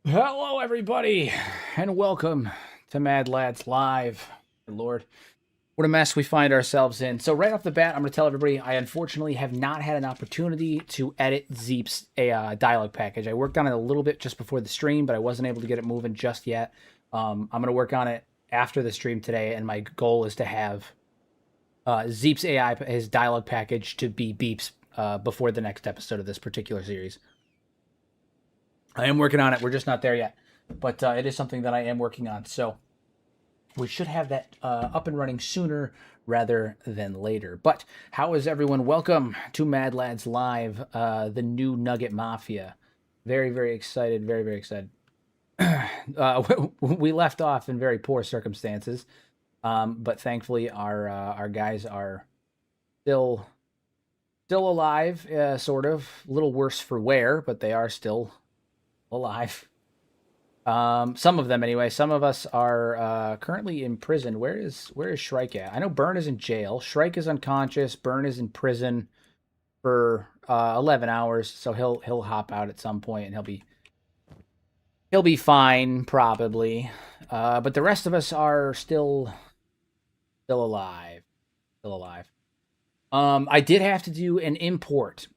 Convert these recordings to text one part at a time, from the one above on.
Hello, everybody, and welcome to Mad Lads Live. Lord, what a mess we find ourselves in. So right off the bat, I'm going to tell everybody I unfortunately have not had an opportunity to edit Zeep's dialogue package. I worked on it a little bit just before the stream, but I wasn't able to get it moving just yet. I'm going to work on it after the stream today, and my goal is to have Zeep's AI, his dialogue package, to be beeps before the next episode of this particular series. I am working on it. We're just not there yet, but it is something that I am working on. So we should have that up and running sooner rather than later. But how is everyone? Welcome to Mad Lads Live, the new Nugget Mafia. Very, very excited. Very, very excited. We left off in very poor circumstances, but thankfully our guys are still alive, sort of. A little worse for wear, but they are still alive. Some of them anyway. Some of us are currently in prison. Where is Shrike at? I know Burn is in jail. Shrike is unconscious. Burn is in prison for 11 hours, so he'll hop out at some point and he'll be fine probably. But the rest of us are still alive. Still alive. I did have to do an import.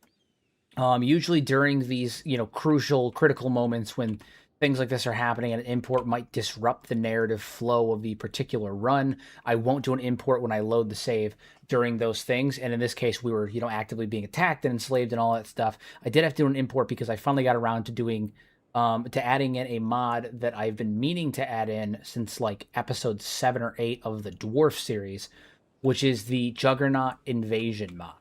Usually during these, crucial, critical moments when things like this are happening, an import might disrupt the narrative flow of the particular run. I won't do an import when I load the save during those things. And in this case, we were, actively being attacked and enslaved and all that stuff. I did have to do an import because I finally got around to doing, to adding in a mod that I've been meaning to add in since like episode 7 or 8 of the Dwarf series, which is the Juggernaut Invasion mod.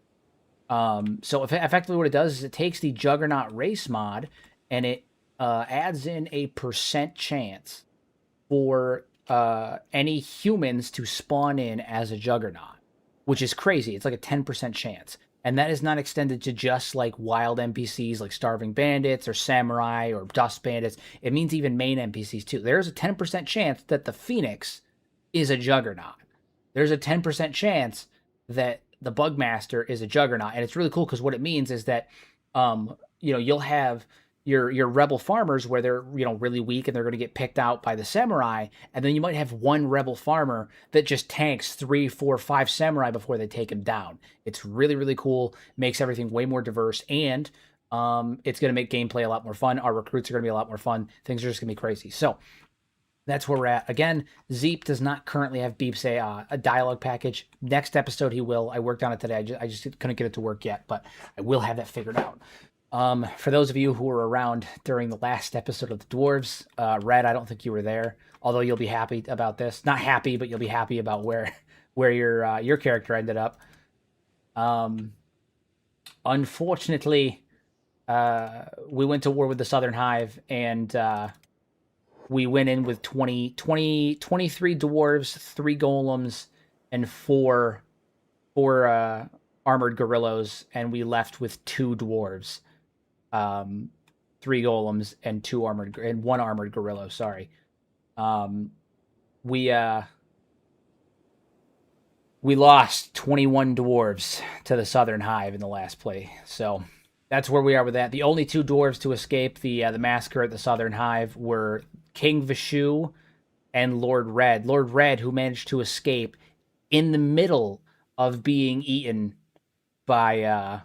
So effectively what it does is it takes the Juggernaut race mod and it adds in a % chance for any humans to spawn in as a Juggernaut, which is crazy. It's like a 10% chance. And that is not extended to just like wild NPCs like Starving Bandits or Samurai or Dust Bandits. It means even main NPCs too. There's a 10% chance that the Phoenix is a Juggernaut. There's a 10% chance that the Bugmaster is a Juggernaut, and it's really cool because what it means is that, you'll have your rebel farmers where they're really weak and they're going to get picked out by the samurai, and then you might have one rebel farmer that just tanks 3, 4, 5 samurai before they take him down. It's really, really cool. Makes everything way more diverse, and it's going to make gameplay a lot more fun. Our recruits are going to be a lot more fun. Things are just going to be crazy. So that's where we're at. Again, Zeep does not currently have Beep's a dialogue package. Next episode he will. I worked on it today. I just couldn't get it to work yet, but I will have that figured out. For those of you who were around during the last episode of the Dwarves, Red, I don't think you were there, although you'll be happy about this. Not happy, but you'll be happy about where your character ended up. Unfortunately, we went to war with the Southern Hive, and we went in with 23 dwarves, 3 golems, and 4 armored gorillas, and we left with 2 dwarves, 3 golems, and 1 armored gorilla. Sorry, we lost 21 dwarves to the Southern Hive in the last play, so that's where we are with that. The only 2 dwarves to escape the massacre at the Southern Hive were King Vishu and Lord Red. Lord Red, who managed to escape in the middle of being eaten by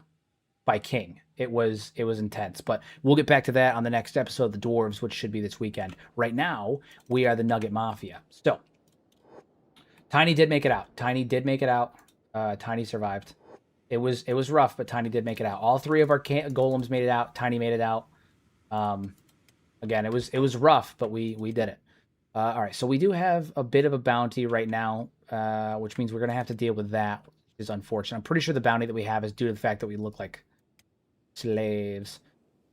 King. It was intense, but we'll get back to that on the next episode of the Dwarves, which should be this weekend. Right now, we are the Nugget Mafia. So, Tiny did make it out. Tiny survived. It was rough, but Tiny did make it out. All 3 of our golems made it out. Tiny made it out. Again, it was rough, but we did it. All right, so we do have a bit of a bounty right now, which means we're going to have to deal with that, which is unfortunate. I'm pretty sure the bounty that we have is due to the fact that we look like slaves.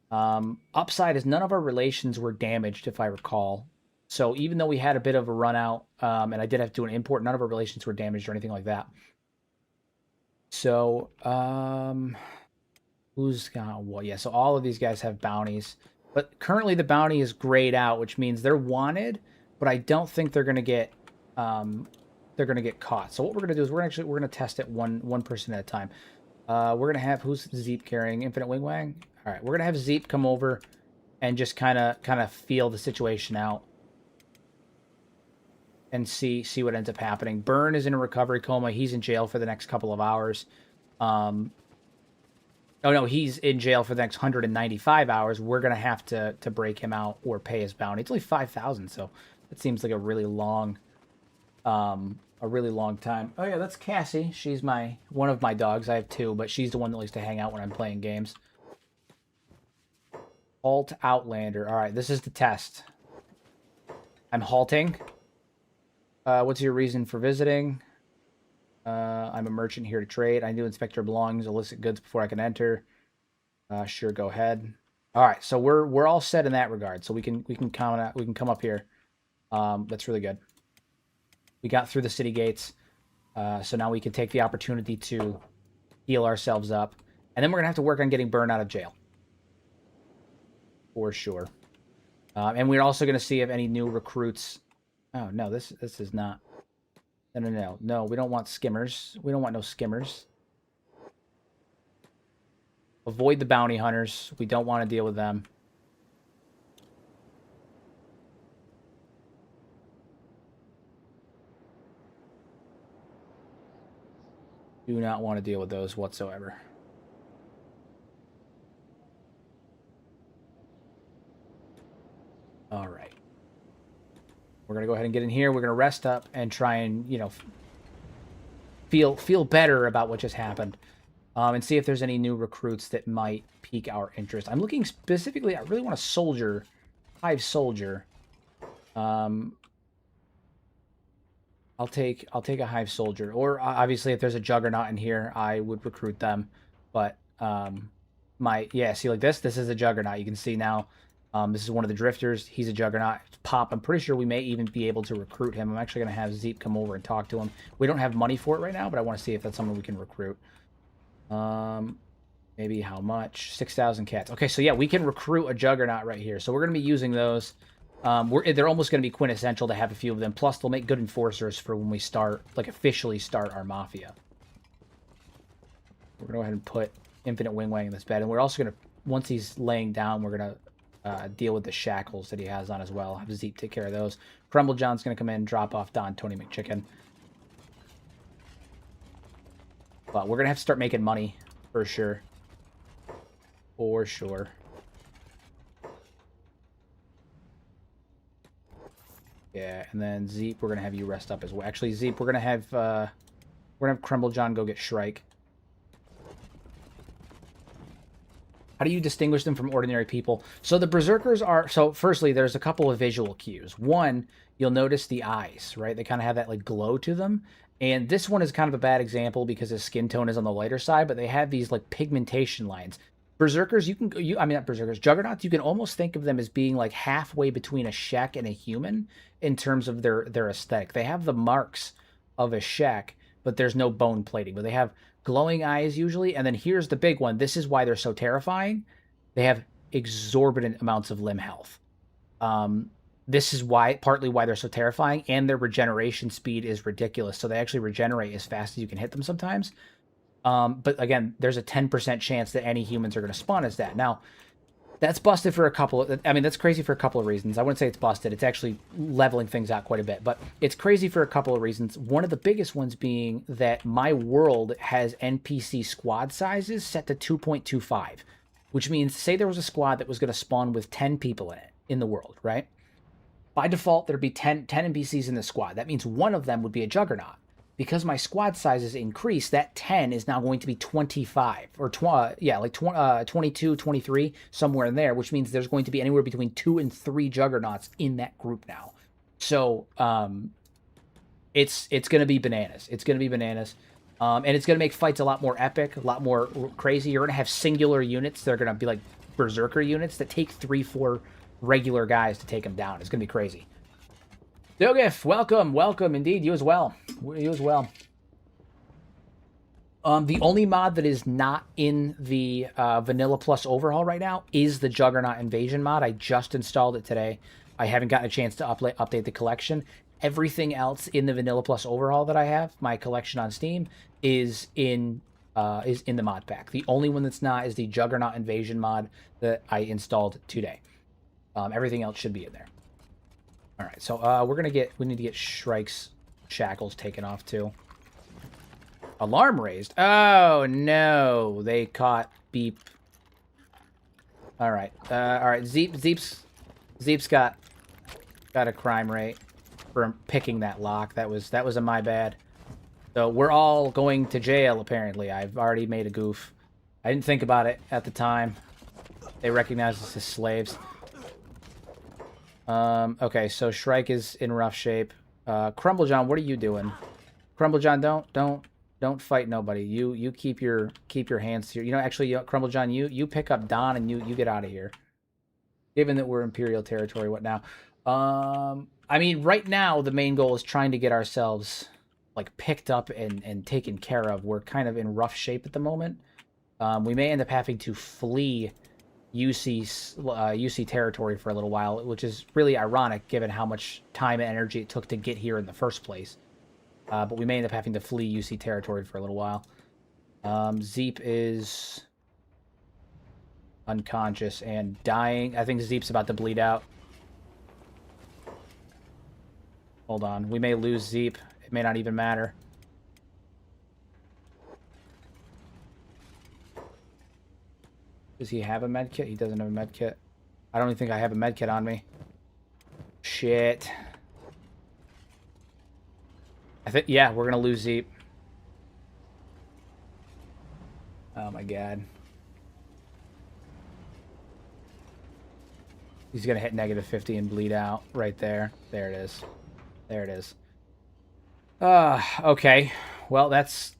Upside is none of our relations were damaged, if I recall. So even though we had a bit of a run out, and I did have to do an import, none of our relations were damaged or anything like that. So, who's got what? Yeah, so all of these guys have bounties. But currently the bounty is grayed out, which means they're wanted, but I don't think they're gonna get caught. So what we're gonna do is we're gonna test it one person at a time. We're gonna have who's Zeep carrying? Infinite Wingwang? Alright, we're gonna have Zeep come over and just kind of feel the situation out and see what ends up happening. Burn is in a recovery coma. He's in jail for the next couple of hours. Oh no, he's in jail for the next 195 hours. We're gonna have to break him out or pay his bounty. It's only 5,000, so it seems like a really long time. Oh yeah, that's Cassie. She's one of my dogs. I have two, but she's the one that likes to hang out when I'm playing games. Halt Outlander. All right, this is the test. I'm halting. What's your reason for visiting? I'm a merchant here to trade. I do inspect your belongings, illicit goods before I can enter. Sure, go ahead. All right, so we're all set in that regard. So we can come up here. That's really good. We got through the city gates, so now we can take the opportunity to heal ourselves up, and then we're gonna have to work on getting Burn out of jail for sure. And we're also gonna see if any new recruits. Oh no, this is not. No. We don't want skimmers. We don't want no skimmers. Avoid the bounty hunters. We don't want to deal with them. Do not want to deal with those whatsoever. All right. We're going to go ahead and get in here. We're going to rest up and try and, feel better about what just happened. And see if there's any new recruits that might pique our interest. I'm looking specifically, I really want a soldier, hive soldier. I'll take a hive soldier. Or obviously if there's a juggernaut in here, I would recruit them. But see like this is a juggernaut. You can see now. This is one of the drifters. He's a juggernaut. Pop. I'm pretty sure we may even be able to recruit him. I'm actually going to have Zeep come over and talk to him. We don't have money for it right now, but I want to see if that's someone we can recruit. Maybe how much? 6,000 cats. Okay, so yeah, we can recruit a juggernaut right here. So we're going to be using those. They're almost going to be quintessential to have a few of them. Plus, they'll make good enforcers for when we officially start our Mafia. We're going to go ahead and put Infinite Wing-Wang in this bed. And we're also going to, once he's laying down, we're going to deal with the shackles that he has on as well. Have Zeep take care of those. Crumble John's going to come in and drop off Don Tony McChicken. But we're going to have to start making money for sure. For sure. Yeah, and then Zeep, we're going to have you rest up as well. Actually, Zeep, we're going to have Crumble John go get Shrike. How do you distinguish them from ordinary people? So the Berserkers are... So firstly, there's a couple of visual cues. One, you'll notice the eyes, right? They kind of have that like glow to them. And this one is kind of a bad example because his skin tone is on the lighter side, but they have these like pigmentation lines. Berserkers, not Berserkers, Juggernauts, you can almost think of them as being like halfway between a Shek and a human in terms of their aesthetic. They have the marks of a Shek, but there's no bone plating. But they have glowing eyes usually, and then here's the big one. This is why they're so terrifying. They have exorbitant amounts of limb health. This is partly why they're so terrifying, and their regeneration speed is ridiculous. So they actually regenerate as fast as you can hit them sometimes. But again, there's a 10% chance that any humans are going to spawn as that. Now, that's busted for that's crazy for a couple of reasons. I wouldn't say it's busted. It's actually leveling things out quite a bit. But it's crazy for a couple of reasons. One of the biggest ones being that my world has NPC squad sizes set to 2.25, which means, say there was a squad that was going to spawn with 10 people in it, in the world, right? By default, there'd be 10 NPCs in the squad. That means one of them would be a Juggernaut. Because my squad sizes increase, that 10 is now going to be 25, or 22, 23, somewhere in there, which means there's going to be anywhere between 2 and 3 Juggernauts in that group now. So it's going to be bananas. It's going to be bananas. And it's going to make fights a lot more epic, a lot more crazy. You're going to have singular units that are going to be like Berserker units that take 3-4 regular guys to take them down. It's going to be crazy. Dogif, welcome indeed. You as well. The only mod that is not in the Vanilla Plus overhaul right now is the Juggernaut Invasion mod. I just installed it today. I haven't gotten a chance to update the collection. Everything else in the Vanilla Plus overhaul that I have, my collection on Steam, is in the mod pack. The only one that's not is the Juggernaut Invasion mod that I installed today. Everything else should be in there. All right, so we need to get Shrike's shackles taken off too. Alarm raised. Oh no, they caught Beep. All right, Zeep's got a crime rate for picking that lock. That was a my bad. So we're all going to jail apparently. I've already made a goof. I didn't think about it at the time. They recognize us as slaves. Okay, so Shrike is in rough shape. Crumblejohn, what are you doing? Crumblejohn, don't fight nobody. You keep your hands here. You know, actually, Crumblejohn, you pick up Don and you get out of here. Given that we're Imperial territory, what now? I mean, right now the main goal is trying to get ourselves like picked up and taken care of. We're kind of in rough shape at the moment. We may end up having to flee UC territory for a little while, which is really ironic given how much time and energy it took to get here in the first place. But we may end up having to flee UC territory for a little while. Zeep is unconscious and dying. I think Zeep's about to bleed out. Hold on. We may lose Zeep. It may not even matter. Does he have a med kit? He doesn't have a med kit. I don't even think I have a med kit on me. Shit. I think, yeah, we're gonna lose Zeep. Oh my god. He's gonna hit -50 and bleed out right there. There it is. There it is. Okay. Well, that's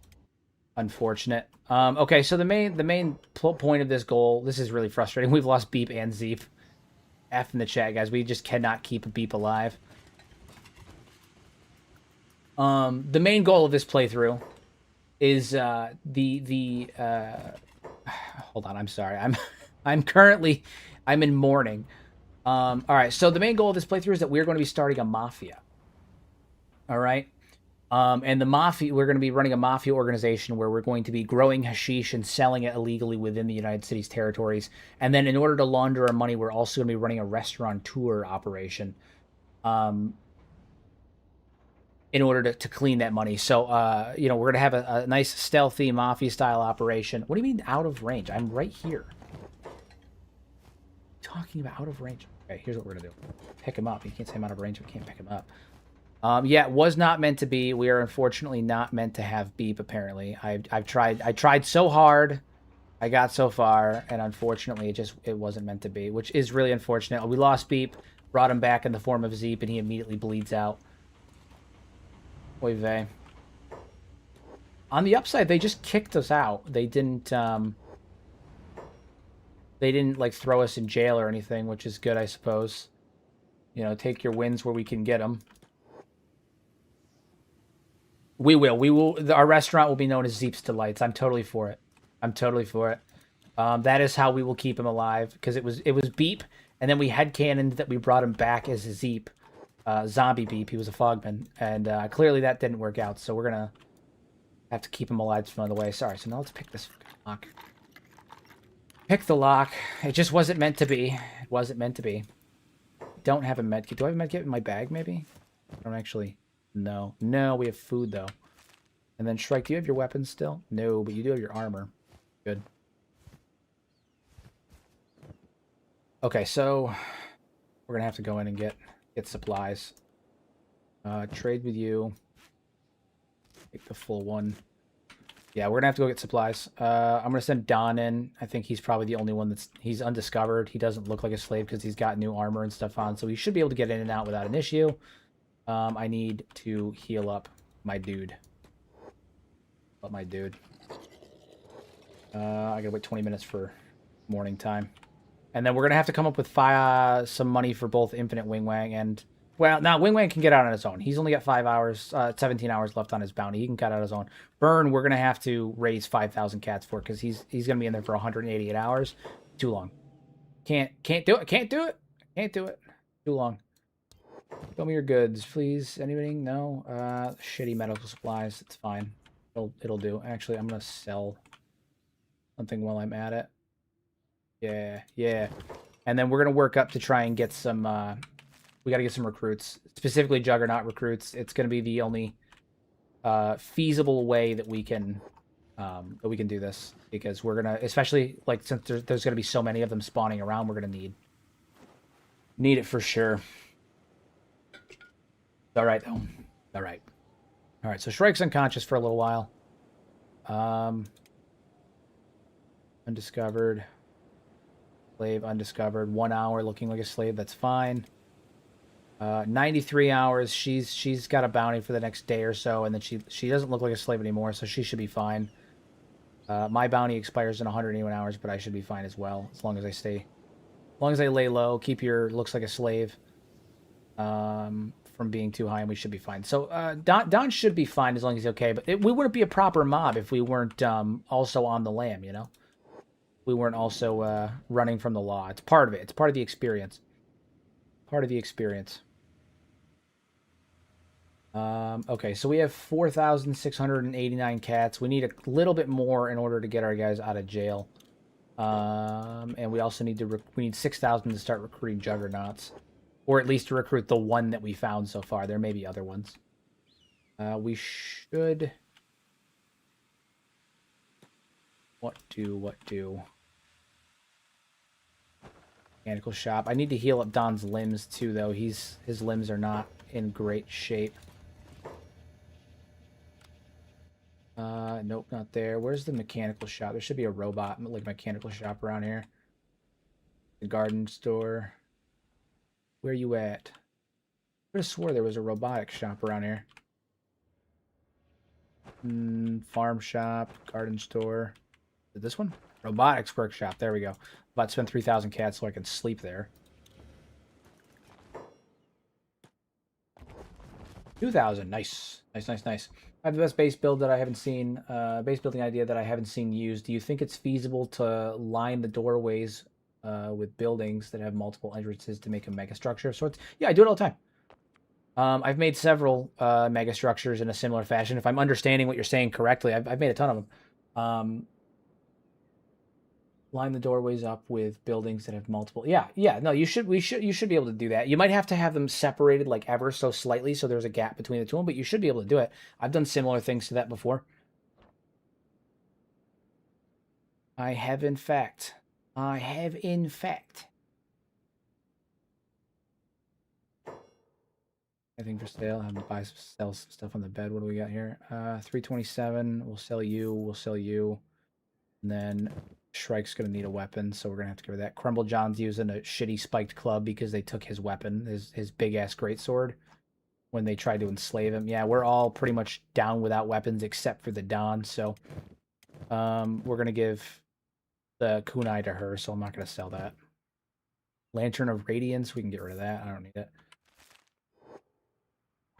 unfortunate. Okay, so the main point of this goal, this is really frustrating. We've lost Beep and Zeep. F in the chat, guys. We just cannot keep a Beep alive. The main goal of this playthrough is hold on, I'm sorry. I'm in mourning. All right, so the main goal of this playthrough is that we're going to be starting a mafia. All right. And the mafia, we're going to be running a mafia organization where we're going to be growing hashish and selling it illegally within the United States territories. And then in order to launder our money, we're also going to be running a restaurateur operation in order to clean that money. So, you know, we're going to have a nice stealthy mafia-style operation. What do you mean out of range? I'm right here. Talking about out of range. Okay, here's what we're going to do. Pick him up. You can't say I'm out of range if we can't pick him up. Yeah, it was not meant to be. We are unfortunately not meant to have Beep, apparently. I tried so hard. I got so far, and unfortunately it wasn't meant to be, which is really unfortunate. We lost Beep, brought him back in the form of Zeep, and he immediately bleeds out. Oy vey. On the upside, they just kicked us out. They didn't like throw us in jail or anything, which is good, I suppose. You know, take your wins where we can get them. We will. Our restaurant will be known as Zeep's Delights. I'm totally for it. I'm totally for it. That is how we will keep him alive, because it was Beep, and then we headcanoned that we brought him back as a Zeep, zombie Beep. He was a fogman, and clearly that didn't work out. So we're gonna have to keep him alive some other way. Sorry. So now let's pick this lock. Pick the lock. It just wasn't meant to be. It wasn't meant to be. Don't have a medkit. Do I have a medkit in my bag? Maybe. I don't actually. No. No, we have food, though. And then, Shrike, do you have your weapons still? No, but you do have your armor. Good. Okay, so we're going to have to go in and get supplies. Trade with you. Take the full one. Yeah, we're going to have to go get supplies. I'm going to send Don in. I think he's probably the only one he's undiscovered. He doesn't look like a slave because he's got new armor and stuff on, so he should be able to get in and out without an issue. I need to heal up my dude. I gotta wait 20 minutes for morning time. And then we're gonna have to come up with some money for both Infinite Wing Wang and... Well, now Wing Wang can get out on his own. He's only got 17 hours left on his bounty. He can cut out on his own. Burn, we're gonna have to raise 5,000 cats for, because he's gonna be in there for 188 hours. Too long. Can't do it. Can't do it. Too long. Show me your goods, please. Anything? No? Shitty medical supplies. It's fine. It'll do. Actually, I'm gonna sell something while I'm at it. Yeah. And then we're going to work up to try and get some, we got to get some recruits, specifically Juggernaut recruits. It's going to be the only feasible way that we can do this, because we're going to, especially like since there's going to be so many of them spawning around, we're going to need it for sure. All right, though. All right. All right, so Shrike's unconscious for a little while. Undiscovered. Slave undiscovered. 1 hour looking like a slave. That's fine. 93 hours. She's got a bounty for the next day or so, and then she doesn't look like a slave anymore, so she should be fine. My bounty expires in 181 hours, but I should be fine as well, as long as I lay low, keep your looks like a slave from being too high, and we should be fine. So Don should be fine as long as he's okay, but we wouldn't be a proper mob if we weren't also on the lam, you know? We weren't also running from the law. It's part of it. It's part of the experience. Part of the experience. Okay, so we have 4,689 cats. We need a little bit more in order to get our guys out of jail. And we also need we need 6,000 to start recruiting juggernauts. Or at least to recruit the one that we found so far. There may be other ones. We should... What do? Mechanical shop. I need to heal up Don's limbs too, though. His limbs are not in great shape. Nope, not there. Where's the mechanical shop? There should be a robot, like mechanical shop around here. The garden store. Where you at? I could have swore there was a robotic shop around here. Farm shop, garden store. Is this one? Robotics workshop. There we go. About to spend 3,000 cats so I can sleep there. 2,000. Nice. Nice. I have the best base build that I haven't seen. Base building idea that I haven't seen used. Do you think it's feasible to line the doorways with buildings that have multiple entrances to make a mega structure of sorts? Yeah, I do it all the time. I've made several mega structures in a similar fashion. If I'm understanding what you're saying correctly, I've made a ton of them. Line the doorways up with buildings that have multiple. Yeah. No, you should be able to do that. You might have to have them separated like ever so slightly, so there's a gap between the two of them, but you should be able to do it. I've done similar things to that before. I have in fact. Anything for sale? I have to buy sell some stuff on the bed. What do we got here? 327. We'll sell you. And then Shrike's going to need a weapon, so we're going to have to cover that. Crumble John's using a shitty spiked club because they took his weapon, his big-ass greatsword, when they tried to enslave him. Yeah, we're all pretty much down without weapons except for the Don, so we're going to give the kunai to her, so I'm not going to sell that. Lantern of Radiance, we can get rid of that. I don't need it.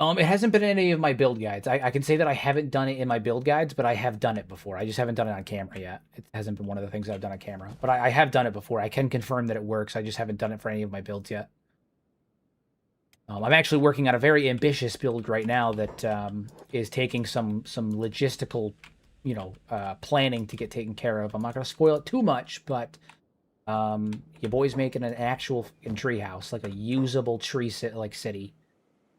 It hasn't been in any of my build guides. I can say that I haven't done it in my build guides, but I have done it before. I just haven't done it on camera yet. It hasn't been one of the things I've done on camera. But I have done it before. I can confirm that it works. I just haven't done it for any of my builds yet. I'm actually working on a very ambitious build right now that is taking some logistical, planning to get taken care of. I'm not going to spoil it too much, but your boy's making an actual tree house, like a usable tree city.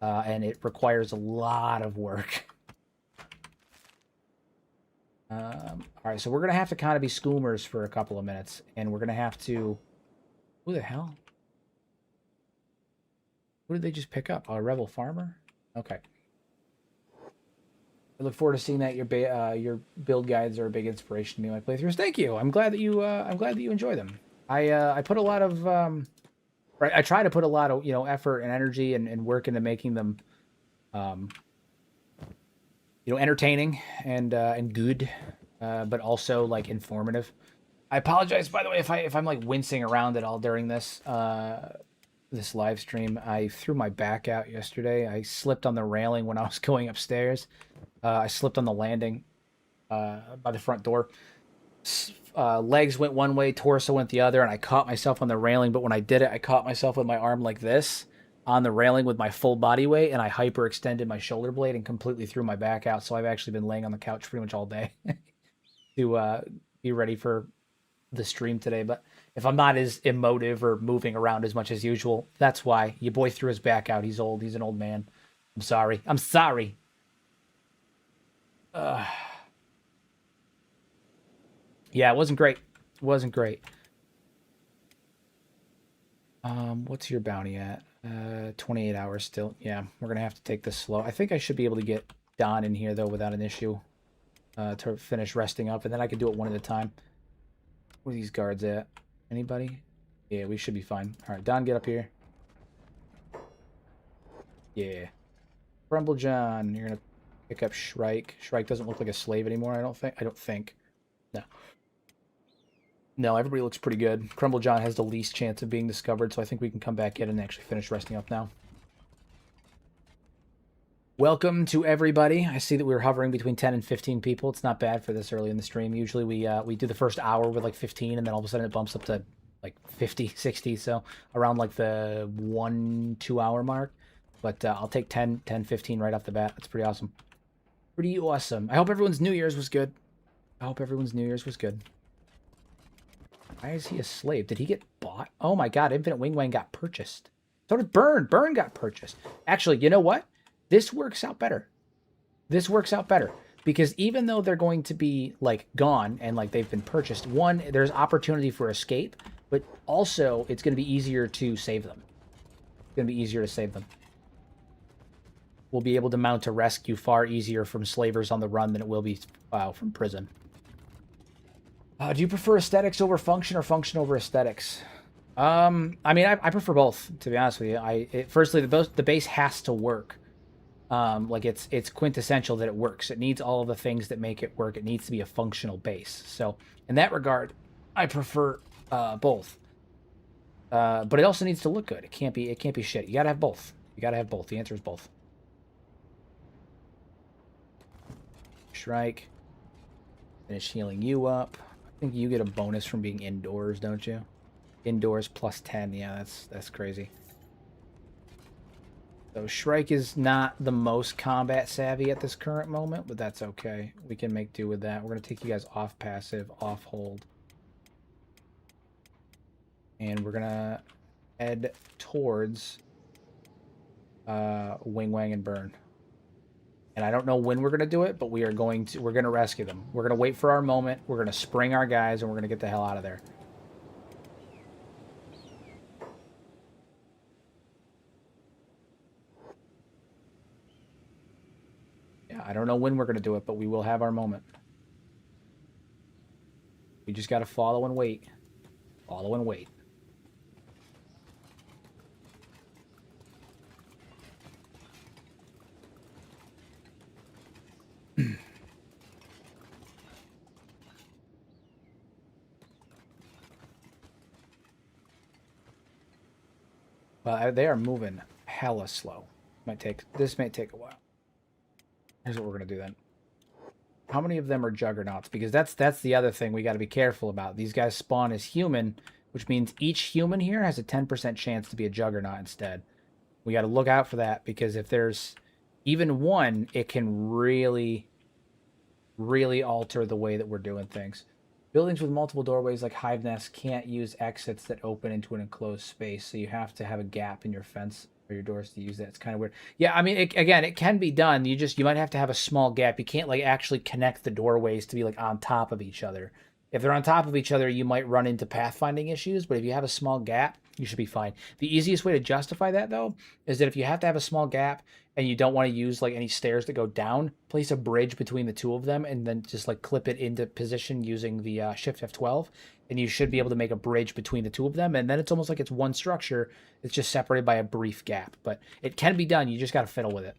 And it requires a lot of work. All right, so we're going to have to kind of be schoomers for a couple of minutes. And we're going to have to... Who the hell? Who did they just pick up? A rebel farmer? Okay. I look forward to seeing that your build guides are a big inspiration to me in my playthroughs. Thank you. I'm glad that you enjoy them. I put a lot of... I try to put a lot of effort and energy and work into making them, entertaining and good, but also like informative. I apologize, by the way, if I'm like wincing around at all during this this live stream. I threw my back out yesterday. I slipped on the railing when I was going upstairs. I slipped on the landing by the front door. Legs went one way, torso went the other, and I caught myself on the railing. But when I did it, I caught myself with my arm like this on the railing with my full body weight, and I hyperextended my shoulder blade and completely threw my back out. So I've actually been laying on the couch pretty much all day to be ready for the stream today. But if I'm not as emotive or moving around as much as usual, that's why. Your boy threw his back out. He's old. He's an old man. I'm sorry. I'm sorry. Yeah, it wasn't great. It wasn't great. What's your bounty at? 28 hours still. Yeah, we're gonna have to take this slow. I think I should be able to get Don in here though without an issue. To finish resting up, and then I can do it one at a time. Where are these guards at? Anybody? Yeah, we should be fine. All right, Don, get up here. Yeah. Crumble John, you're gonna pick up Shrike. Shrike doesn't look like a slave anymore, I don't think. I don't think. No. No, everybody looks pretty good. Crumble John has the least chance of being discovered, so I think we can come back in and actually finish resting up now. Welcome to everybody. I see that we were hovering between 10 and 15 people. It's not bad for this early in the stream. Usually we do the first hour with like 15, and then all of a sudden it bumps up to like 50, 60, so around like the 1-2 hour mark. But I'll take 10, 15 right off the bat. That's pretty awesome. Pretty awesome. I hope everyone's New Year's was good. I hope everyone's New Year's was good. Why is he a slave? Did he get bought? Oh my god, Infinite Wing Wang got purchased. So did Burn. Burn got purchased. Actually, you know what? This works out better. This works out better. Because even though they're going to be, like, gone and, like, they've been purchased, one, there's opportunity for escape, but also it's going to be easier to save them. It's going to be easier to save them. We'll be able to mount a rescue far easier from slavers on the run than it will be from prison. Do you prefer aesthetics over function or function over aesthetics? I mean, I prefer both, to be honest with you. Firstly, the base has to work. Like it's quintessential that it works. It needs all of the things that make it work. It needs to be a functional base. So in that regard, I prefer both. But it also needs to look good. It can't be shit. You gotta have both. You gotta have both. The answer is both. Shrike. Finish healing you up. I think you get a bonus from being indoors, don't you? Indoors plus 10. Yeah, that's crazy. So Shrike is not the most combat savvy at this current moment, but that's okay. We can make do with that. We're going to take you guys off passive, off hold. And we're going to head towards Wing Wang and Burn. And I don't know when we're going to do it, but we're going to rescue them. We're going to wait for our moment. We're going to spring our guys, and we're going to get the hell out of there. Yeah, I don't know when we're going to do it, but we will have our moment. We just got to follow and wait. Follow and wait. Well, they are moving hella slow. This may take a while. Here's what we're gonna do then. How many of them are juggernauts? Because that's the other thing we got to be careful about. These guys spawn as human, which means each human here has a 10% chance to be a juggernaut instead. We got to look out for that, because if there's even one, it can really, really alter the way that we're doing things. Buildings with multiple doorways like hive nests can't use exits that open into an enclosed space, so you have to have a gap in your fence or your doors to use that. It's kind of weird. Yeah, I mean, again, it can be done. You might have to have a small gap. You can't like actually connect the doorways to be like on top of each other. If they're on top of each other, you might run into pathfinding issues, but if you have a small gap, you should be fine. The easiest way to justify that, though, is that if you have to have a small gap and you don't want to use like any stairs that go down, place a bridge between the two of them and then just like clip it into position using the Shift F12, and you should be able to make a bridge between the two of them, and then it's almost like it's one structure. It's just separated by a brief gap, but it can be done. You just got to fiddle with it.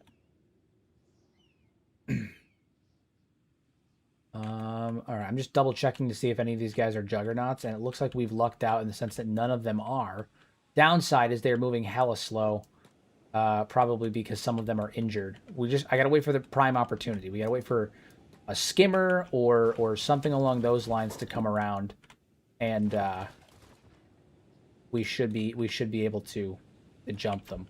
All right, I'm just double checking to see if any of these guys are juggernauts, and it looks like we've lucked out in the sense that none of them are. Downside is they're moving hella slow, probably because some of them are injured. I gotta wait for the prime opportunity. We gotta wait for a skimmer or something along those lines to come around, and we should be able to jump them.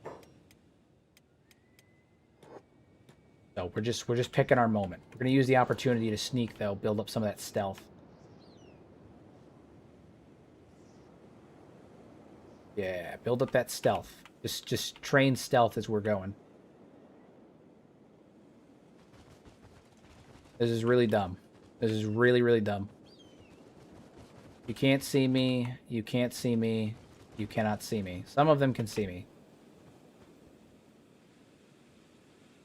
So we're just picking our moment. We're gonna use the opportunity to sneak though, build up some of that stealth. Yeah, build up that stealth. Just train stealth as we're going. This is really dumb. This is really, really dumb. You can't see me. You can't see me. You cannot see me. Some of them can see me.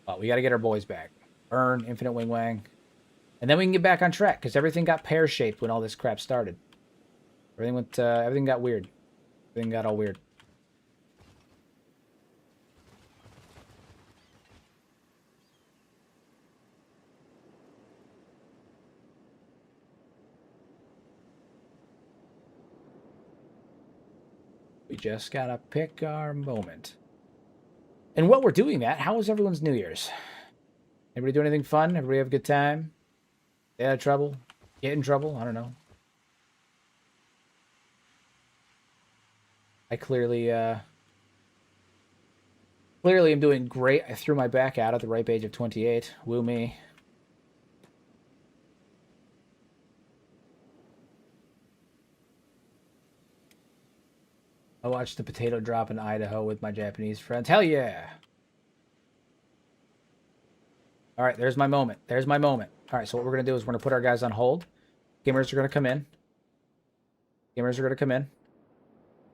But we got to get our boys back. Burn, infinite wing wang. And then we can get back on track, because everything got pear-shaped when all this crap started. Everything got weird. Everything got all weird. We just gotta pick our moment. And while we're doing that, how was everyone's New Year's? Everybody do anything fun? Everybody have a good time? Stay out of trouble? Get in trouble? I don't know. I clearly am doing great. I threw my back out at the ripe age of 28. Woo me. I watched the potato drop in Idaho with my Japanese friends. Hell yeah. All right, there's my moment. There's my moment. All right, so what we're going to do is we're going to put our guys on hold. Gamers are going to come in. Gamers are going to come in.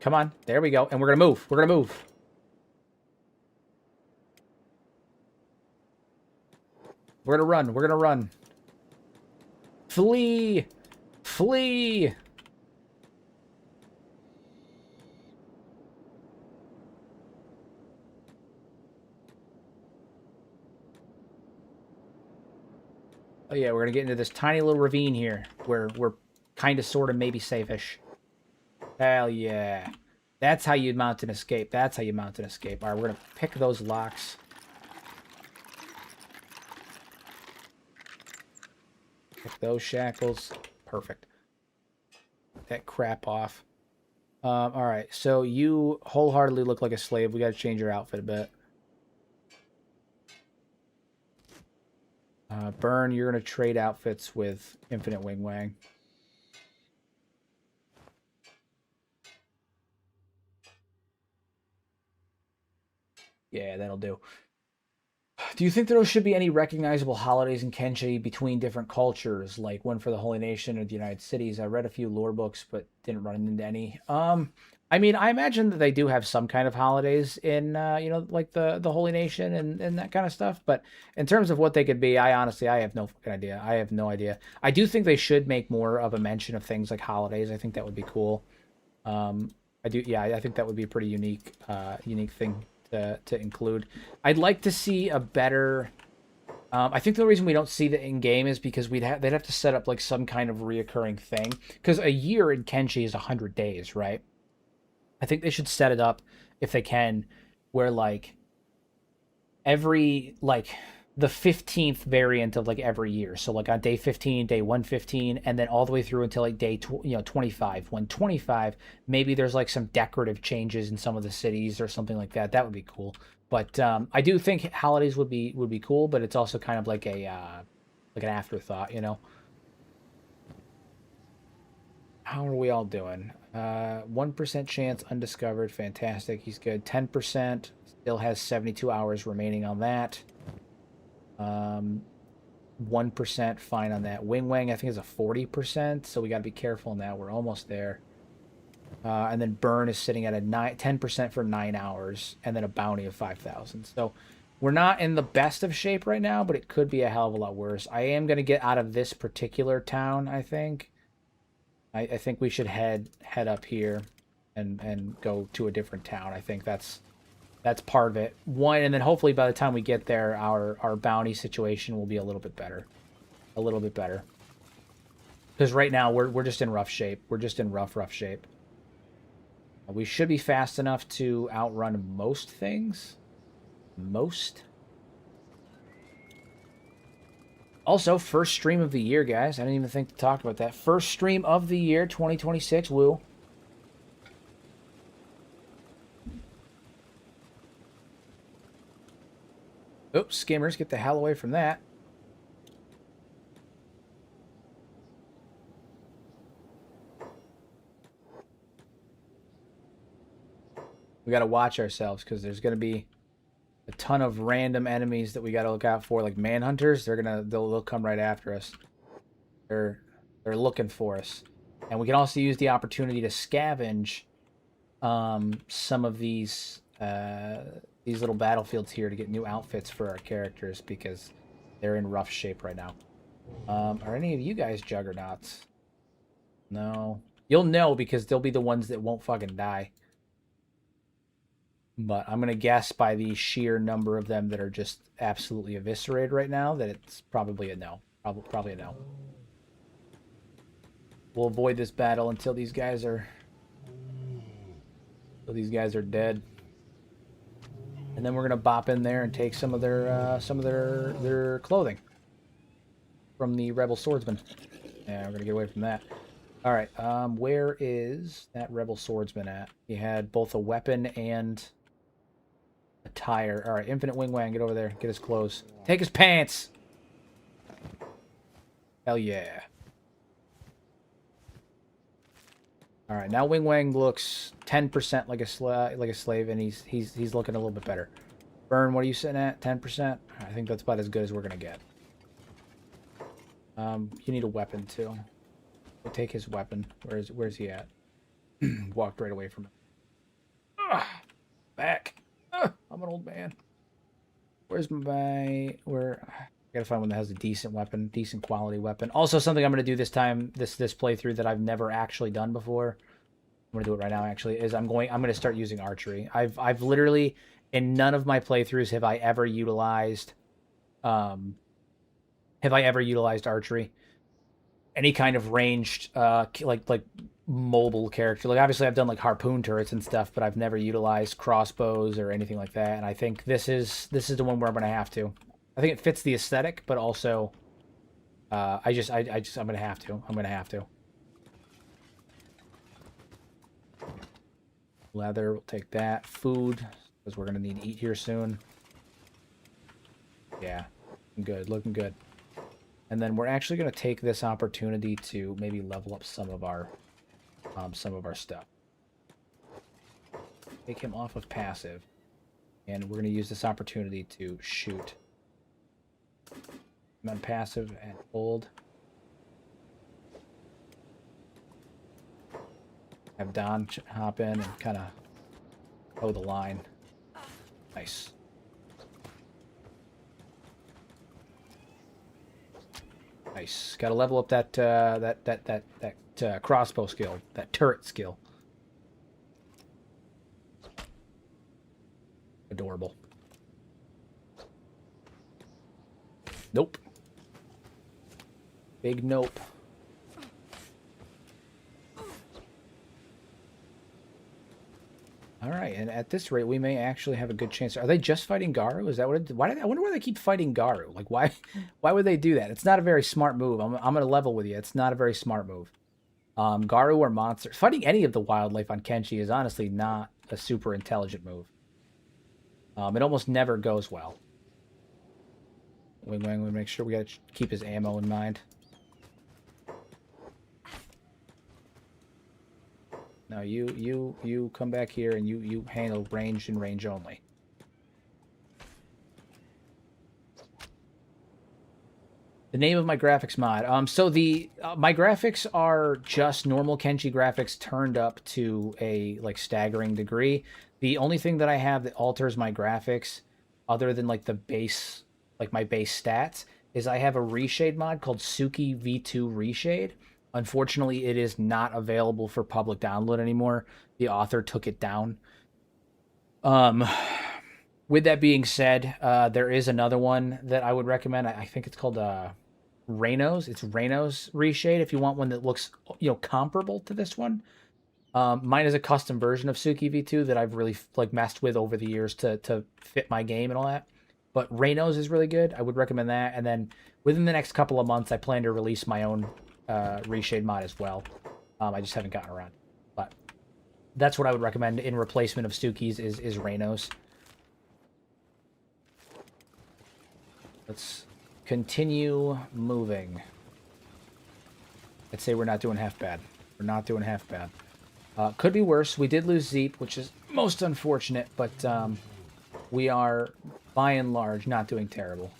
Come on. There we go. And we're going to move. We're going to move. We're going to run. We're going to run. Flee. Flee. Oh yeah, we're going to get into this tiny little ravine here where we're kind of, sort of, maybe safe-ish. Hell yeah. That's how you mount an escape. That's how you mount an escape. All right, we're going to pick those locks. Pick those shackles. Perfect. Get that crap off. All right, so you wholeheartedly look like a slave. We got to change your outfit a bit. Burn, you're going to trade outfits with Infinite Wing Wang. Yeah, that'll do. Do you think there should be any recognizable holidays in Kenshi between different cultures, like one for the Holy Nation or the United Cities? I read a few lore books, but didn't run into any. I mean, I imagine that they do have some kind of holidays in, like the Holy Nation and that kind of stuff. But in terms of what they could be, I have no fucking idea. I have no idea. I do think they should make more of a mention of things like holidays. I think that would be cool. I do, yeah. I think that would be a pretty unique thing to include. I'd like to see a better. I think the reason we don't see that in game is because they'd have to set up like some kind of reoccurring thing. Because a year in Kenshi is 100 days, right? I think they should set it up if they can, where like every like the 15th variant of like every year. So like on day 15, day 115, and then all the way through until like day 25. When 25, maybe there's like some decorative changes in some of the cities or something like that. That would be cool. But I do think holidays would be cool, but it's also kind of like like an afterthought, you know. How are we all doing? 1% chance undiscovered. Fantastic. He's good. 10% still has 72 hours remaining on that. 1% fine on that. Wing Wang, I think, is a 40%, so we got to be careful now. We're almost there. And then Burn is sitting at a 10% for 9 hours, and then a bounty of 5,000. So we're not in the best of shape right now, but it could be a hell of a lot worse. I am going to get out of this particular town, I think. I think we should head up here and go to a different town. I think that's part of it. And then hopefully by the time we get there, our bounty situation will be a little bit better. A little bit better. Because right now we're just in rough shape. We're just in rough shape. We should be fast enough to outrun most things. Most. Also, first stream of the year, guys. I didn't even think to talk about that. First stream of the year, 2026. Woo. Oops, skimmers, get the hell away from that. We got to watch ourselves because there's going to be a ton of random enemies that we got to look out for, like manhunters. They'll come right after us. They're looking for us, and we can also use the opportunity to scavenge some of these little battlefields here to get new outfits for our characters because they're in rough shape right now. Are any of you guys juggernauts? No. You'll know because they'll be the ones that won't fucking die. But I'm going to guess by the sheer number of them that are just absolutely eviscerated right now that it's probably a no. Probably a no. We'll avoid this battle until these guys are dead. And then we're going to bop in there and take some of their clothing from the rebel swordsman. Yeah, we're going to get away from that. All right, where is that rebel swordsman at? He had both a weapon and a tire. All right, Infinite Wing Wang, get over there. Get his clothes. Take his pants! Hell yeah. All right, now Wing Wang looks 10% like a slave, and he's looking a little bit better. Burn, what are you sitting at? 10%? I think that's about as good as we're going to get. You need a weapon, too. We'll take his weapon. Where's he at? Walked right away from him. Ugh, back. Ugh, I'm an old man. Where's I gotta find one that has a decent weapon, decent quality weapon. Also, something I'm gonna do this time, this playthrough that I've never actually done before. I'm gonna do it right now. Actually, is I'm gonna start using archery. I've literally in none of my playthroughs have I ever utilized archery. Any kind of ranged like mobile character. Like obviously I've done like harpoon turrets and stuff, but I've never utilized crossbows or anything like that. And I think this is the one where I'm gonna have to. I think it fits the aesthetic, but also I'm gonna have to. I'm gonna have to. Leather, we'll take that. Food, because we're gonna need to eat here soon. Yeah, good, looking good. And then we're actually going to take this opportunity to maybe level up some of our stuff. Take him off of passive. And we're going to use this opportunity to shoot. I'm on passive and hold. Have Don hop in and kind of toe the line. Nice. Nice. Got to level up that crossbow skill, that turret skill. Adorable. Nope. Big nope. All right, and at this rate, we may actually have a good chance. Are they just fighting Garu? Is that what? I wonder why they keep fighting Garu. Like, why would they do that? It's not a very smart move. I'm gonna level with you. It's not a very smart move. Garu or monsters. Fighting any of the wildlife on Kenshi is honestly not a super intelligent move. It almost never goes well. Wing Wang, we make sure we gotta keep his ammo in mind. Now you come back here and you handle range and range only. The name of my graphics mod. So my graphics are just normal Kenshi graphics turned up to a like staggering degree. The only thing that I have that alters my graphics, other than like the base, like my base stats, is I have a reshade mod called Suki V2 Reshade. Unfortunately, it is not available for public download anymore. The author took it down. With that being said, there is another one that I would recommend. I think it's called Raynos. It's Raynos Reshade if you want one that looks, comparable to this one. Mine is a custom version of Suki V2 that I've really messed with over the years to fit my game and all that. But Raynos is really good. I would recommend that. And then within the next couple of months, I plan to release my own reshade mod as well. I just haven't gotten around. But that's what I would recommend in replacement of Suki's is Raynos. Let's continue moving. I'd say we're not doing half bad. We're not doing half bad. Could be worse. We did lose Zeep, which is most unfortunate, but we are, by and large, not doing terrible.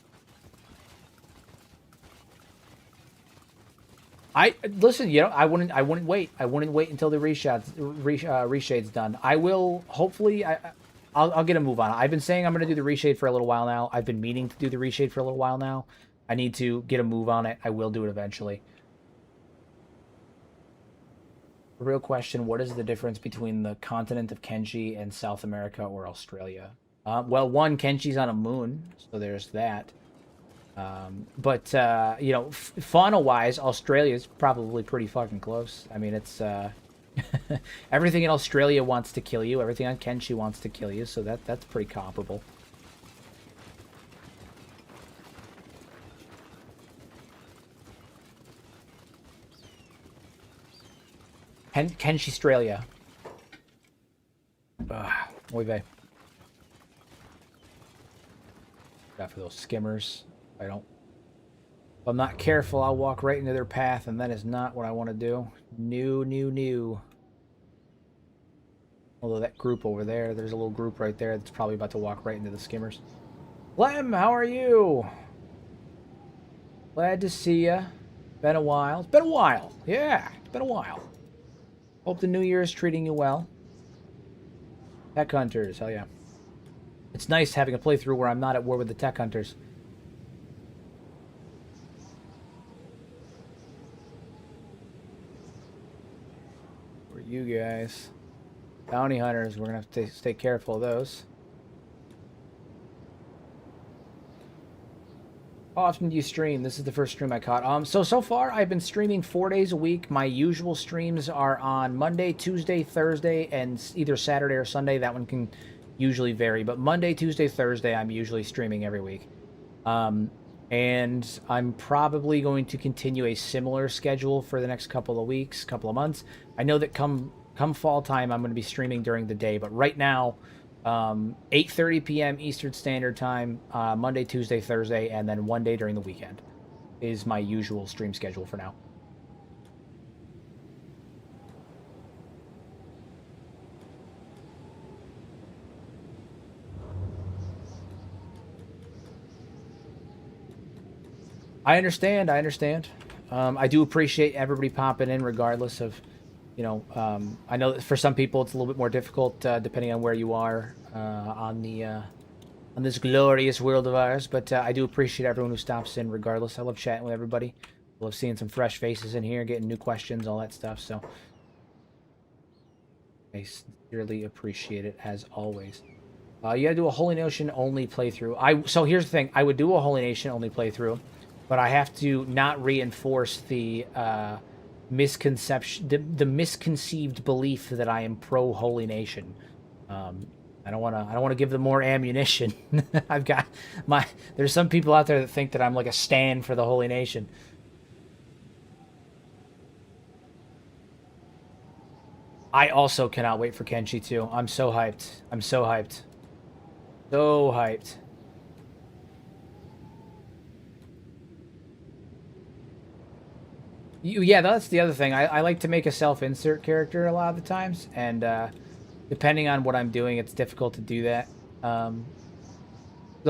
Listen, you know, I wouldn't wait. I wouldn't wait until the reshade's done. I will hopefully. I'll get a move on it. I've been saying I'm going to do the reshade for a little while now. I've been meaning to do the reshade for a little while now. I need to get a move on it. I will do it eventually. The real question: what is the difference between the continent of Kenshi and South America or Australia? Well, one, Kenshi's on a moon, so there's that. But you know, fauna-wise, Australia's probably pretty fucking close. I mean, it's everything in Australia wants to kill you. Everything on Kenshi wants to kill you, so that's pretty comparable. Kenshi Australia. Oy vey. Got for those skimmers. If I'm not careful, I'll walk right into their path, and that is not what I want to do. New. Although that group over there's a little group right there that's probably about to walk right into the skimmers. Lem, how are you? Glad to see ya. Been a while. It's been a while. Yeah, it's been a while. Hope the new year is treating you well. Tech hunters, hell yeah. It's nice having a playthrough where I'm not at war with the tech hunters. For you guys. Bounty hunters, we're going to have to stay careful of those. How often do you stream? This is the first stream I caught. So far, I've been streaming 4 days a week. My usual streams are on Monday, Tuesday, Thursday, and either Saturday or Sunday. That one can usually vary. But Monday, Tuesday, Thursday, I'm usually streaming every week. And I'm probably going to continue a similar schedule for the next couple of weeks, couple of months. I know that come fall time, I'm going to be streaming during the day. But right now, 8:30 p.m. Eastern Standard Time, Monday, Tuesday, Thursday, and then one day during the weekend is my usual stream schedule for now. I understand. I do appreciate everybody popping in regardless of, you know, I know that for some people it's a little bit more difficult depending on where you are on this glorious world of ours. But I do appreciate everyone who stops in regardless. I love chatting with everybody. I love seeing some fresh faces in here, getting new questions, all that stuff. So I sincerely appreciate it as always. You gotta do a Holy Nation only playthrough. So here's the thing. I would do a Holy Nation only playthrough, but I have to not reinforce the misconception, the misconceived belief that I am pro Holy Nation. I don't want to give them more ammunition. There's some people out there that think that I'm like a stand for the Holy Nation. I also cannot wait for Kenshi too. I'm so hyped. So hyped. Yeah, that's the other thing. I like to make a self-insert character a lot of the times, and depending on what I'm doing, it's difficult to do that. The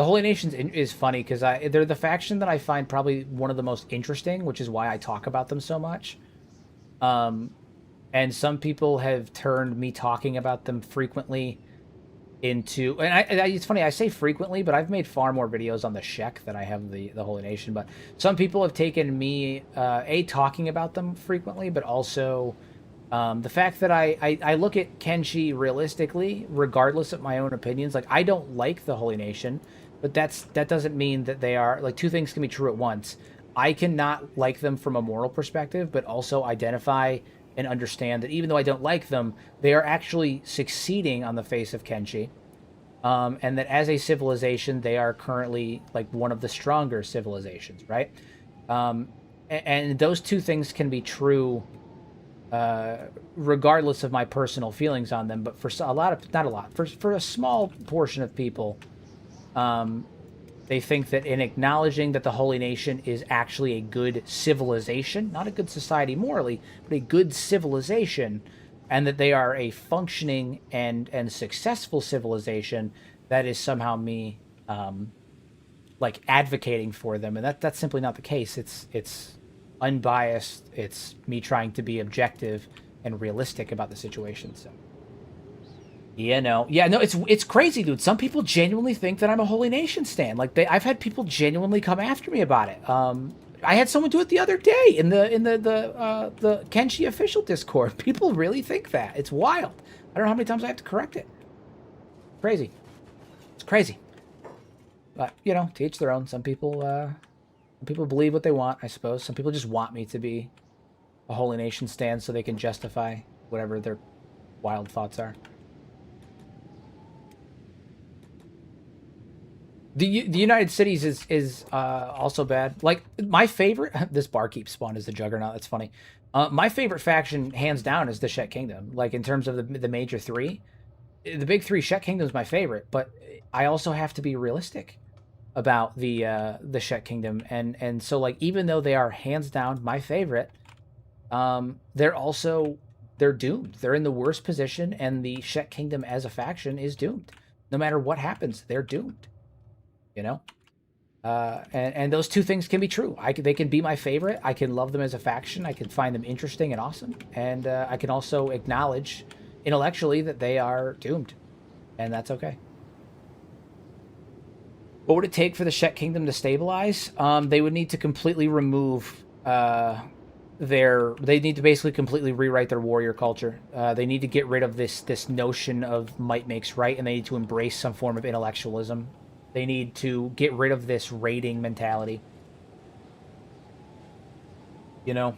Holy Nations is funny because they're the faction that I find probably one of the most interesting, which is why I talk about them so much. And some people have turned me talking about them frequently into, and it's funny, I say frequently, but I've made far more videos on the Shek than I have the Holy Nation. But some people have taken me talking about them frequently, but also the fact that I look at Kenshi realistically, regardless of my own opinions. Like, I don't like the Holy Nation, but that doesn't mean that they are, like, two things can be true at once. I cannot like them from a moral perspective, but also identify and understand that even though I don't like them, they are actually succeeding on the face of Kenshi. And that as a civilization, they are currently like one of the stronger civilizations, right? And those two things can be true regardless of my personal feelings on them. But for for a small portion of people, they think that in acknowledging that the Holy Nation is actually a good civilization, not a good society morally, but a good civilization, and that they are a functioning and successful civilization, that is somehow me like advocating for them, and that's simply not the case. It's unbiased. It's me trying to be objective and realistic about the situation. So yeah, no, it's crazy, dude. Some people genuinely think that I'm a Holy Nation stan. Like I've had people genuinely come after me about it. I had someone do it the other day in the Kenshi official Discord. People really think that. It's wild. I don't know how many times I have to correct it. Crazy. It's crazy. But to each their own. Some people believe what they want, I suppose. Some people just want me to be a Holy Nation stan so they can justify whatever their wild thoughts are. The United Cities is also bad. Like my favorite, this barkeep spawn is the Juggernaut. That's funny. My favorite faction, hands down, is the Shet Kingdom. Like in terms of the major three, the big three, Shet Kingdom is my favorite. But I also have to be realistic about the Shet Kingdom, and so like even though they are hands down my favorite, they're doomed. They're in the worst position, and the Shet Kingdom as a faction is doomed. No matter what happens, they're doomed. And those two things can be true. They can be my favorite. I can love them as a faction. I can find them interesting and awesome. And I can also acknowledge intellectually that they are doomed. And that's okay. What would it take for the Shet Kingdom to stabilize? They would need to completely remove they need to basically completely rewrite their warrior culture. They need to get rid of this notion of might makes right, and they need to embrace some form of intellectualism. They need to get rid of this raiding mentality. It's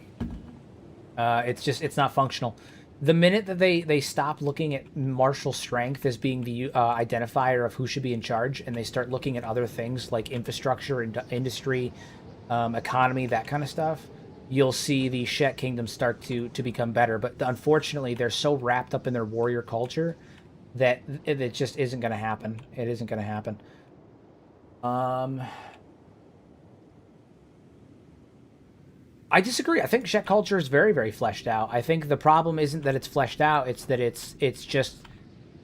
not functional. The minute that they stop looking at martial strength as being the identifier of who should be in charge, and they start looking at other things like infrastructure, industry, economy, that kind of stuff, you'll see the Shet Kingdom start to become better. But unfortunately, they're so wrapped up in their warrior culture that it just isn't going to happen. It isn't going to happen. I disagree. I think Shet culture is very, very fleshed out. I think the problem isn't that it's fleshed out; it's that it's just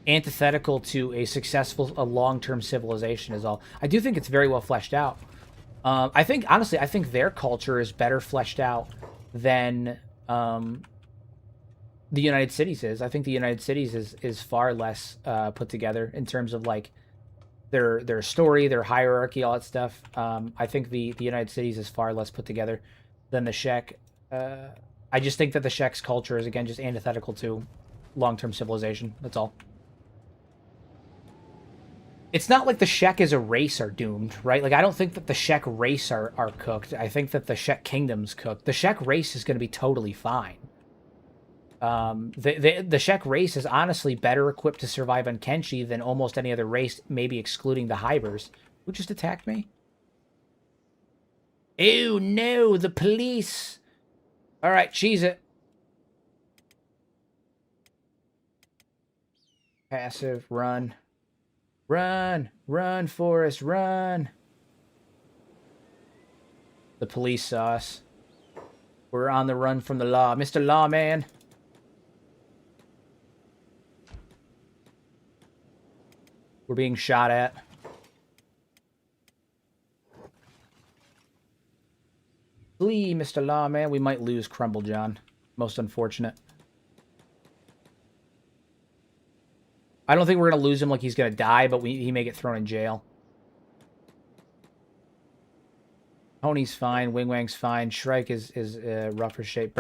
antithetical to a long-term civilization. Is all. I do think it's very well fleshed out. I think honestly, I think their culture is better fleshed out than the United Cities is. I think the United Cities is far less put together in terms of like their story, their hierarchy, all that stuff. I think the United Cities is far less put together than the Shek. I just think that the Shek's culture is, again, just antithetical to long-term civilization. That's all. It's not like the Shek as a race are doomed, right? Like, I don't think that the Shek race are cooked. I think that the Shek kingdom's cooked. The Shek race is going to be totally fine. The Shek race is honestly better equipped to survive on Kenshi than almost any other race, maybe excluding the Hybers. Who just attacked me? Ew, no, the police. All right, cheese it. Passive, run. Run, run, Forrest, run. The police saw us. We're on the run from the law. Mr. Lawman. We're being shot at. Flee, Mr. Lawman. We might lose Crumble John. Most unfortunate. I don't think we're going to lose him like he's going to die, but he may get thrown in jail. Pony's fine. Wing Wang's fine. Shrike is rougher shape.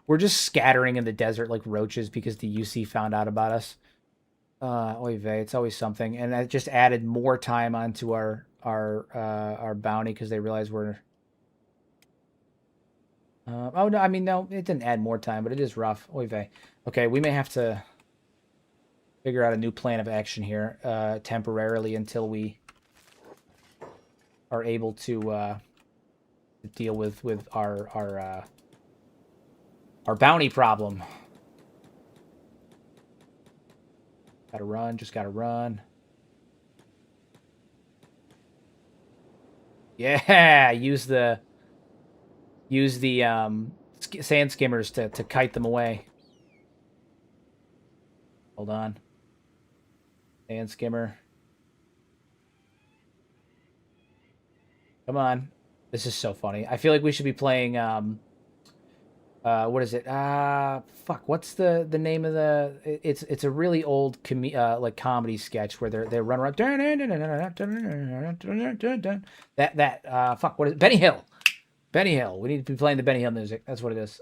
We're just scattering in the desert like roaches because the UC found out about us. Oy vey, it's always something. And that just added more time onto our bounty because they realized we're... oh, no, I mean, no, it didn't add more time, but it is rough. Oy vey. Okay, we may have to figure out a new plan of action here temporarily until we are able to deal with our bounty problem. Gotta run, just gotta run. Yeah, use the sand skimmers to kite them away. Hold on. Sand skimmer. Come on. This is so funny. I feel like we should be playing what is it? Fuck. What's the name of the? It's a really old like comedy sketch where they run around. That fuck. What is it? Benny Hill? Benny Hill. We need to be playing the Benny Hill music. That's what it is.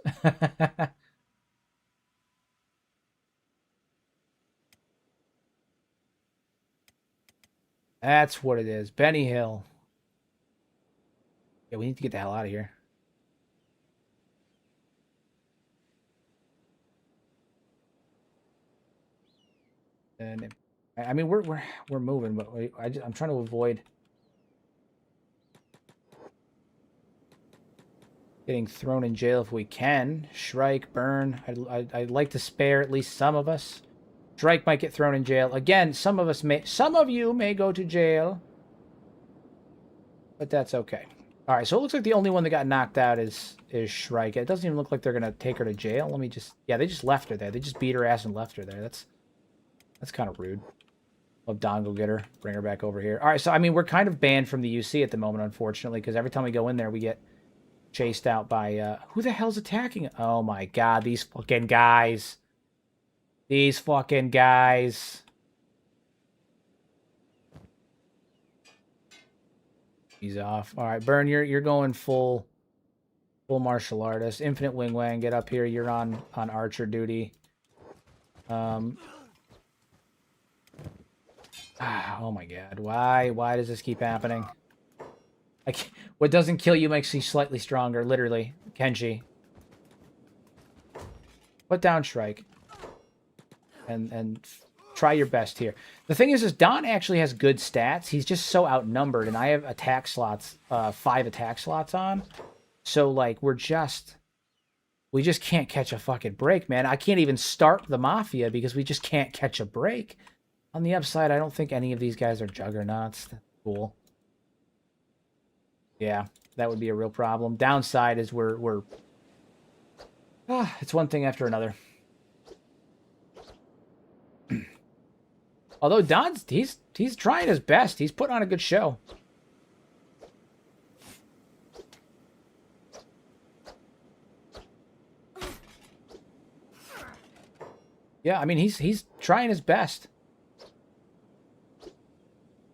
That's what it is. Benny Hill. Yeah, we need to get the hell out of here. And I mean, we're moving, but I'm trying to avoid getting thrown in jail if we can. Shrike, burn. I'd like to spare at least some of us. Shrike might get thrown in jail again. Some of you may go to jail, but that's okay. All right, so it looks like the only one that got knocked out is Shrike. It doesn't even look like they're gonna take her to jail. Let me just, yeah, they just left her there. They just beat her ass and left her there. That's kind of rude. Let Don go get her, bring her back over here. All right, so I mean, we're kind of banned from the UC at the moment, unfortunately, because every time we go in there, we get chased out by who the hell's attacking? Oh my god, these fucking guys. These fucking guys. He's off. All right, Burn, you're going full martial artist. Infinite Wing Wang, get up here. You're on archer duty. Oh my god. Why does this keep happening? What doesn't kill you makes you slightly stronger, literally. Kenshi. Put down Shrike. And try your best here. The thing is Don actually has good stats. He's just so outnumbered, and I have attack slots, 5 attack slots on. So, like, we just can't catch a fucking break, man. I can't even start the Mafia because we just can't catch a break. On the upside, I don't think any of these guys are juggernauts. That's cool. Yeah, that would be a real problem. Downside is we're it's one thing after another. Although Don's he's trying his best. He's putting on a good show. Yeah, I mean he's trying his best.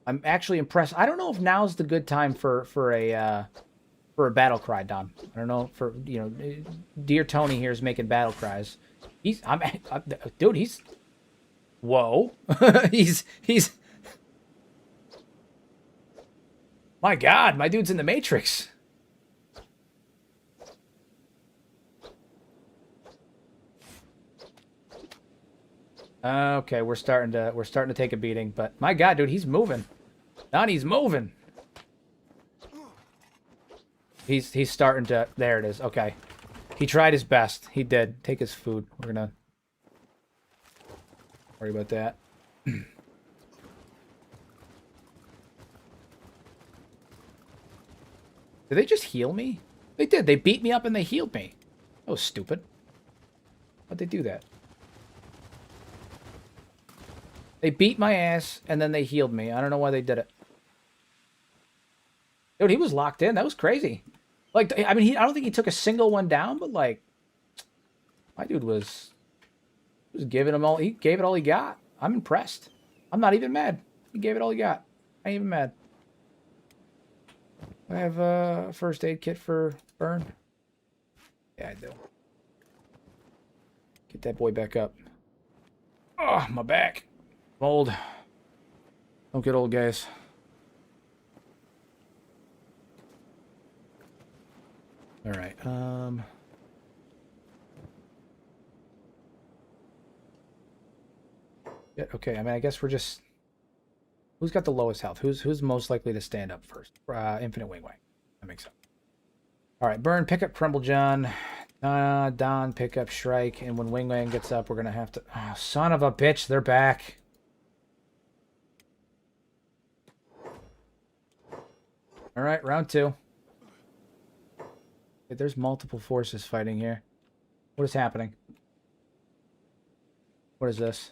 I'm actually impressed. I don't know if now's the good time for a battle cry, Don. I don't know for Dear Tony here is making battle cries. Dude, he's whoa. he's my god, my dude's in the Matrix. Okay, we're starting to take a beating, but my god, dude, he's moving. Donnie's moving. He's starting to, there it is. Okay. He tried his best. He did. Take his food. We're gonna worry about that. Did they just heal me? They did. They beat me up and they healed me. That was stupid. How'd they do that? They beat my ass and then they healed me. I don't know why they did it. Dude, he was locked in. That was crazy. Like, I mean, I don't think he took a single one down, but like, my dude was giving him all. He gave it all he got. I'm impressed. I'm not even mad. He gave it all he got. I ain't even mad. I have a first aid kit for Burn. Yeah, I do. Get that boy back up. Oh, my back. I'm old. Don't get old, guys. All right. Yeah, okay. I mean, I guess we're just. Who's got the lowest health? Who's most likely to stand up first? Infinite Wing Wang. That makes sense. All right, Burn, pick up Crumblejohn. Don, pick up Shrike. And when Wing Wang gets up, we're going to have to... Oh, son of a bitch, they're back. All right, round 2. Okay, there's multiple forces fighting here. What is happening? What is this?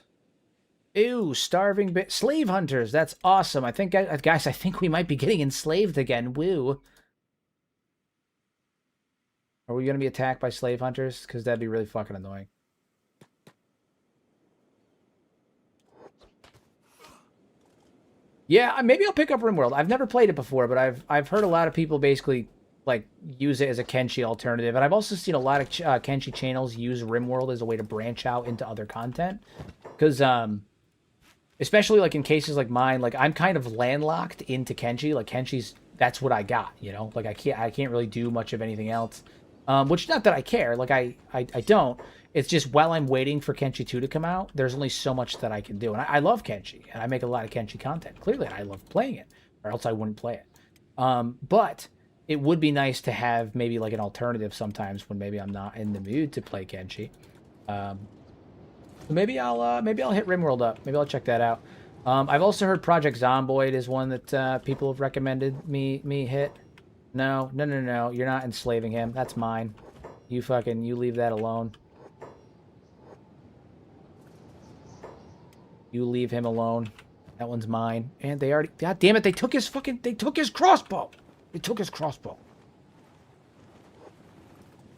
Ew, starving slave hunters. That's awesome. I think, guys, I think we might be getting enslaved again. Woo. Are we going to be attacked by slave hunters? Because that'd be really fucking annoying. Yeah, maybe I'll pick up RimWorld. I've never played it before, but I've heard a lot of people basically like use it as a Kenshi alternative, and I've also seen a lot of Kenshi channels use RimWorld as a way to branch out into other content. Because especially like in cases like mine, like I'm kind of landlocked into Kenshi. Like Kenshi's, that's what I got, you know. Like I can't really do much of anything else. Which, not that I care. Like I don't. It's just while I'm waiting for Kenshi 2 to come out, there's only so much that I can do. And I love Kenshi, and I make a lot of Kenshi content. Clearly, I love playing it, or else I wouldn't play it. But it would be nice to have maybe like an alternative sometimes when maybe I'm not in the mood to play Kenshi. Maybe I'll hit RimWorld up. Maybe I'll check that out. I've also heard Project Zomboid is one that people have recommended me hit. No. You're not enslaving him. That's mine. You leave that alone. You leave him alone. That one's mine. And they already... God damn it, they took his crossbow. They took his crossbow.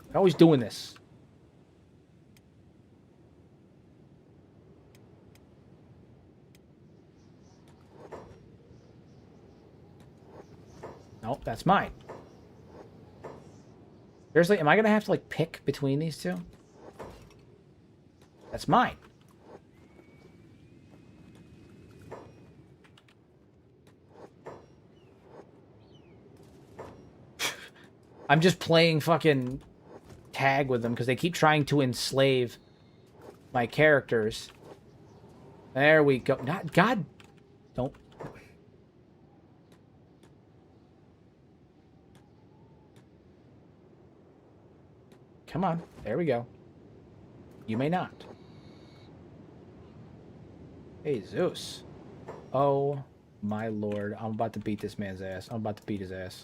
They're always doing this. Nope, that's mine. Seriously, am I going to have to, like, pick between these two? That's mine. I'm just playing fucking tag with them because they keep trying to enslave my characters. There we go. Not God. Don't. Come on. There we go. You may not. Hey, Zeus. Oh, my lord. I'm about to beat this man's ass. I'm about to beat his ass.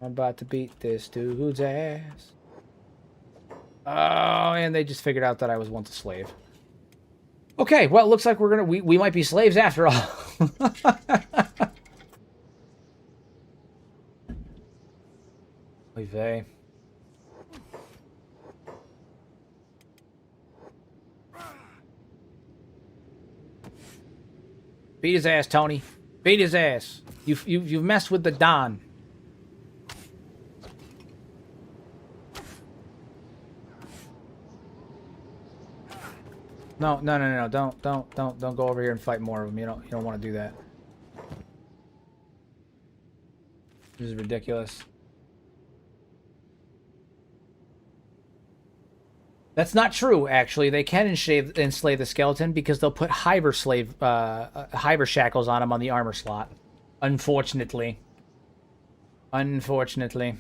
I'm about to beat this dude's ass. Oh, and they just figured out that I was once a slave. Okay, well, it looks like we might be slaves after all. Oy vey. Beat his ass, Tony. Beat his ass. You've messed with the Don. No. Don't go over here and fight more of them. You don't want to do that. This is ridiculous. That's not true, actually. They can enslave the skeleton because they'll put Hyver shackles on him on the armor slot. Unfortunately. Unfortunately.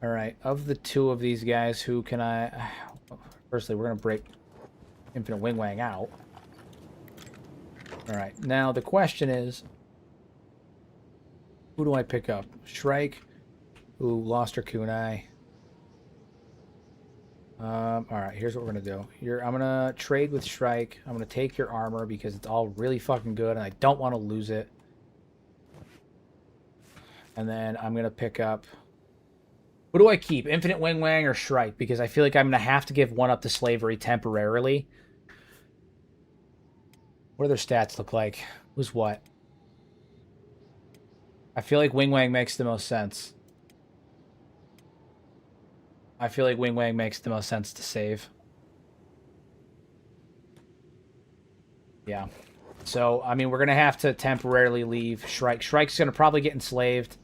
Alright, of the two of these guys, who can I... Firstly, we're going to break Infinite Wing Wang out. Alright, now the question is... Who do I pick up? Shrike, who lost her kunai. Alright, here's what we're going to do. I'm going to trade with Shrike. I'm going to take your armor because it's all really fucking good and I don't want to lose it. And then I'm going to pick up... Who do I keep? Infinite Wing Wang or Shrike? Because I feel like I'm going to have to give one up to slavery temporarily. What do their stats look like? Who's what? I feel like Wing Wang makes the most sense. I feel like Wing Wang makes the most sense to save. Yeah. So, I mean, we're going to have to temporarily leave Shrike. Shrike's going to probably get enslaved.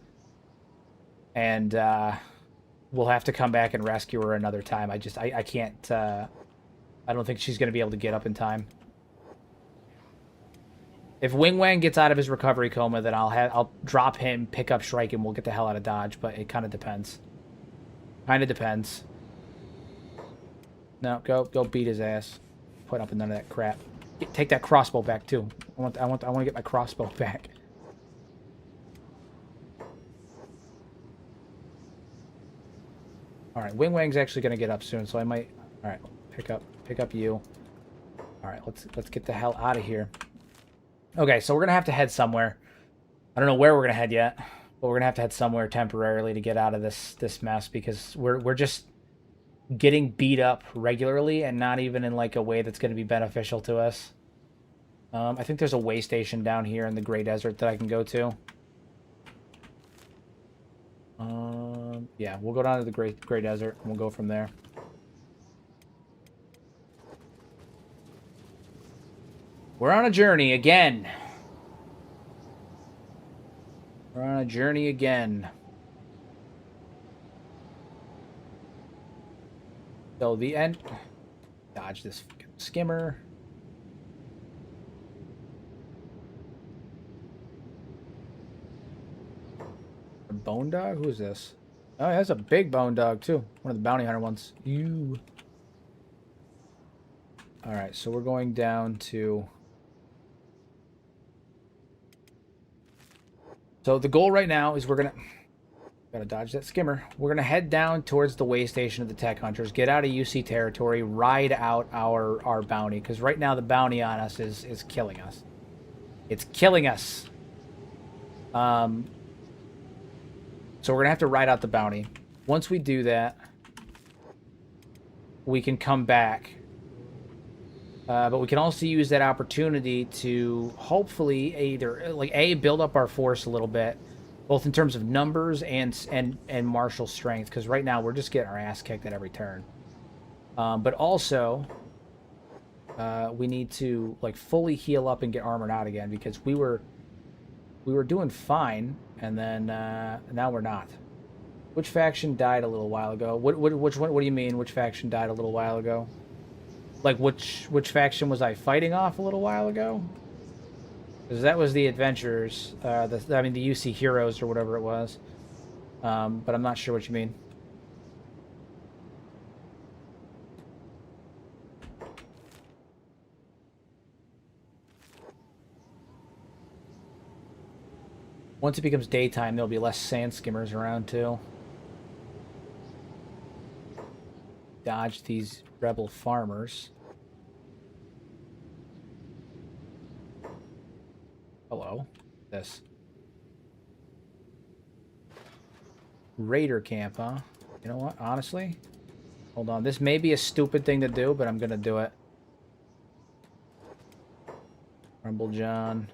And, we'll have to come back and rescue her another time. I can't, I don't think she's going to be able to get up in time. If Wing Wang gets out of his recovery coma, then I'll drop him, pick up Shrike, and we'll get the hell out of Dodge, but it kind of depends. Kind of depends. No, go beat his ass. Put up with none of that crap. Take that crossbow back too. I want to get my crossbow back. All right, Wing Wang's actually going to get up soon, so I might... All right, pick up you. All right, let's get the hell out of here. Okay, so we're going to have to head somewhere. I don't know where we're going to head yet, but we're going to have to head somewhere temporarily to get out of this mess, because we're just getting beat up regularly and not even in like a way that's going to be beneficial to us. I think there's a way station down here in the Gray Desert that I can go to. Yeah, we'll go down to the Gray Desert and we'll go from there. We're on a journey again. We're on a journey again. So the end... Dodge this skimmer. A bone dog? Who is this? Oh, that's a big bone dog, too. One of the bounty hunter ones. You. Alright, so we're going down to... So the goal right now is we're going to... Gotta dodge that skimmer. We're going to head down towards the way station of the tech hunters, get out of UC territory, ride out our bounty, because right now the bounty on us is killing us. It's killing us. So we're going to have to ride out the bounty. Once we do that, we can come back. But we can also use that opportunity to hopefully either, like, build up our force a little bit, both in terms of numbers and martial strength, because right now we're just getting our ass kicked at every turn. But also, we need to, like, fully heal up and get armored out again, because we were doing fine, and then now we're not. Which faction died a little while ago? Which one? What do you mean? Which faction died a little while ago? Like which faction was I fighting off a little while ago? Because that was the adventurers. I mean the UC heroes or whatever it was. But I'm not sure what you mean. Once it becomes daytime, there'll be less sand skimmers around too. Dodge these rebel farmers. Hello. This. Raider camp, huh? You know what? Honestly? Hold on. This may be a stupid thing to do, but I'm gonna do it. Rumble John.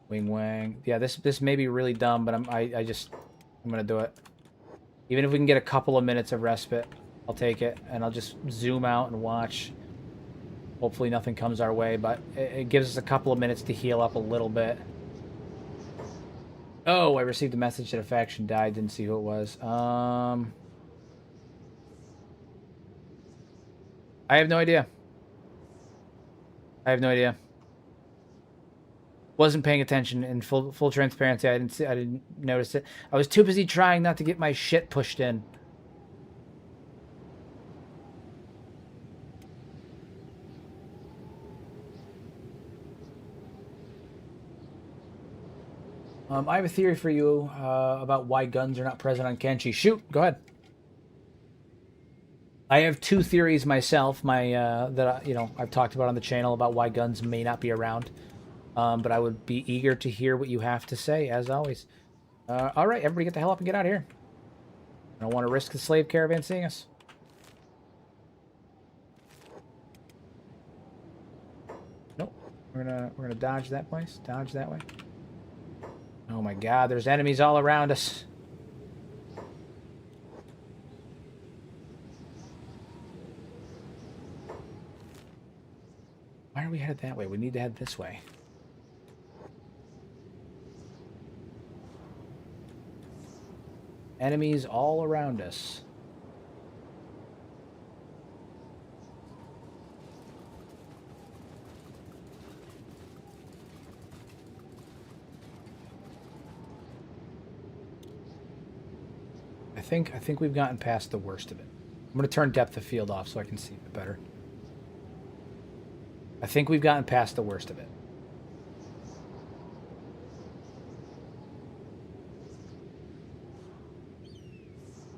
Wing Wang. Yeah, this may be really dumb, but I'm gonna do it. Even if we can get a couple of minutes of respite, I'll take it, and I'll just zoom out and watch. Hopefully nothing comes our way, but it gives us a couple of minutes to heal up a little bit. Oh, I received a message that a faction died. Didn't see who it was. I have no idea. I have no idea. Wasn't paying attention. In full transparency, I didn't notice it. I was too busy trying not to get my shit pushed in. I have a theory for you about why guns are not present on Kenshi. Shoot, go ahead. I have two theories myself. That I've talked about on the channel about why guns may not be around. But I would be eager to hear what you have to say, as always. All right, everybody get the hell up and get out of here. I don't want to risk the slave caravan seeing us. Nope. We're gonna dodge that place. Dodge that way. Oh my god, there's enemies all around us. Why are we headed that way? We need to head this way. Enemies all around us. I think we've gotten past the worst of it. I'm going to turn depth of field off so I can see it better. I think we've gotten past the worst of it.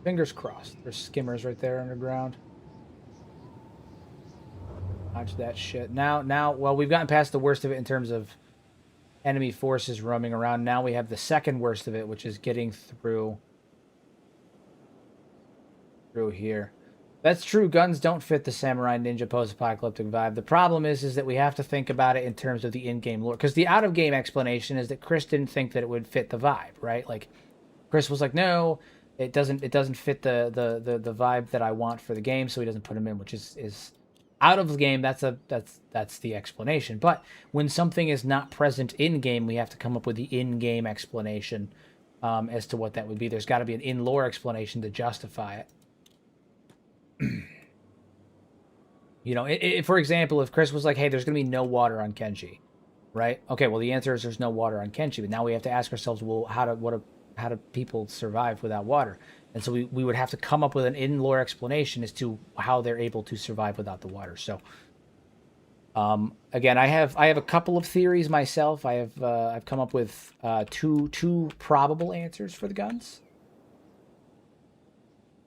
Fingers crossed. There's skimmers right there underground. Watch that shit. Now, well, we've gotten past the worst of it in terms of enemy forces roaming around. Now we have the second worst of it, which is getting through here. That's true. Guns don't fit the samurai ninja post-apocalyptic vibe. The problem is that we have to think about it in terms of the in-game lore, because the out-of-game explanation is that Chris didn't think that it would fit the vibe, right? Like, Chris was like, no, it doesn't fit the vibe that I want for the game, so he doesn't put him in, which is out of the game. That's the explanation. But when something is not present in game, we have to come up with the in-game explanation as to what that would be. There's got to be an in-lore explanation to justify it. You know, for example, if Chris was like, hey, there's going to be no water on Kenshi, right? Okay, well, the answer is there's no water on Kenshi. But now we have to ask ourselves, well, how do people survive without water? And so we would have to come up with an in-lore explanation as to how they're able to survive without the water. So, again, I have a couple of theories myself. I've come up with two probable answers for the guns.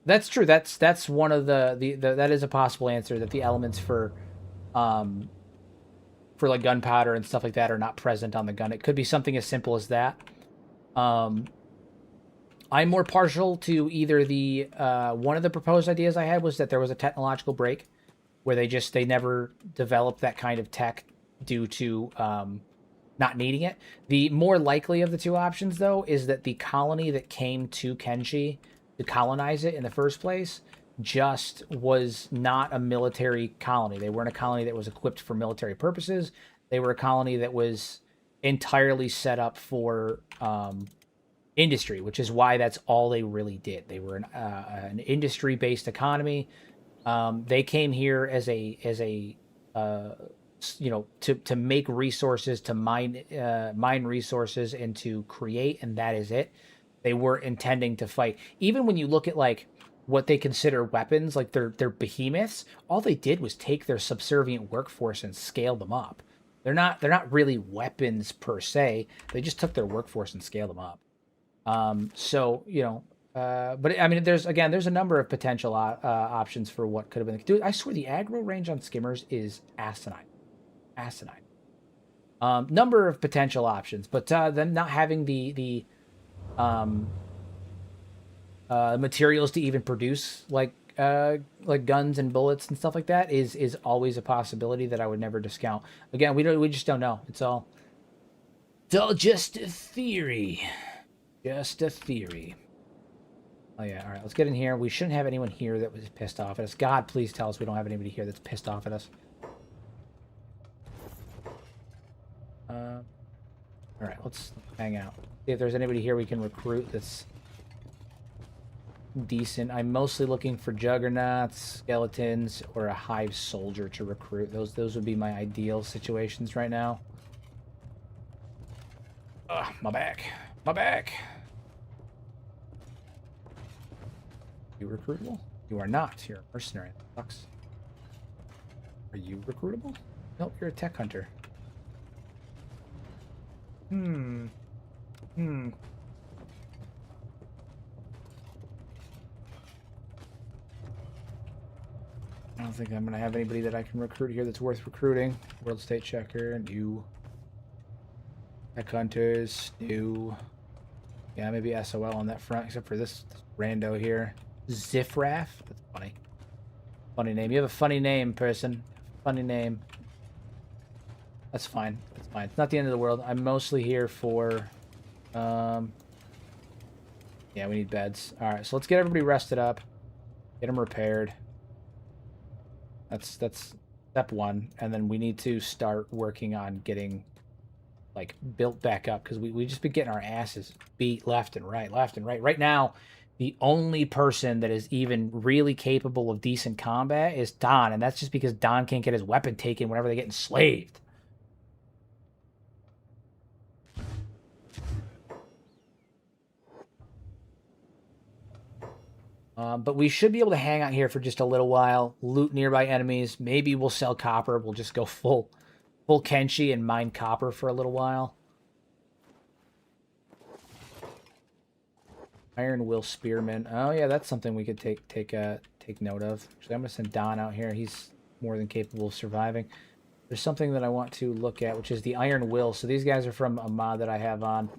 That's true. That's one of the that is a possible answer, that the elements for like gunpowder and stuff like that are not present on the gun. It could be something as simple as that. I'm more partial to either the one of the proposed ideas I had was that there was a technological break where they never developed that kind of tech due to not needing it. The more likely of the two options, though, is that the colony that came to Kenshi to colonize it in the first place just was not a military colony. They weren't a colony that was equipped for military purposes. They were a colony that was entirely set up for industry, which is why that's all they really did. They were an industry-based economy. They came here as a you know, to make resources, to mine resources, and to create, and that is it. They weren't intending to fight. Even when you look at like what they consider weapons, like their behemoths, all they did was take their subservient workforce and scale them up. They're not really weapons per se. They just took their workforce and scaled them up. So you know, but I mean, there's a number of potential options for what could have been. Dude, I swear the aggro range on skimmers is asinine. Number of potential options, but them not having the materials to even produce like guns and bullets and stuff like that is always a possibility that I would never discount. Again, we just don't know. It's all just a theory. Just a theory. Oh yeah, all right, let's get in here. We shouldn't have anyone here that was pissed off at us. God, please tell us we don't have anybody here that's pissed off at us. All right, let's hang out. See if there's anybody here we can recruit that's decent. I'm mostly looking for juggernauts, skeletons, or a hive soldier to recruit. Those would be my ideal situations right now. Ugh, my back. My back. You recruitable? You are not. You're a mercenary. That sucks. Are you recruitable? Nope, you're a tech hunter. I don't think I'm gonna have anybody that I can recruit here that's worth recruiting. World State Checker, new. Tech Hunters, new. Yeah, maybe SOL on that front, except for this rando here. Ziffraff? That's funny. Funny name. You have a funny name, person. Funny name. That's fine. That's fine. It's not the end of the world. I'm mostly here for... yeah, we need beds. Alright, so let's get everybody rested up. Get them repaired. That's step one. And then we need to start working on getting, like, built back up. Because we just been getting our asses beat left and right. Right now, the only person that is even really capable of decent combat is Don. And that's just because Don can't get his weapon taken whenever they get enslaved. But we should be able to hang out here for just a little while, loot nearby enemies. Maybe we'll sell copper. We'll just go full Kenshi and mine copper for a little while. Iron Will Spearman. Oh yeah, that's something we could take note of. Actually, I'm gonna send Don out here. He's more than capable of surviving. There's something that I want to look at, which is the Iron Will. So these guys are from a mod that I have on.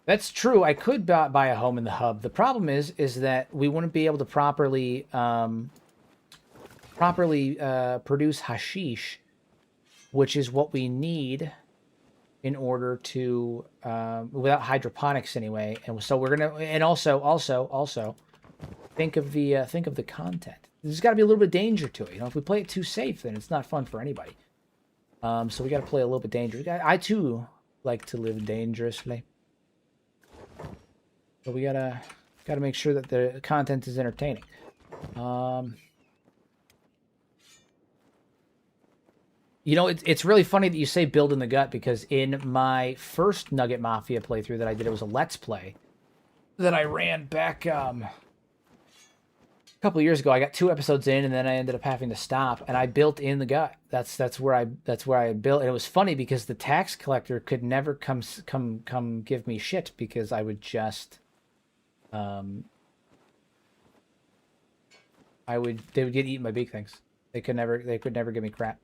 That's true. I could buy a home in the hub. The problem is that we wouldn't be able to properly produce hashish, which is what we need in order to without hydroponics anyway. And so we're gonna and also think of the content. There's got to be a little bit of danger to it. You know, if we play it too safe, then it's not fun for anybody. So we got to play a little bit dangerous. I too like to live dangerously. But we gotta make sure that the content is entertaining. You know, it's really funny that you say build in the gut, because in my first Nugget Mafia playthrough that I did, it was a Let's Play that I ran back a couple of years ago. I got 2 episodes in, and then I ended up having to stop, and I built in the gut. That's where I built, and it was funny because the tax collector could never come give me shit, because I would just they would get eaten by big things. They could never give me crap.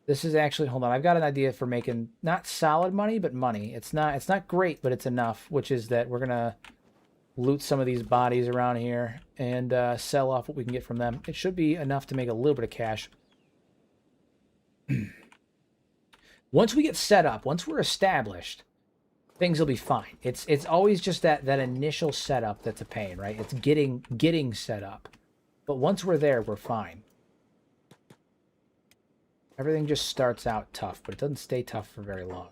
This is actually, hold on, I've got an idea for making not solid money, but money. It's not great, but it's enough, which is that we're gonna loot some of these bodies around here and sell off what we can get from them. It should be enough to make a little bit of cash. Once we get set up, once we're established, things will be fine. It's always just that initial setup that's a pain, right? It's getting set up. But once we're there, we're fine. Everything just starts out tough, but it doesn't stay tough for very long.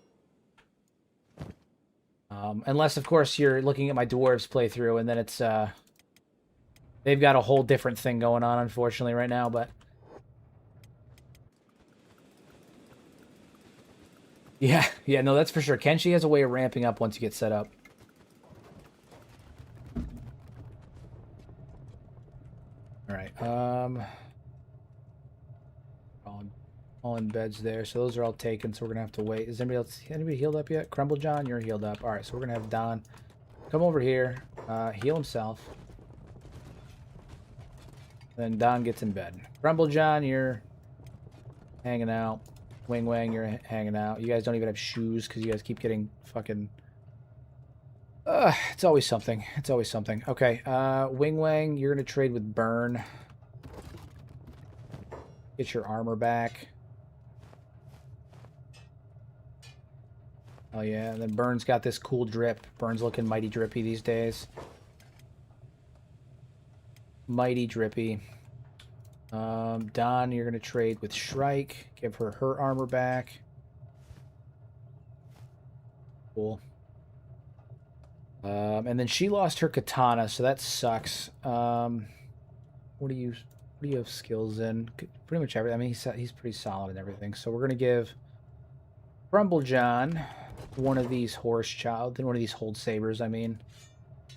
Unless, of course, you're looking at my dwarves playthrough, and then it's they've got a whole different thing going on, unfortunately, right now. But yeah, no, that's for sure. Kenshi has a way of ramping up once you get set up. All right. All in beds there, so those are all taken, so we're gonna have to wait. Is anybody healed up yet? Crumble John, you're healed up. All right, so we're gonna have Don come over here, heal himself, then Don gets in bed. Crumble John, you're hanging out. Wing Wang, you're hanging out. You guys don't even have shoes because you guys keep getting fucking it's always something. Okay, Wing Wang, you're gonna trade with Burn, get your armor back. Oh yeah, and then Burn's got this cool drip. Burn's looking mighty drippy these days. Mighty drippy. Don, you're gonna trade with Shrike. Give her armor back. Cool. And then she lost her katana, so that sucks. What do you have skills in? Pretty much everything. I mean, he's pretty solid in everything. So we're gonna give Crumble John one of these one of these hold sabers, I mean,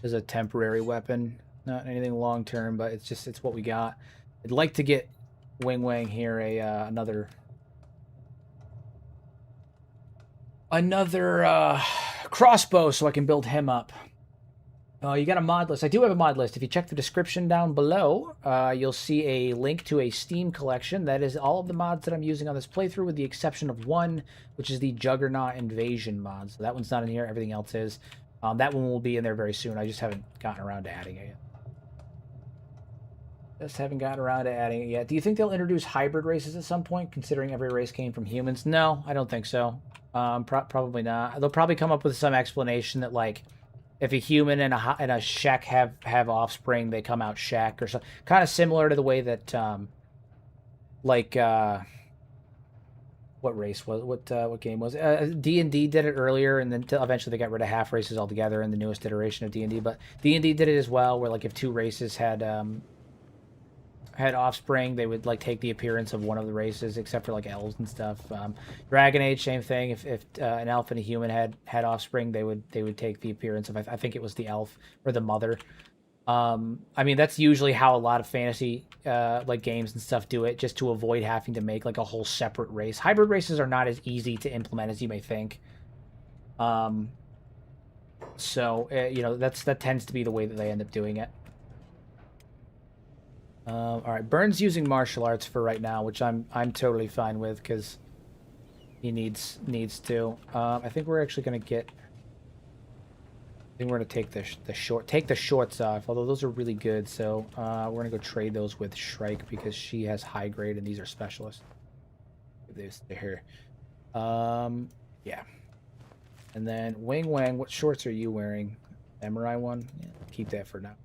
as a temporary weapon. Not anything long term, but it's what we got. I'd like to get Wing Wang here another crossbow so I can build him up. You got a mod list. I do have a mod list. If you check the description down below, you'll see a link to a Steam collection. That is all of the mods that I'm using on this playthrough, with the exception of one, which is the Juggernaut Invasion mod. So that one's not in here. Everything else is. That one will be in there very soon. I just haven't gotten around to adding it yet. Do you think they'll introduce hybrid races at some point, considering every race came from humans? No, I don't think so. Probably not. They'll probably come up with some explanation that, like, if a human and a Shek have offspring, they come out Shek, or something. Kind of similar to the way that, what race was what game was it? D&D did it earlier, and then eventually they got rid of half races altogether in the newest iteration of D&D. But D&D did it as well, where, like, if 2 races had offspring, they would, like, take the appearance of one of the races, except for, like, elves and stuff. Dragon Age, same thing. If an elf and a human had offspring, they would take the appearance of, I think it was the elf or the mother. I mean, that's usually how a lot of fantasy like games and stuff do it, just to avoid having to make, like, a whole separate race. Hybrid races are not as easy to implement as you may think. So you know, that tends to be the way that they end up doing it. All right, Burns using martial arts for right now, which I'm totally fine with because he needs to. I think we're actually gonna get. I think we're gonna take the shorts off, although those are really good. So we're gonna go trade those with Shrike because she has high grade and these are specialists. They're here. Yeah. And then Wing Wang, what shorts are you wearing? Samurai one? Yeah, keep that for now.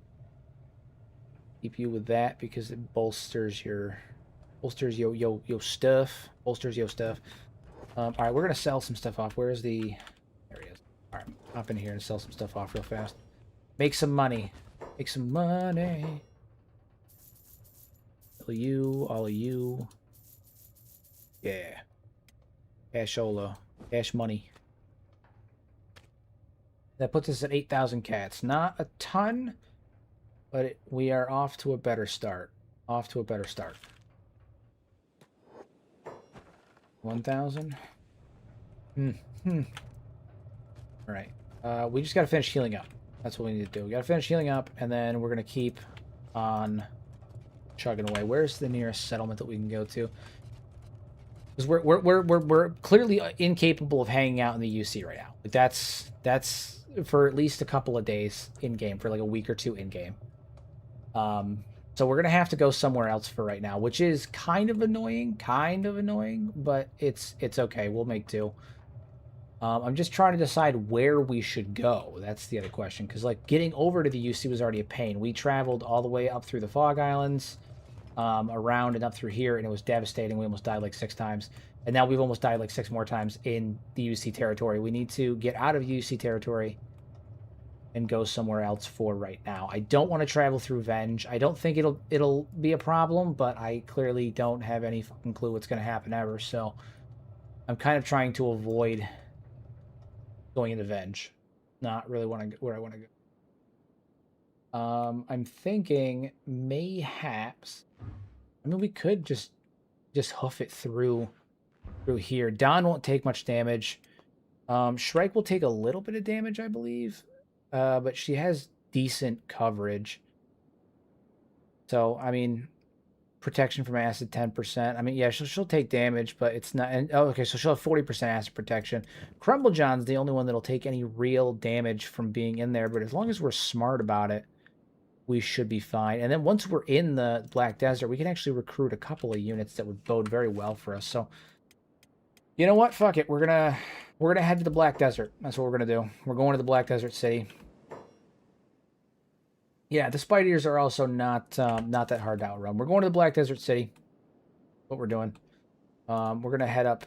Keep you with that because it bolsters your stuff. Bolsters your stuff. All right, we're gonna sell some stuff off. Where's the? There he is. All right, hop in here and sell some stuff off real fast. Make some money. Make some money. All of you. Yeah. Cashola. Cash money. That puts us at 8,000 cats. Not a ton, but we are off to a better start. Off to a better start. 1,000. All right. We just got to finish healing up. That's what we need to do. We got to finish healing up, and then we're going to keep on chugging away. Where's the nearest settlement that we can go to? Because we're clearly incapable of hanging out in the UC right now. Like that's for at least a couple of days in game, for like a week or two in game. So we're gonna have to go somewhere else for right now, which is kind of annoying, but it's okay. We'll make do. I'm just trying to decide where we should go. That's the other question, because like getting over to the UC was already a pain. We traveled all the way up through the Fog Islands, around and up through here, and it was devastating. We almost died like 6 times, and now we've almost died like 6 more times in the UC territory. We need to get out of UC territory and go somewhere else for right now. I don't want to travel through Venge. I don't think it'll be a problem, but I clearly don't have any fucking clue what's going to happen ever, so I'm kind of trying to avoid going into Venge. Not really where I want to go. I'm thinking mayhaps. I mean, we could just hoof it through here. Don won't take much damage. Shrike will take a little bit of damage, I believe, but she has decent coverage. So I mean, protection from acid 10%. I mean, yeah, she'll take damage, but it's not. And oh, okay, so she'll have 40% acid protection. Crumble John's the only one that'll take any real damage from being in there, but as long as we're smart about it, we should be fine. And then once we're in the Black Desert, we can actually recruit a couple of units that would bode very well for us. So, you know what? Fuck it. We're gonna head to the Black Desert. That's what we're gonna do. We're going to the Black Desert City. Yeah, the Spider Ears are also not that hard to outrun. We're going to the Black Desert City. What we're doing. We're gonna head up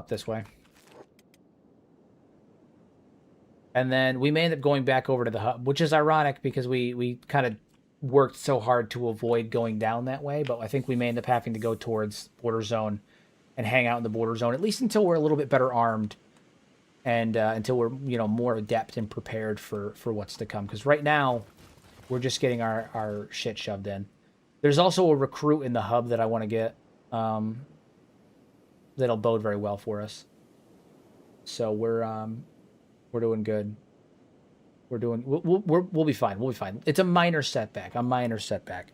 this way. And then we may end up going back over to the hub, which is ironic because we kind of worked so hard to avoid going down that way, but I think we may end up having to go towards Border Zone and hang out in the Border Zone, at least until we're a little bit better armed and until we're, you know, more adept and prepared for what's to come. Because right now, we're just getting our shit shoved in. There's also a recruit in the hub that I want to get that'll bode very well for us. So we're doing good. We'll be fine. We'll be fine. It's a minor setback. A minor setback.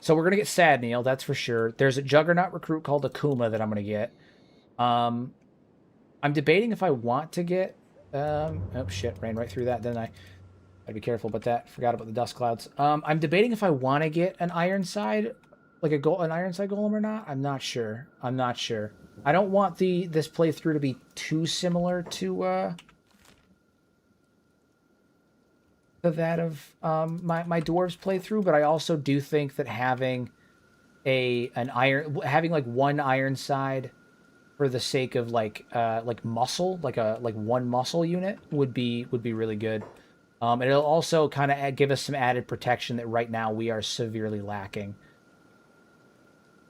So we're gonna get Sad Neil, that's for sure. There's a Juggernaut recruit called Akuma that I'm gonna get. I'm debating if I want to get. Oh shit! Ran right through that, didn't I? Gotta be careful about that. Forgot about the dust clouds. I'm debating if I want to get an Ironside, like an Ironside Golem or not. I'm not sure. I don't want this playthrough to be too similar to that of my dwarves playthrough, but I also do think that having having like one Ironside for the sake of like muscle, like one muscle unit would be really good. And it'll also kind of give us some added protection that right now we are severely lacking.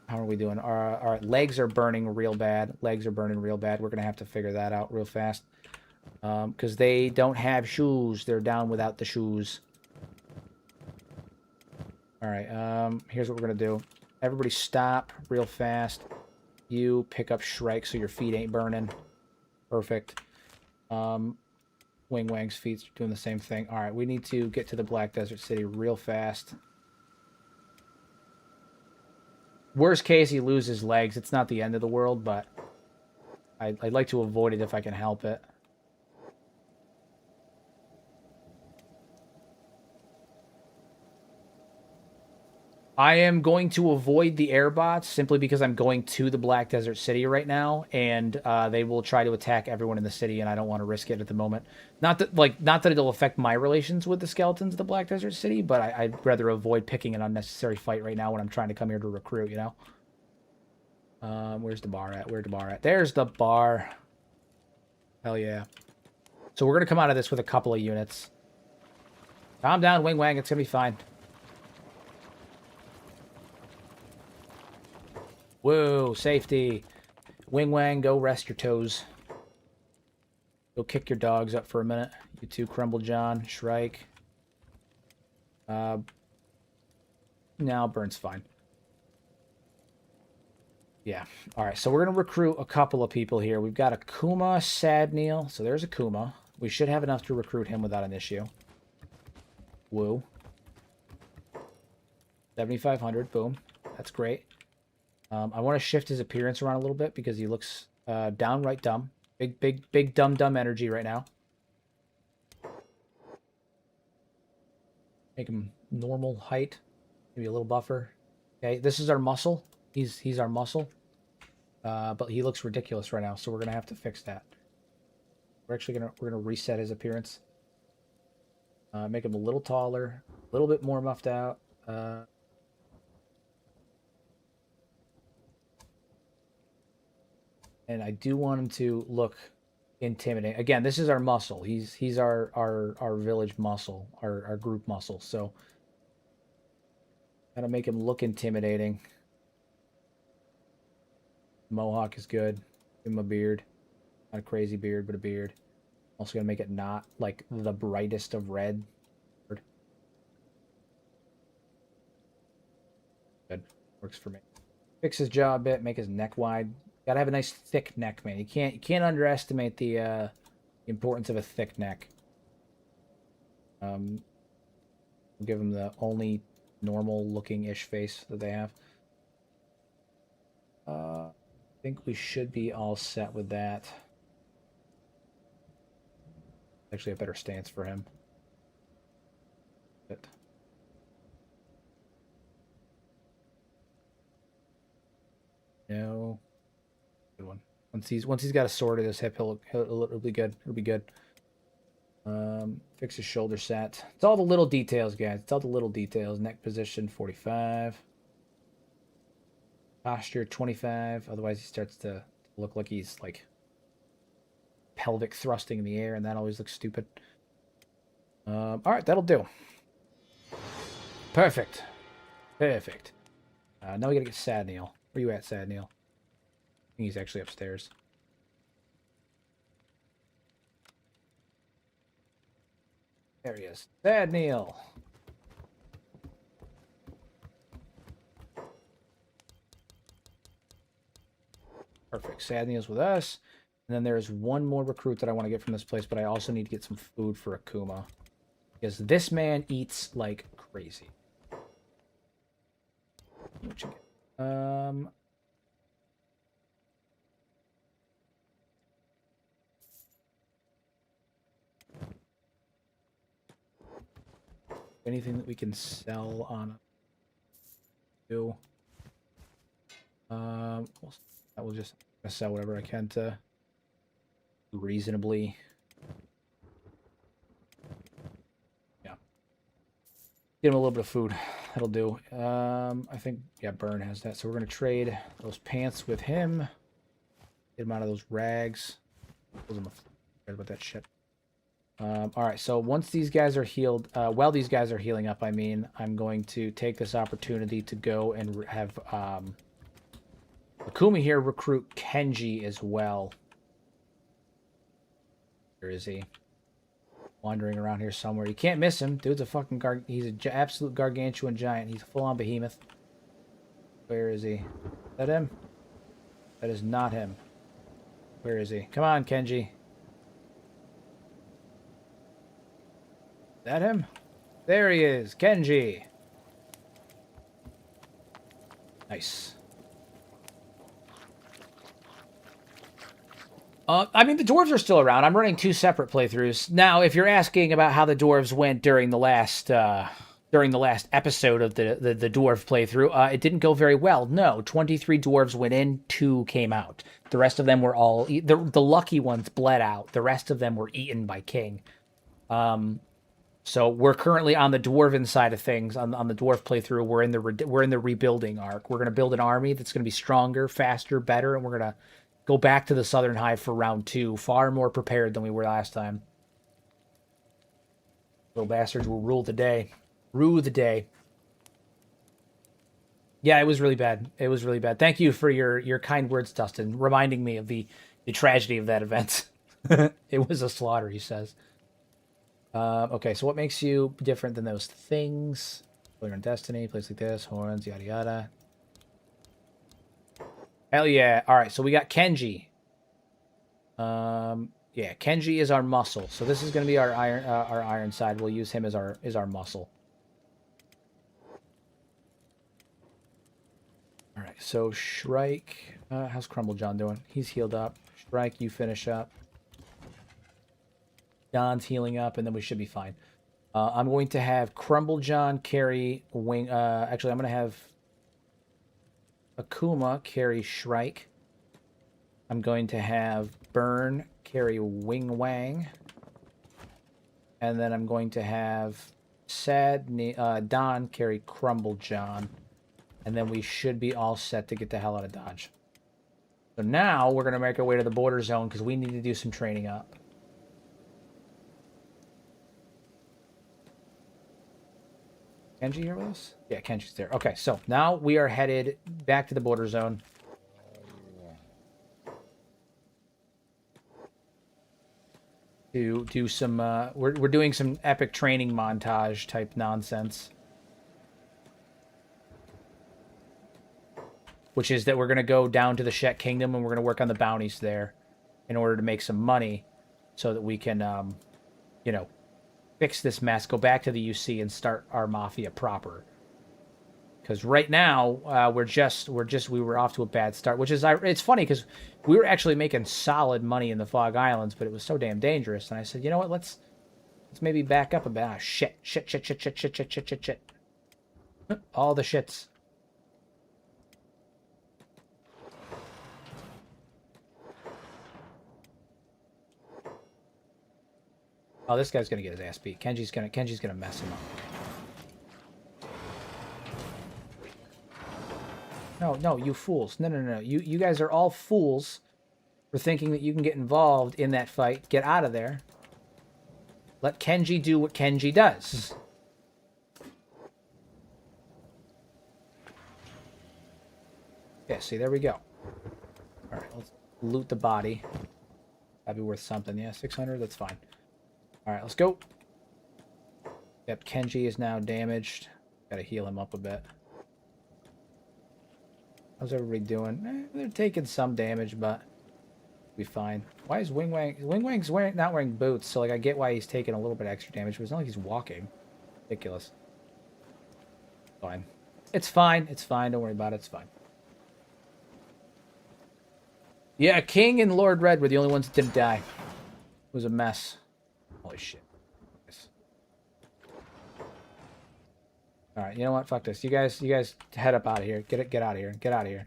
How are we doing? Our legs are burning real bad. We're going to have to figure that out real fast. Because they don't have shoes. They're down without the shoes. Alright, here's what we're going to do. Everybody stop real fast. You pick up Shrike so your feet ain't burning. Perfect. Wing Wang's feet's doing the same thing. All right, we need to get to the Black Desert City real fast. Worst case, he loses legs. It's not the end of the world, but I'd like to avoid it if I can help it. I am going to avoid the airbots simply because I'm going to the Black Desert City right now, and they will try to attack everyone in the city, and I don't want to risk it at the moment. Not that it'll affect my relations with the skeletons of the Black Desert City, but I'd rather avoid picking an unnecessary fight right now when I'm trying to come here to recruit, you know? Where's the bar at? Where's the bar at? There's the bar. Hell yeah. So we're going to come out of this with a couple of units. Calm down, Wing Wang. It's going to be fine. Whoa, safety. Wing Wang, go rest your toes. Go kick your dogs up for a minute. You two, Crumble John, Shrike. No, Burn's fine. Yeah. All right, so we're going to recruit a couple of people here. We've got a Kuma, Sadneil. So there's a Kuma. We should have enough to recruit him without an issue. Woo. 7,500. Boom. That's great. I want to shift his appearance around a little bit because he looks downright dumb. Big dumb energy right now. Make him normal height. Maybe a little buffer. Okay, this is our muscle. He's our muscle. But he looks ridiculous right now, so we're gonna have to fix that. We're gonna reset his appearance. Make him a little taller, a little bit more muffed out. And I do want him to look intimidating. Again, this is our muscle. He's our village muscle, our group muscle. So gotta make him look intimidating. Mohawk is good. Give him a beard. Not a crazy beard, but a beard. Also gonna make it not like the brightest of red. Good. Works for me. Fix his jaw a bit, make his neck wide. Gotta have a nice thick neck, man. You can't underestimate the importance of a thick neck. We'll give him the only normal looking ish face that they have. I think we should be all set with that. Actually a better stance for him. But no. Good one. Once he's got a sword at his hip, it'll be good. It'll be good. Fix his shoulder set. It's all the little details, guys. It's all the little details. Neck position 45. Posture 25. Otherwise, he starts to look like he's like pelvic thrusting in the air, and that always looks stupid. All right, that'll do. Perfect. Perfect. Now we gotta get Sadneil. Where you at, Sadneil? I think he's actually upstairs. There he is. Sadneil. Perfect. Sadneil's with us. And then there's one more recruit that I want to get from this place, but I also need to get some food for Akuma. Because this man eats like crazy. What you get? Anything that we can sell on do. I will just sell whatever I can to reasonably. Yeah. Get him a little bit of food. That'll do. I think, yeah, Burn has that. So we're going to trade those pants with him. Get him out of those rags. Forget about that shit. All right, so once these guys are healed, while these guys are healing up, I mean, I'm going to take this opportunity to go and have Akuma here recruit Kenshi as well. Where is he? Wandering around here somewhere. You can't miss him. Dude's a fucking he's an absolute gargantuan giant. He's a full-on behemoth. Where is he? Is that him? That is not him. Where is he? Come on, Kenshi. Is that him? There he is, Kenshi. Nice. I mean, the dwarves are still around. I'm running 2 separate playthroughs. Now, if you're asking about how the dwarves went during the last episode of the dwarf playthrough, it didn't go very well. No, 23 dwarves went in, 2 came out. The rest of them were all... The lucky ones bled out. The rest of them were eaten by King. So we're currently on the dwarven side of things. On the dwarf playthrough, we're in the rebuilding arc. We're going to build an army that's going to be stronger, faster, better, and we're going to go back to the Southern Hive for round 2, far more prepared than we were last time. Little bastards will rule the day. Rue the day. Yeah, it was really bad. It was really bad. Thank you for your kind words, Dustin, reminding me of the tragedy of that event. It was a slaughter, he says. Okay, so what makes you different than those things? Player in Destiny, place like this, horns, yada yada. Hell yeah. All right, so we got Kenshi. Yeah, Kenshi is our muscle. So this is going to be our iron side. We'll use him as our muscle. All right, so Shrike. How's Crumble John doing? He's healed up. Shrike, you finish up. John's healing up, and then we should be fine. I'm going to have Crumble John carry Wing. Actually, I'm going to have Akuma carry Shrike. I'm going to have Burn carry Wing Wang. And then I'm going to have Don carry Crumble John. And then we should be all set to get the hell out of Dodge. So now we're going to make our way to the border zone because we need to do some training up. Kenshi here with us? Yeah, Kenshi's there. Okay, so now we are headed back to the border zone. To do some, we're doing some epic training montage type nonsense. Which is that we're going to go down to the Shet Kingdom and we're going to work on the bounties there in order to make some money so that we can, you know, fix this mess, go back to the UC and start our Mafia proper. Because right now, we were off to a bad start, which is, it's funny because we were actually making solid money in the Fog Islands, but it was so damn dangerous. And I said, you know what, let's maybe back up a bit. Ah, shit. All the shits. Oh, this guy's gonna get his ass beat. Kenshi's gonna mess him up. No, you fools. No. You guys are all fools for thinking that you can get involved in that fight. Get out of there. Let Kenshi do what Kenshi does. Yeah, see, there we go. All right, let's loot the body. That'd be worth something. Yeah, 600, that's fine. All right, let's go. Yep, Kenshi is now damaged. Gotta heal him up a bit. How's everybody doing? They're taking some damage, but be fine. Why is Wing Wang... Wing Wang's not wearing boots, so like I get why he's taking a little bit extra damage, but it's not like he's walking. Ridiculous. Fine. It's fine. It's fine. Don't worry about it. It's fine. Yeah, King and Lord Red were the only ones that didn't die. It was a mess. Holy shit. Yes. All right, you know what? Fuck this. You guys head up out of here. Get out of here. Get out of here.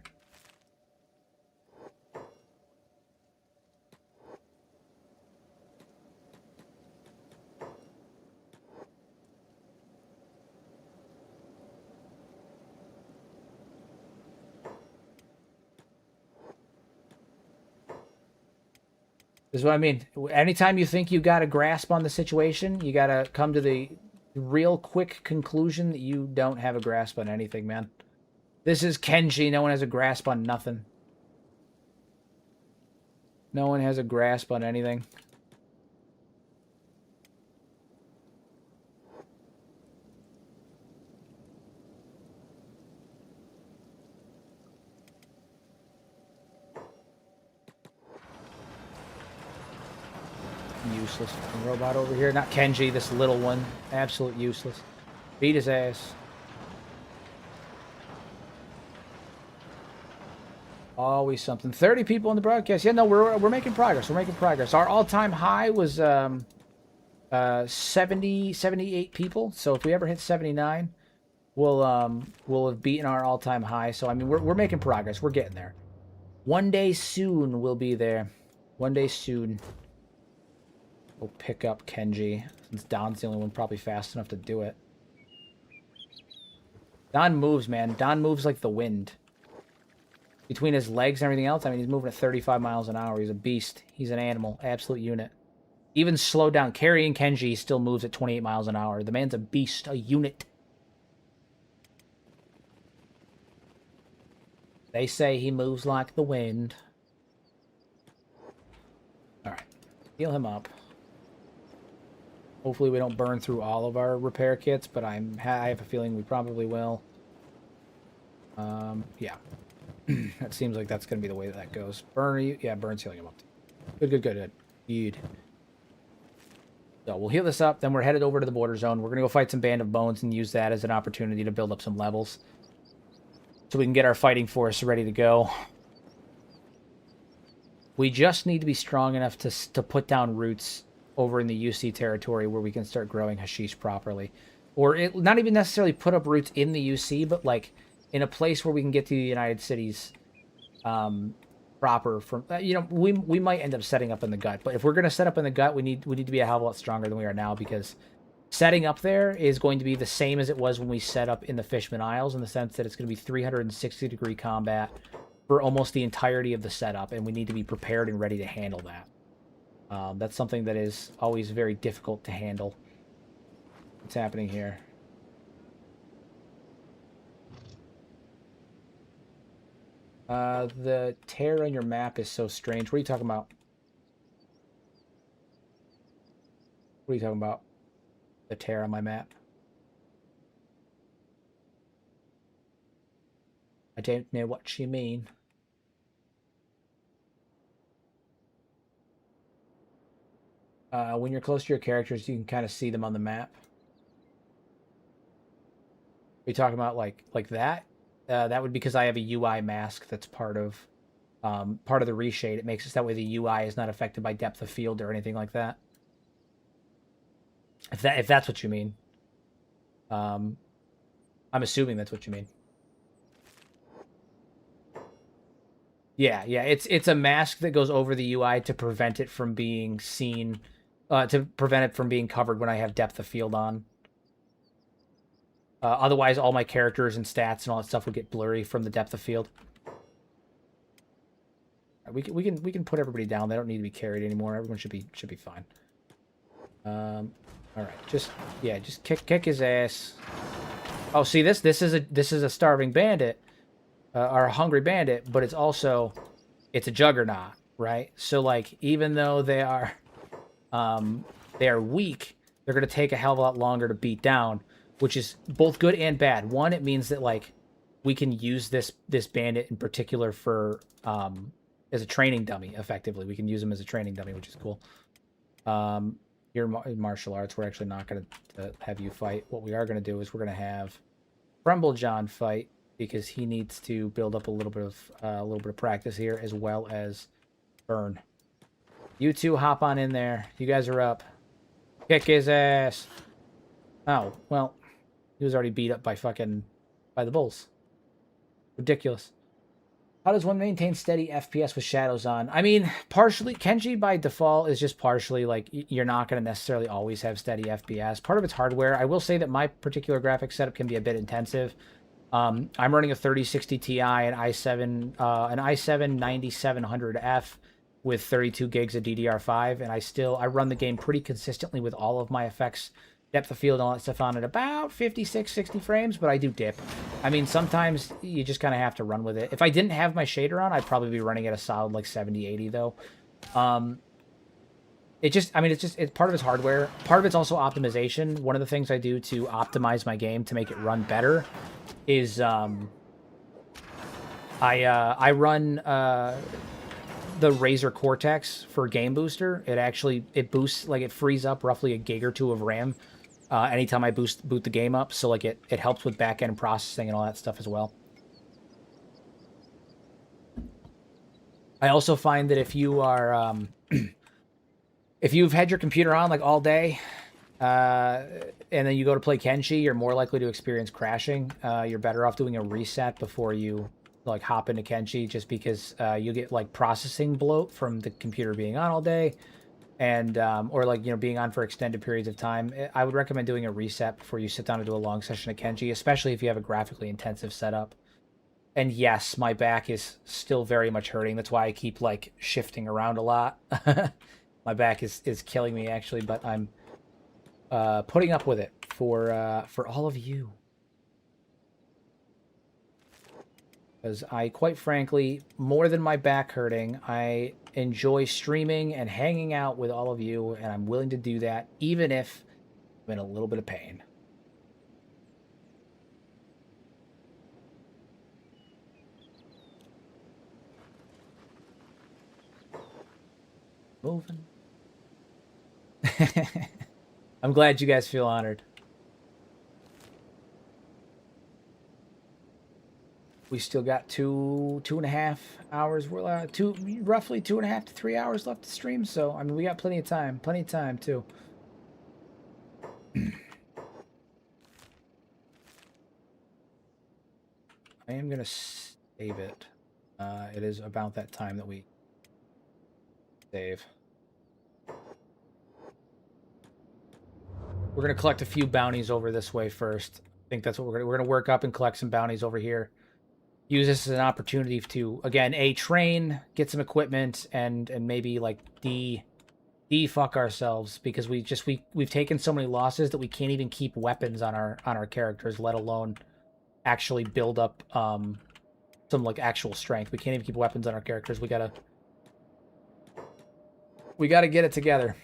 This is what I mean. Anytime you think you got a grasp on the situation, you got to come to the real quick conclusion that you don't have a grasp on anything, man. This is Kenshi. No one has a grasp on nothing. No one has a grasp on anything. Useless fucking robot over here. Not Kenshi, this little one. Absolute useless. Beat his ass. Always something. 30 people in the broadcast. Yeah, no, we're making progress. We're making progress. Our all-time high was 78 people. So if we ever hit 79, we'll have beaten our all-time high. So I mean, we're making progress. We're getting there. One day soon we'll be there. One day soon. We'll pick up Kenshi, since Don's the only one probably fast enough to do it. Don moves, man. Don moves like the wind. Between his legs and everything else, I mean, he's moving at 35 miles an hour. He's a beast. He's an animal. Absolute unit. Even slowed down. Carrying Kenshi still moves at 28 miles an hour. The man's a beast. A unit. They say he moves like the wind. Alright. Heal him up. Hopefully we don't burn through all of our repair kits, but I have a feeling we probably will. Yeah. That seems like that's going to be the way that goes. Yeah, Burn's healing him up. Good. So we'll heal this up, then we're headed over to the border zone. We're going to go fight some Band of Bones and use that as an opportunity to build up some levels. So we can get our fighting force ready to go. We just need to be strong enough to put down roots over in the UC territory where we can start growing hashish properly. Or not even necessarily put up roots in the UC, but like in a place where we can get to the United Cities proper. From we might end up setting up in the gut, but if we're going to set up in the gut, we need to be a hell of a lot stronger than we are now, because setting up there is going to be the same as it was when we set up in the Fishman Isles, in the sense that it's going to be 360-degree combat for almost the entirety of the setup, and we need to be prepared and ready to handle that. That's something that is always very difficult to handle. What's happening here? The tear on your map is so strange. What are you talking about? What are you talking about? The tear on my map? I don't know what you mean. When you're close to your characters, you can kind of see them on the map. Are you talking about like that? That would be because I have a UI mask that's part of the reshade. It makes it that way the UI is not affected by depth of field or anything like that. If that's what you mean. I'm assuming that's what you mean. Yeah, it's a mask that goes over the UI to prevent it from being seen, to prevent it from being covered when I have depth of field on. Otherwise, all my characters and stats and all that stuff would get blurry from the depth of field. We can put everybody down. They don't need to be carried anymore. Everyone should be fine. All right, just kick his ass. Oh, see this is a starving bandit, or a hungry bandit, but it's a juggernaut, right? So like, even though they are weak, they're gonna take a hell of a lot longer to beat down, which is both good and bad. One, it means that like we can use this bandit in particular for as a training dummy. Effectively, we can use him as a training dummy, which is cool. Your martial arts, we're actually not going to have you fight. What we are going to do is we're going to have John fight, because he needs to build up a little bit of practice here, as well as Burn. You two hop on in there. You guys are up. Kick his ass. Oh, well, he was already beat up by the bulls. Ridiculous. How does one maintain steady FPS with shadows on? I mean, partially, Kenshi by default is just partially, like, you're not going to necessarily always have steady FPS. Part of it's hardware. I will say that my particular graphics setup can be a bit intensive. I'm running a 3060 Ti, an i7 9700F with 32 gigs of DDR5, and I run the game pretty consistently with all of my effects, depth of field, and all that stuff on at about 56, 60 frames, but I do dip. I mean, sometimes you just kind of have to run with it. If I didn't have my shader on, I'd probably be running at a solid like 70, 80 though. It's part of it's hardware. Part of it's also optimization. One of the things I do to optimize my game to make it run better is I run the Razer Cortex for Game Booster, it boosts, like, it frees up roughly a gig or two of RAM anytime I boot the game up. So like it helps with back end processing and all that stuff as well. I also find that if you are if you've had your computer on like all day, and then you go to play Kenshi, you're more likely to experience crashing. You're better off doing a reset before you like hop into Kenshi, just because you get like processing bloat from the computer being on all day, and or like, you know, being on for extended periods of time. I would recommend doing a reset before you sit down to do a long session of Kenshi, especially if you have a graphically intensive setup. And yes, my back is still very much hurting. That's why I keep like shifting around a lot. My back is killing me actually, but I'm putting up with it for all of you. Because I, quite frankly, more than my back hurting, I enjoy streaming and hanging out with all of you, and I'm willing to do that even if I'm in a little bit of pain. Moving. I'm glad you guys feel honored. We still got two and a half hours. We're roughly 2.5 to 3 hours left to stream. So I mean, we got plenty of time too. I am gonna save it. It is about that time that we save. We're gonna collect a few bounties over this way first. I think that's what we're gonna work up and collect some bounties over here. Use this as an opportunity to, again, train, get some equipment, and maybe like fuck ourselves, because we've taken so many losses that we can't even keep weapons on our characters, let alone actually build up some like actual strength. We can't even keep weapons on our characters. We gotta get it together.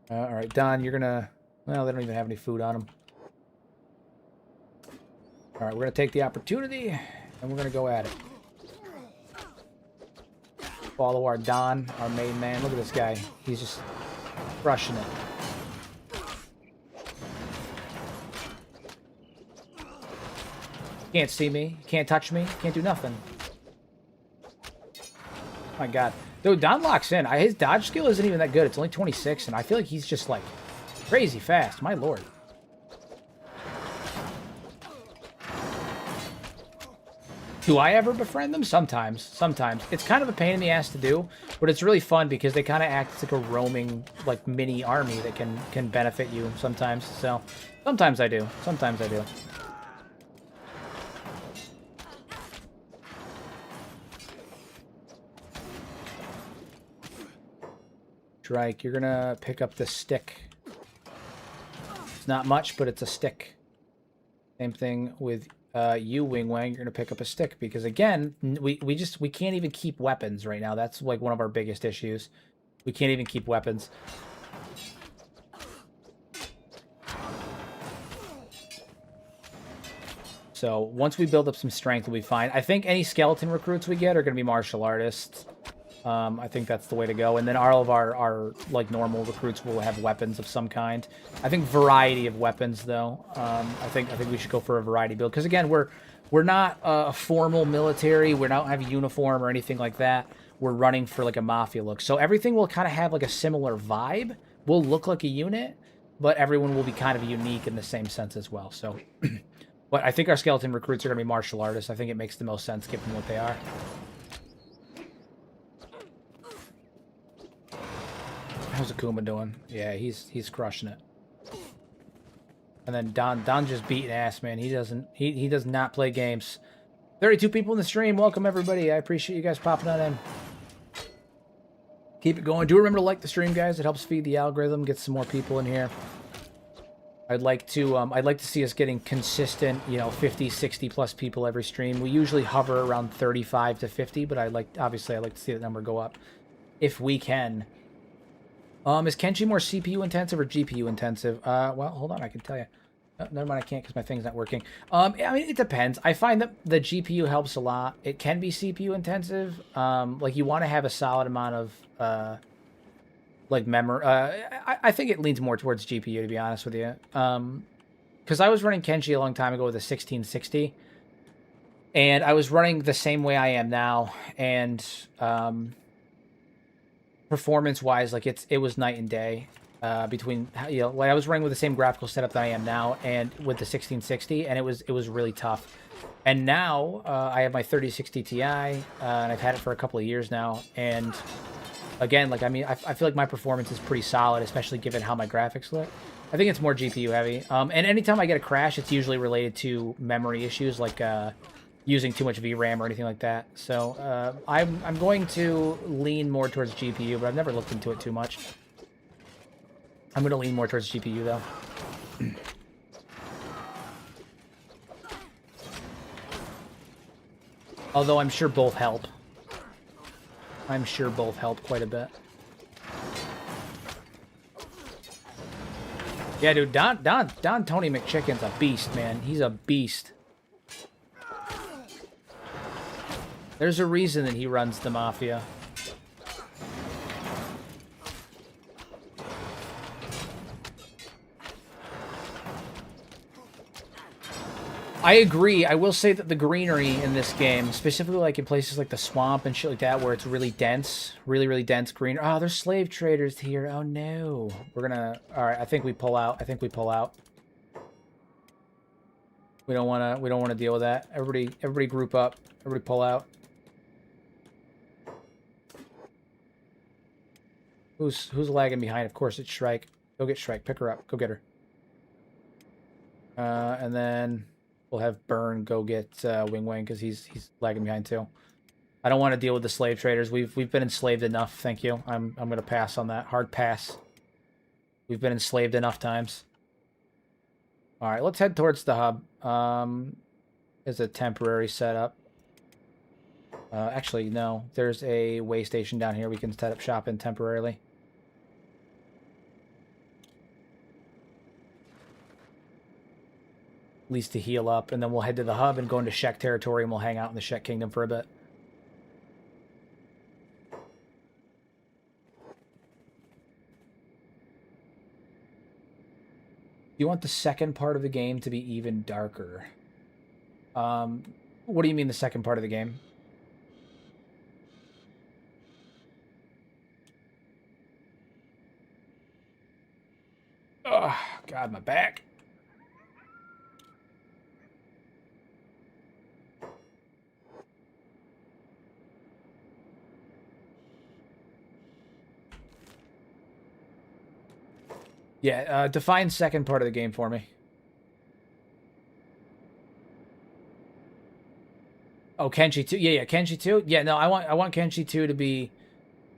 All right, Don, you're gonna. Well, they don't even have any food on them. All right, we're gonna take the opportunity, and we're gonna go at it. Follow our Don, our main man. Look at this guy. He's just crushing it. Can't see me. Can't touch me. Can't do nothing. Oh my God. Dude, Don locks in. His dodge skill isn't even that good. It's only 26, and I feel like he's just, like, crazy fast. My lord. Do I ever befriend them? Sometimes. Sometimes. It's kind of a pain in the ass to do, but it's really fun because they kind of act as like a roaming, like, mini army that can benefit you sometimes. So, sometimes I do. Sometimes I do. Drake, you're gonna pick up the stick. It's not much, but it's a stick. Same thing with you, Wing Wang. You're gonna pick up a stick because, again, we can't even keep weapons right now. That's like one of our biggest issues. We can't even keep weapons. So once we build up some strength, we'll be fine. I think any skeleton recruits we get are gonna be martial artists. I think that's the way to go. And then all of our like normal recruits will have weapons of some kind. I think variety of weapons though. I think we should go for a variety build, because again, we're not a formal military. We don't have a uniform or anything like that. We're running for like a Mafia look. So everything will kind of have like a similar vibe. We'll look like a unit, but everyone will be kind of unique in the same sense as well. So but I think our skeleton recruits are going to be martial artists. I think it makes the most sense given what they are. How's Akuma doing? Yeah, he's crushing it. And then Don just beating ass, man. He does not play games. 32 people in the stream. Welcome everybody. I appreciate you guys popping on in. Keep it going. Do remember to like the stream, guys. It helps feed the algorithm, get some more people in here. I'd like to see us getting consistent, 50, 60 plus people every stream. We usually hover around 35 to 50, but obviously I'd like to see that number go up if we can. Is Kenshi more CPU intensive or GPU intensive? Well, hold on, I can tell you. Oh, never mind, I can't because my thing's not working. I mean, it depends. I find that the GPU helps a lot. It can be CPU intensive. Like you want to have a solid amount of like memory. I think it leans more towards GPU, to be honest with you. Because I was running Kenshi a long time ago with a 1660, and I was running the same way I am now, and performance-wise, like it was night and day. Between like I was running with the same graphical setup that I am now, and with the 1660, and it was really tough. And now I have my 3060 Ti, and I've had it for a couple of years now. And again, like I mean, I feel like my performance is pretty solid, especially given how my graphics look. I think it's more GPU heavy. And anytime I get a crash, it's usually related to memory issues, like using too much VRAM or anything like that. So I'm going to lean more towards GPU, but I've never looked into it too much. I'm going to lean more towards GPU, though. Although I'm sure both help. I'm sure both help quite a bit. Yeah, dude, Don Tony McChicken's a beast, man. He's a beast. There's a reason that he runs the Mafia. I agree. I will say that the greenery in this game, specifically like in places like the swamp and shit like that, where it's really dense, really dense green. Oh, there's slave traders here. Oh no. We're gonna. All right. I think we pull out. We don't want to deal with that. Everybody group up. Everybody pull out. Who's lagging behind? Of course, it's Shrike. Go get Shrike. Pick her up. Go get her. And then we'll have Burn go get Wing Wing because he's lagging behind too. I don't want to deal with the slave traders. We've been enslaved enough. Thank you. I'm gonna pass on that. Hard pass. We've been enslaved enough times. All right, let's head towards the hub. It's a temporary setup. Actually, no. There's a way station down here we can set up shop in temporarily. At least to heal up, and then we'll head to the hub and go into Shek territory, and we'll hang out in the Shek Kingdom for a bit. You want the second part of the game to be even darker. What do you mean the second part of the game? Oh, God, my back. Yeah, define second part of the game for me. Oh, Kenshi 2. Yeah, Kenshi 2. Yeah, no, I want Kenshi 2 to be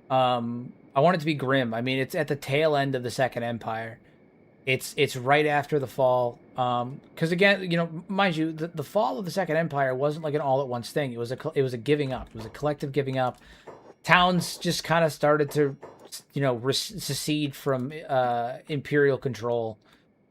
I want it to be grim. I mean, it's at the tail end of the Second Empire. It's right after the fall. Cuz again, you know, mind you, the fall of the Second Empire wasn't like an all at once thing. It was a giving up. It was a collective giving up. Towns just kind of started to, you know, secede from imperial control.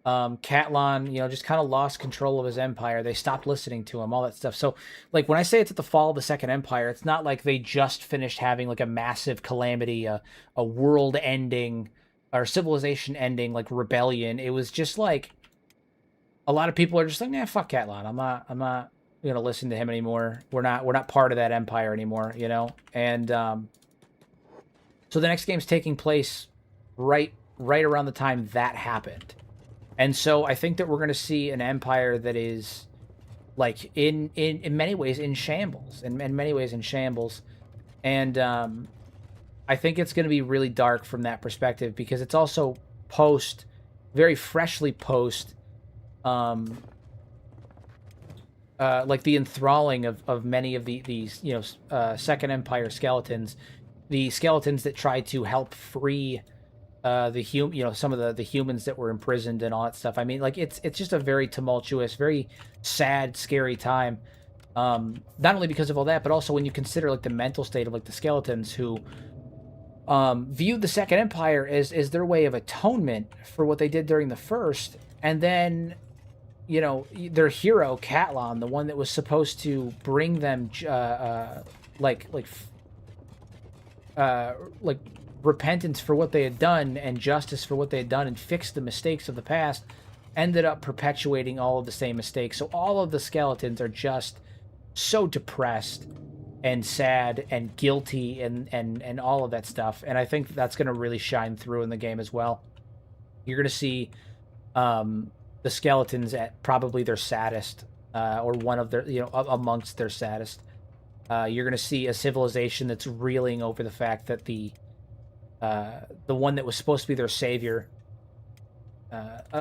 Catlan, you know, just kind of lost control of his empire. They stopped listening to him, all that stuff. So, like, when I say it's at the fall of the Second Empire, it's not like they just finished having like a massive calamity, a world-ending or civilization-ending like rebellion. It was just like a lot of people are just like, nah, fuck Catlan. I'm not gonna listen to him anymore. We're not part of that empire anymore, you know. And so the next game's taking place right around the time that happened. And so I think that we're going to see an empire that is, like, in many ways in shambles. In many ways in shambles. And I think it's going to be really dark from that perspective because it's also very freshly post, like the enthralling of many of these, you know, Second Empire skeletons. The skeletons that tried to help free some of the humans that were imprisoned and all that stuff. I mean, like it's just a very tumultuous, very sad, scary time. Not only because of all that, but also when you consider like the mental state of like the skeletons who viewed the Second Empire as their way of atonement for what they did during the First, and then their hero Catlon, the one that was supposed to bring them like like like repentance for what they had done and justice for what they had done and fix the mistakes of the past, ended up perpetuating all of the same mistakes. So all of the skeletons are just so depressed and sad and guilty and all of that stuff. And I think that's going to really shine through in the game as well. You're going to see the skeletons at probably their saddest, or one of their, amongst their saddest. You're going to see a civilization that's reeling over the fact that the one that was supposed to be their savior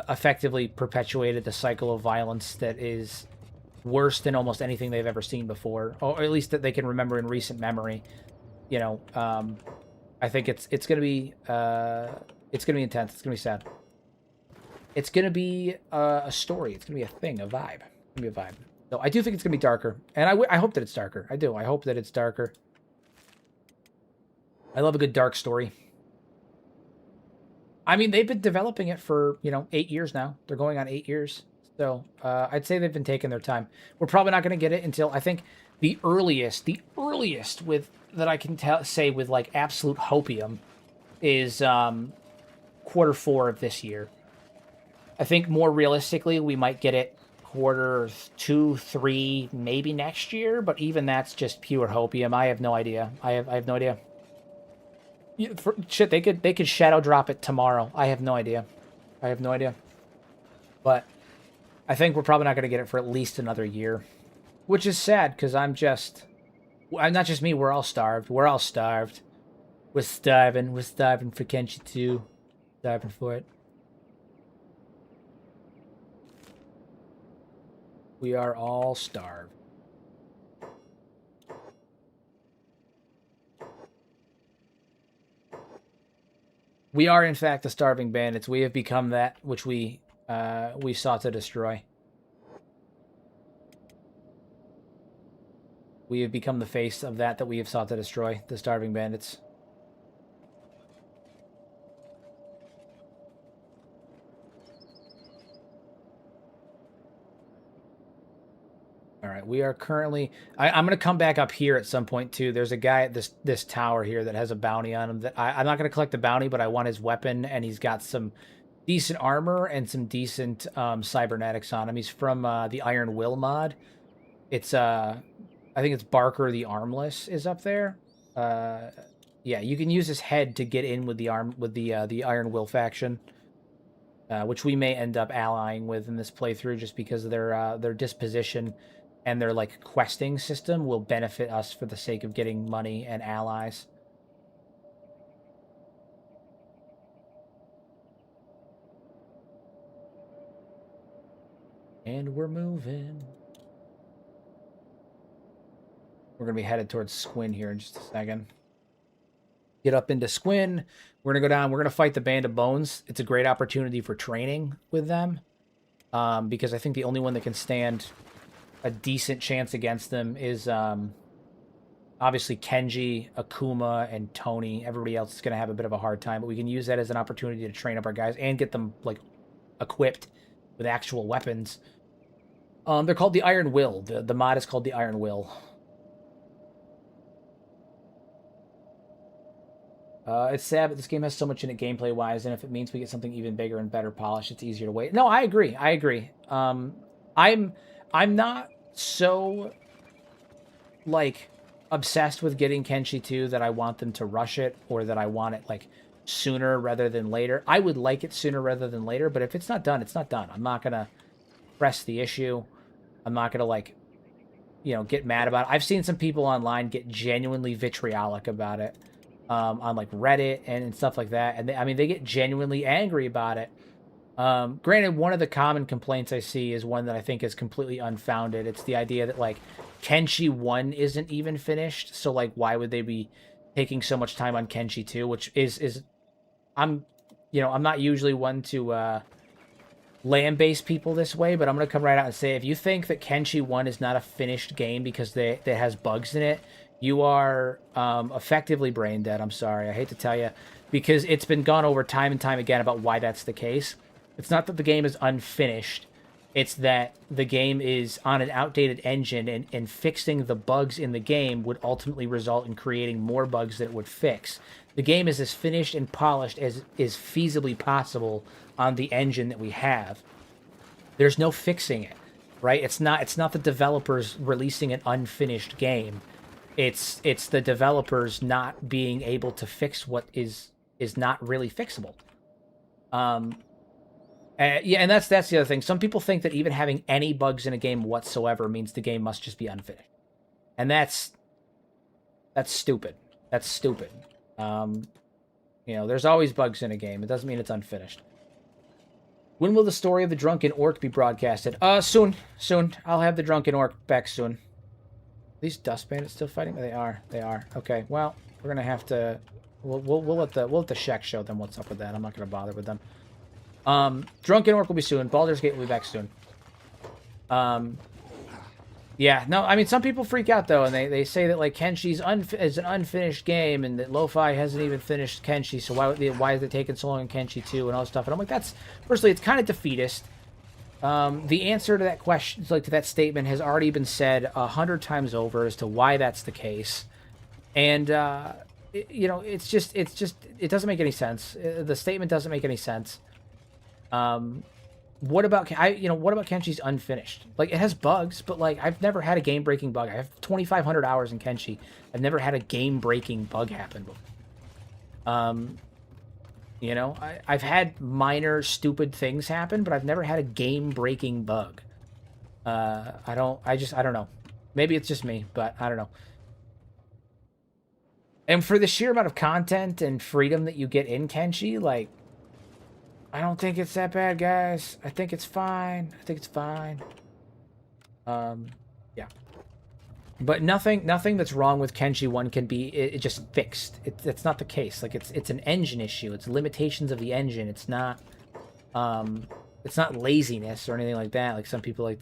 effectively perpetuated the cycle of violence that is worse than almost anything they've ever seen before, or at least that they can remember in recent memory. I think it's gonna be intense. It's gonna be sad. It's gonna be a story. It's gonna be a thing, a vibe. It's gonna be a vibe. So I do think it's gonna be darker, and I hope that it's darker. I do. I hope that it's darker. I love a good dark story. I mean, they've been developing it for 8 years now. They're going on 8 years. So I'd say they've been taking their time. We're probably not going to get it until, I think, the earliest with that I can say with like absolute hopium is Q4 of this year. I think more realistically, we might get it Q2, 3, maybe next year. But even that's just pure hopium. I have no idea. I have no idea. Shit, they could shadow drop it tomorrow. I have no idea. But I think we're probably not going to get it for at least another year, which is sad because I'm not just me. We're all starved. We're starving for Kenshi too. Starving for it. We are all starved. We are, in fact, the starving bandits. We have become that which we sought to destroy. We have become the face of that we have sought to destroy, the starving bandits. All right, we are currently... I'm going to come back up here at some point, too. There's a guy at this tower here that has a bounty on him. That I'm not going to collect the bounty, but I want his weapon, and he's got some decent armor and some decent cybernetics on him. He's from the Iron Will mod. It's, I think it's Barker the Armless is up there. Yeah, you can use his head to get in with the Iron Will faction. Which we may end up allying with in this playthrough just because of their disposition and their like questing system will benefit us for the sake of getting money and allies. And we're moving. We're going to be headed towards Squin here in just a second. Get up into Squin. We're going to go down. We're going to fight the Band of Bones. It's a great opportunity for training with them. Because I think the only one that can stand a decent chance against them is obviously Kenshi, Akuma, and Tony. Everybody else is going to have a bit of a hard time. But we can use that as an opportunity to train up our guys and get them like equipped with actual weapons. They're called the Iron Will. The mod is called the Iron Will. It's sad, but this game has so much in it gameplay-wise, and if it means we get something even bigger and better polished, it's easier to wait. No, I agree. I'm not so, like, obsessed with getting Kenshi 2 that I want them to rush it, or that I want it, like, sooner rather than later. I would like it sooner rather than later, but if it's not done, it's not done. I'm not going to press the issue. I'm not going to, like, get mad about it. I've seen some people online get genuinely vitriolic about it. On like Reddit and stuff like that, and they get genuinely angry about it. Granted, one of the common complaints I see is one that I think is completely unfounded. It's the idea that like Kenshi 1 isn't even finished, so like why would they be taking so much time on Kenshi 2? Which is I'm not usually one to land-based people this way, but I'm gonna come right out and say if you think that Kenshi 1 is not a finished game because it has bugs in it, you are effectively brain dead. I'm sorry. I hate to tell you, because it's been gone over time and time again about why that's the case. It's not that the game is unfinished. It's that the game is on an outdated engine, and fixing the bugs in the game would ultimately result in creating more bugs that it would fix. The game is as finished and polished as is feasibly possible on the engine that we have. There's no fixing it, right? It's not the developers releasing an unfinished game. It's the developers not being able to fix what is not really fixable. Um, yeah, and that's the other thing. Some people think that even having any bugs in a game whatsoever means the game must just be unfinished, and that's stupid. That's stupid. Um, there's always bugs in a game. It doesn't mean it's unfinished. When will the story of the drunken orc be broadcasted? Soon. Soon. I'll have the drunken orc back soon. Are these dust bandits still fighting? They are. They are. Okay. Well, we're gonna have to. We'll let the Shek show them what's up with that. I'm not gonna bother with them. Drunken orc will be soon. Baldur's Gate will be back soon. Yeah, no, I mean, some people freak out, though, and they say that, like, Kenshi's is an unfinished game, and that Lo-Fi hasn't even finished Kenshi, so why is it taking so long in Kenshi 2, and all this stuff, and I'm like, personally, it's kind of defeatist. The answer to that question, like, to that statement, has already been said 100 times over as to why that's the case, and, it doesn't make any sense. The statement doesn't make any sense. What about Kenshi's unfinished? Like, it has bugs, but, like, I've never had a game-breaking bug. I have 2,500 hours in Kenshi. I've never had a game-breaking bug happen before. I've had minor stupid things happen, but I've never had a game-breaking bug. I don't know. Maybe it's just me, but I don't know. And for the sheer amount of content and freedom that you get in Kenshi, like, I don't think it's that bad, guys. I think it's fine. I think it's fine. Yeah. But nothing that's wrong with Kenshi 1 can be it just fixed. It's not the case. Like, it's an engine issue. It's limitations of the engine. It's not laziness or anything like that. Like some people like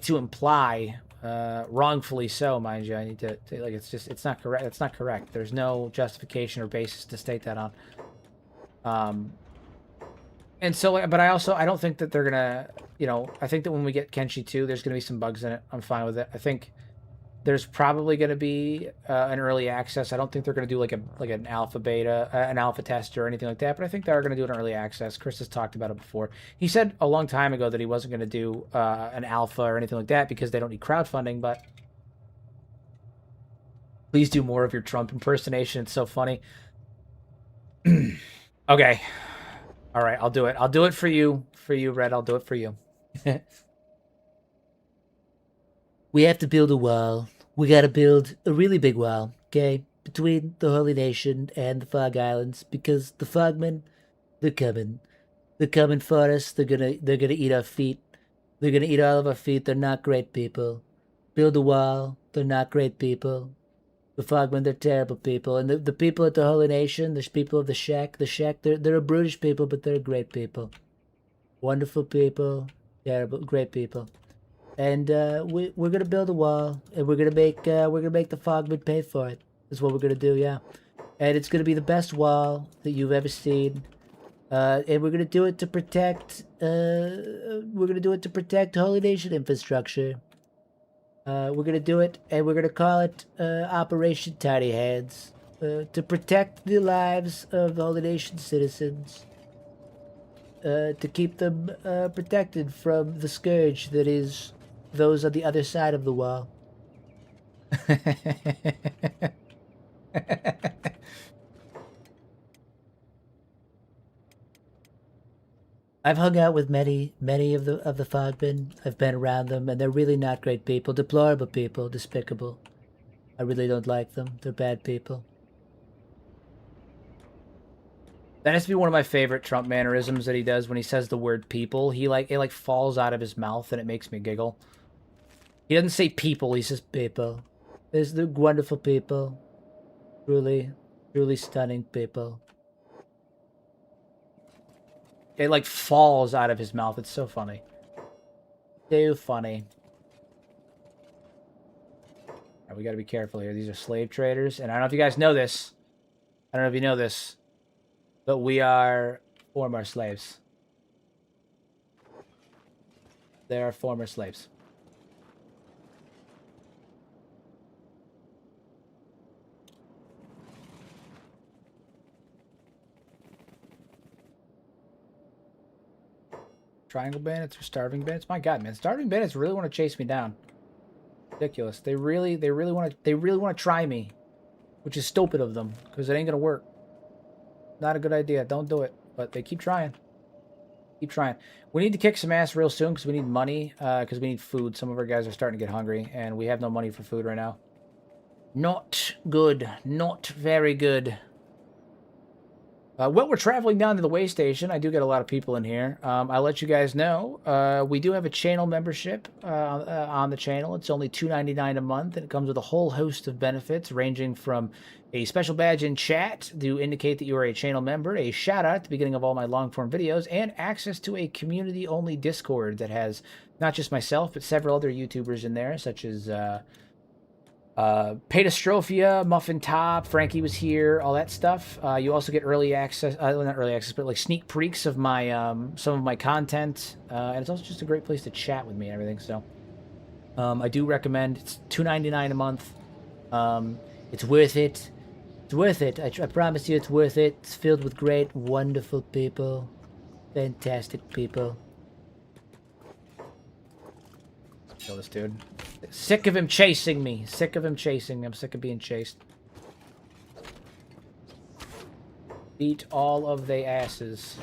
to imply, wrongfully so, mind you. I need to like, it's not correct. It's not correct. There's no justification or basis to state that on. And so, but I don't think that they're gonna, I think that when we get Kenshi 2, there's gonna be some bugs in it. I'm fine with it. I think there's probably gonna be an early access. I don't think they're gonna do like an alpha beta, an alpha test or anything like that. But I think they are gonna do an early access. Chris has talked about it before. He said a long time ago that he wasn't gonna do an alpha or anything like that because they don't need crowdfunding. But please do more of your Trump impersonation. It's so funny. Okay. All right, I'll do it. I'll do it for you. For you, Red. I'll do it for you. We have to build a wall. We gotta build a really big wall, okay? Between the Holy Nation and the Fog Islands, because the Fogmen, they're coming. They're coming for us. They're gonna eat our feet. They're gonna eat all of our feet. They're not great people. Build a wall. They're not great people. The Fogmen, they're terrible people. And the people at the Holy Nation, there's people of the Shack. The Shack, they're a brutish people, but they're great people. Wonderful people. Terrible, great people. And we're gonna build a wall, and we're gonna make the Fogmen pay for it. That's what we're gonna do, yeah. And it's gonna be the best wall that you've ever seen. And we're gonna do it to protect. Holy Nation infrastructure. We're gonna do it, and we're gonna call it Operation Tiny Hands, to protect the lives of the Holy Nation citizens, to keep them protected from the scourge that is those on the other side of the wall. I've hung out with many of the Fogmen. I've been around them, and they're really not great people. Deplorable people, despicable. I really don't like them. They're bad people. That has to be one of my favorite Trump mannerisms that he does when he says the word people. It falls out of his mouth, and it makes me giggle. He doesn't say people, he says people. They're wonderful people. Truly, truly stunning people. It falls out of his mouth. It's so funny. Too funny. Right, we gotta be careful here. These are slave traders. And I don't know if you guys know this. I don't know if you know this. But we are former slaves. They are former slaves. Triangle bandits or starving bandits? My God, man, starving bandits really want to chase me down. Ridiculous. They really want to try me, which is stupid of them because it ain't gonna work. Not a good idea. Don't do it. But they keep trying. Keep trying. We need to kick some ass real soon because we need money. Because we need food. Some of our guys are starting to get hungry, and we have no money for food right now. Not good. Not very good. Well, we're traveling down to the way station. I do get a lot of people in here. I'll let you guys know. We do have a channel membership on the channel. It's only $2.99 a month, and it comes with a whole host of benefits, ranging from a special badge in chat to indicate that you are a channel member, a shout-out at the beginning of all my long-form videos, and access to a community-only Discord that has not just myself, but several other YouTubers in there, such as... Pedastrophia, Muffin Top, Frankie was here, all that stuff. You also get early access, not early access, but like sneak peeks of my some of my content, and it's also just a great place to chat with me and everything. So, I do recommend. It's $2.99 a month. It's worth it. It's worth it. I promise you, it's worth it. It's filled with great, wonderful people, fantastic people. Kill this dude. Sick of him chasing me. Sick of him chasing me. I'm sick of being chased. Beat all of they asses.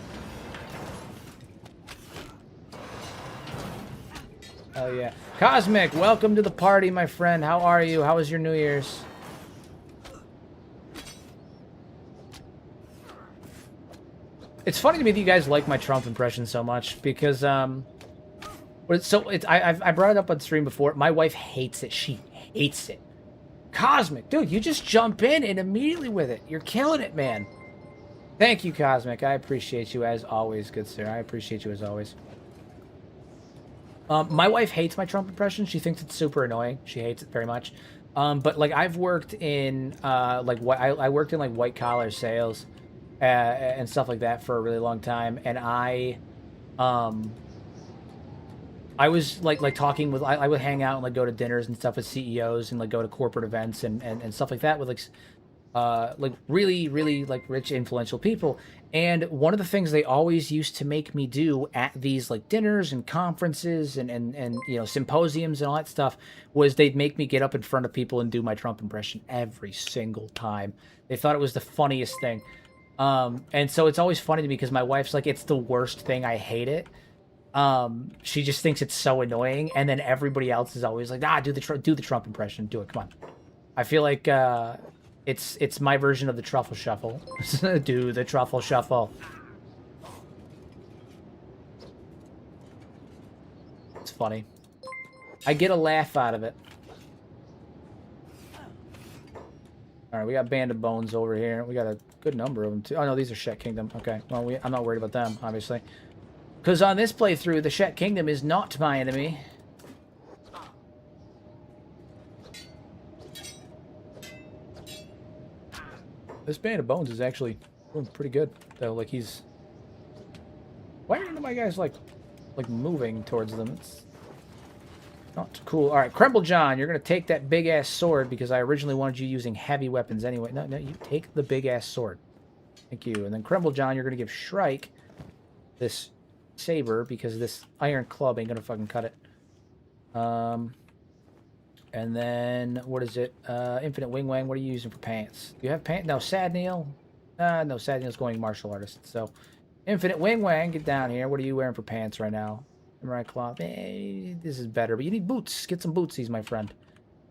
Oh yeah. Cosmic, welcome to the party, my friend. How are you? How was your New Year's? It's funny to me that you guys like my Trump impression so much because I brought it up on stream before. My wife hates it. She hates it. Cosmic, dude, you just jump in and immediately with it. You're killing it, man. Thank you, Cosmic. I appreciate you as always, good sir. I appreciate you as always. My wife hates my Trump impression. She thinks it's super annoying. She hates it very much. But like I've worked in I worked in like white collar sales and stuff like that for a really long time, and I was like talking with I would hang out and like go to dinners and stuff with CEOs and like go to corporate events and stuff like that with like really like rich influential people. And one of the things they always used to make me do at these like dinners and conferences and you know symposiums and all that stuff was they'd make me get up in front of people and do my Trump impression every single time. They thought it was the funniest thing. And so it's always funny to me because my wife's like, it's the worst thing. I hate it. She just thinks it's so annoying, and then everybody else is always like, do the Trump impression, do it, come on. I feel like it's my version of the truffle shuffle. Do the truffle shuffle. It's funny. I get a laugh out of it. All right, we got Band of Bones over here. We got a good number of them too. Oh no, these are Shet Kingdom. Okay, well I'm not worried about them, obviously. Because on this playthrough, the Shet Kingdom is not my enemy. This Band of Bones is actually doing pretty good, though. Like, he's... Why are none of my guys, like moving towards them? It's not cool. Alright, Crumble John, you're going to take that big-ass sword, because I originally wanted you using heavy weapons anyway. No, you take the big-ass sword. Thank you. And then Crumble John, you're going to give Shrike this saber, because this iron club ain't gonna fucking cut it. And then what is it? Infinite Wing Wang. What are you using for pants? Do you have pants? No, Sad Neil. No, Sad Neil's going martial artist. So Infinite Wing Wang, get down here. What are you wearing for pants right now? Samurai cloth. This is better, but you need boots. Get some bootsies, my friend.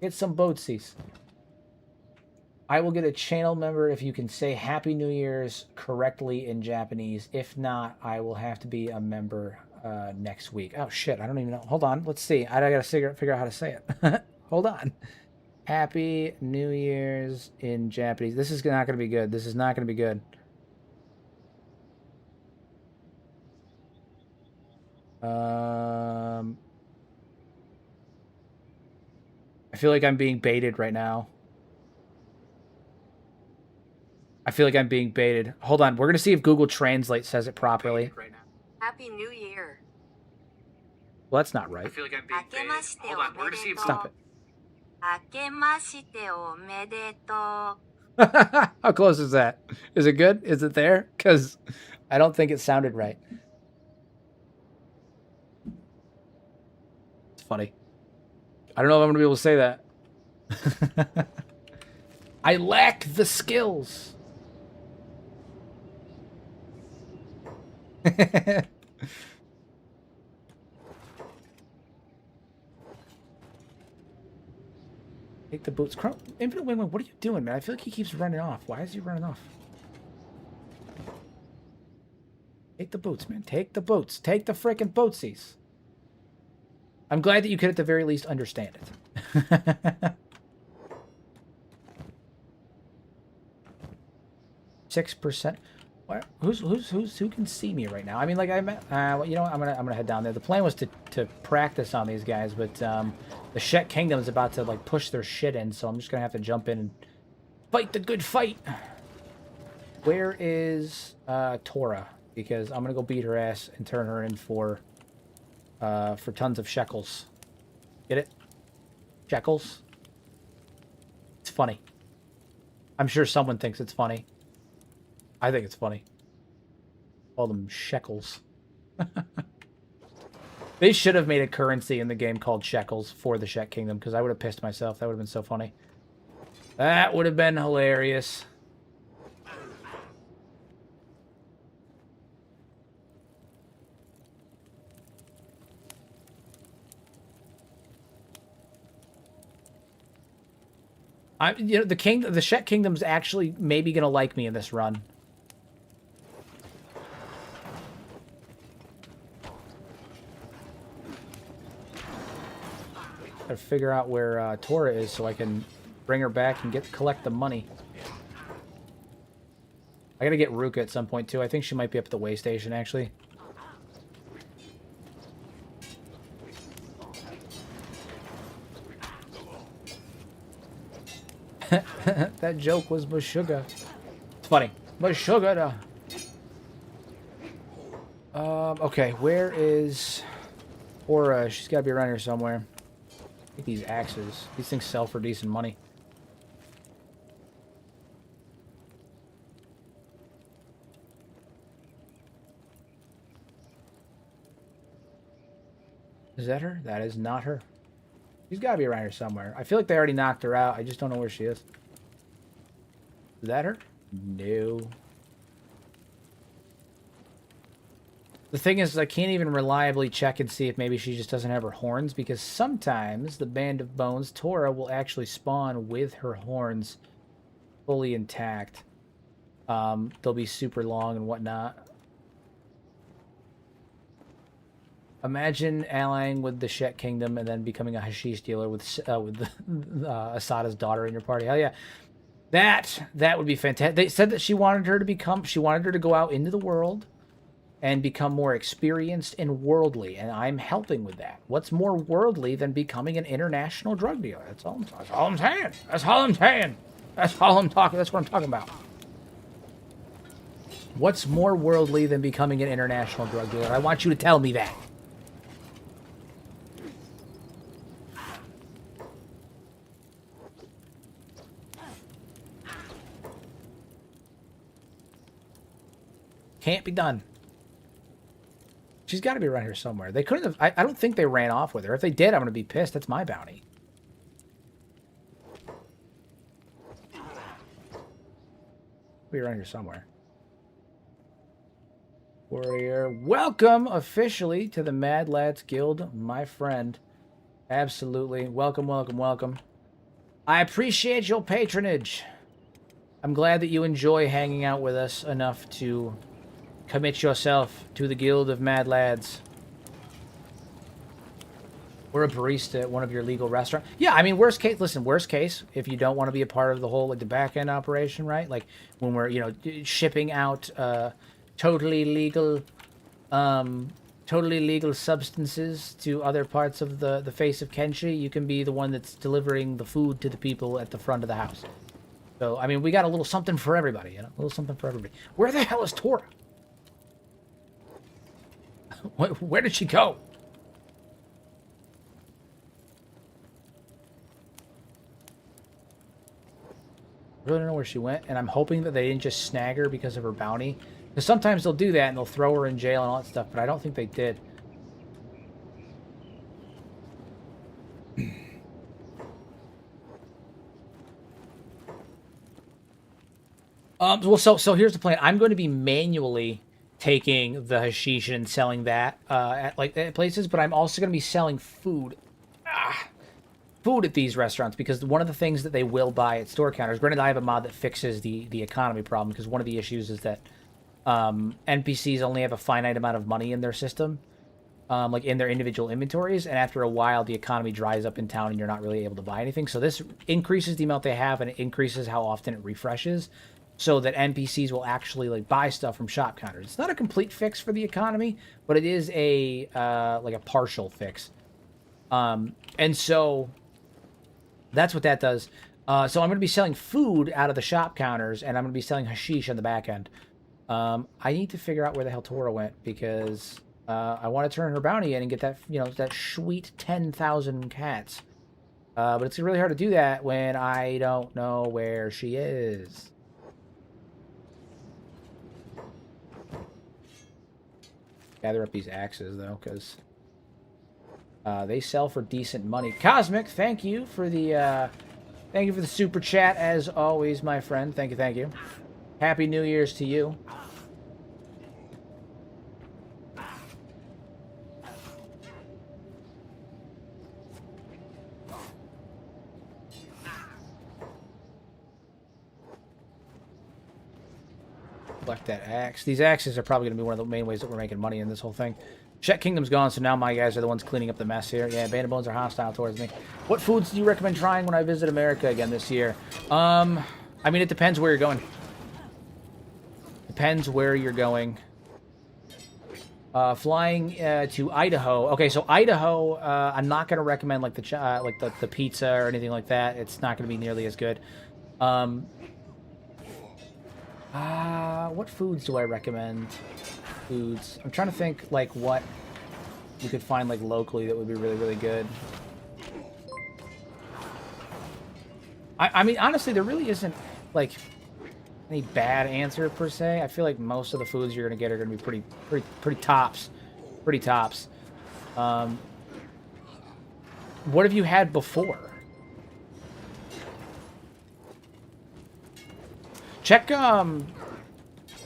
Get some bootsies. I will get a channel member if you can say Happy New Year's correctly in Japanese. If not, I will have to be a member next week. Oh, shit. I don't even know. Hold on. Let's see. I got to figure out how to say it. Hold on. Happy New Year's in Japanese. This is not going to be good. This is not going to be good. I feel like I'm being baited right now. I feel like I'm being baited. Hold on. We're going to see if Google Translate says it properly. Happy New Year. Well, that's not I right. feel like I'm being baited. Hold on, we're gonna see if Stop it. 明けましておめでとう。 How close is that? Is it good? Is it there? Because I don't think it sounded right. It's funny. I don't know if I'm going to be able to say that. I lack the skills. Take the boots. Infinite Wing, what are you doing, man? I feel like he keeps running off. Why is he running off? Take the boots, man. Take the boots. Take the frickin' bootsies. I'm glad that you could at the very least understand it. 6%. Who can see me right now? I mean, like you know, I'm gonna head down there. The plan was to practice on these guys, but the Shet Kingdom is about to like push their shit in, so I'm just gonna have to jump in and fight the good fight. Where is Tora? Because I'm gonna go beat her ass and turn her in for tons of shekels. Get it? Shekels. It's funny. I'm sure someone thinks it's funny. I think it's funny. Call them shekels. They should have made a currency in the game called shekels for the Shet Kingdom, because I would have pissed myself. That would have been so funny. That would have been hilarious. You know, the Shet Kingdom's actually maybe gonna like me in this run. Gotta figure out where Tora is so I can bring her back and collect the money. I gotta get Ruka at some point too. I think she might be up at the way station actually. That joke was Meshuggah. It's funny. Meshuggah. Okay, where is Tora? She's gotta be around here somewhere. Take these axes. These things sell for decent money. Is that her? That is not her. She's got to be around here somewhere. I feel like they already knocked her out. I just don't know where she is. Is that her? No. The thing is, I can't even reliably check and see if maybe she just doesn't have her horns, because sometimes the Band of Bones, Tora, will actually spawn with her horns fully intact. They'll be super long and whatnot. Imagine allying with the Shet Kingdom and then becoming a hashish dealer with Asada's daughter in your party. Hell yeah. That would be fantastic. They said that she wanted her to go out into the world and become more experienced and worldly, and I'm helping with that. What's more worldly than becoming an international drug dealer? That's all I'm saying. That's all I'm saying. That's all I'm talking. That's what I'm talking about. What's more worldly than becoming an international drug dealer? I want you to tell me that. Can't be done. She's got to be around here somewhere. They couldn't have... I don't think they ran off with her. If they did, I'm going to be pissed. That's my bounty. Be around here somewhere. Warrior, welcome officially to the Mad Lads Guild, my friend. Absolutely. Welcome, welcome, welcome. I appreciate your patronage. I'm glad that you enjoy hanging out with us enough to commit yourself to the Guild of Mad Lads. We're a barista at one of your legal restaurants. Yeah, I mean, worst case, listen, worst case, if you don't want to be a part of the whole, like, the back-end operation, right? Like, when we're, you know, shipping out totally legal substances to other parts of the face of Kenshi, you can be the one that's delivering the food to the people at the front of the house. So, I mean, we got a little something for everybody, you know? A little something for everybody. Where the hell is Tora? Where did she go? really don't know where she went, and I'm hoping that they didn't just snag her because of her bounty. Because sometimes they'll do that and they'll throw her in jail and all that stuff, but I don't think they did. Well, so here's the plan. I'm going to be manually taking the hashish and selling that at places, but I'm also going to be selling food. Food at these restaurants, because one of the things that they will buy at store counters, granted I have a mod that fixes the economy problem, because one of the issues is that NPCs only have a finite amount of money in their system, like in their individual inventories, and after a while the economy dries up in town and you're not really able to buy anything. So this increases the amount they have, and it increases how often it refreshes, so that NPCs will actually like buy stuff from shop counters. It's not a complete fix for the economy, but it is a like a partial fix. And so that's what that does. So I'm going to be selling food out of the shop counters, and I'm going to be selling hashish on the back end. I need to figure out where the hell Tora went, because I want to turn her bounty in and get that, you know, that sweet 10,000 cats. But it's really hard to do that when I don't know where she is. Gather up these axes, though, because they sell for decent money. Cosmic, thank you for the super chat, as always, my friend. Thank you, thank you. Happy New Year's to you. Collect that axe. These axes are probably going to be one of the main ways that we're making money in this whole thing. Chet Kingdom's gone, so now my guys are the ones cleaning up the mess here. Yeah, Bandit Bones are hostile towards me. What foods do you recommend trying when I visit America again this year? I mean, it depends where you're going. Depends where you're going. Flying to Idaho. Okay, so Idaho, I'm not going to recommend like the pizza or anything like that. It's not going to be nearly as good. What foods do I recommend? Foods. I'm trying to think like what you could find like locally that would be really, really good. I mean, honestly, there really isn't like any bad answer per se. I feel like most of the foods you're gonna get are gonna be pretty tops. Pretty tops. What have you had before? Check,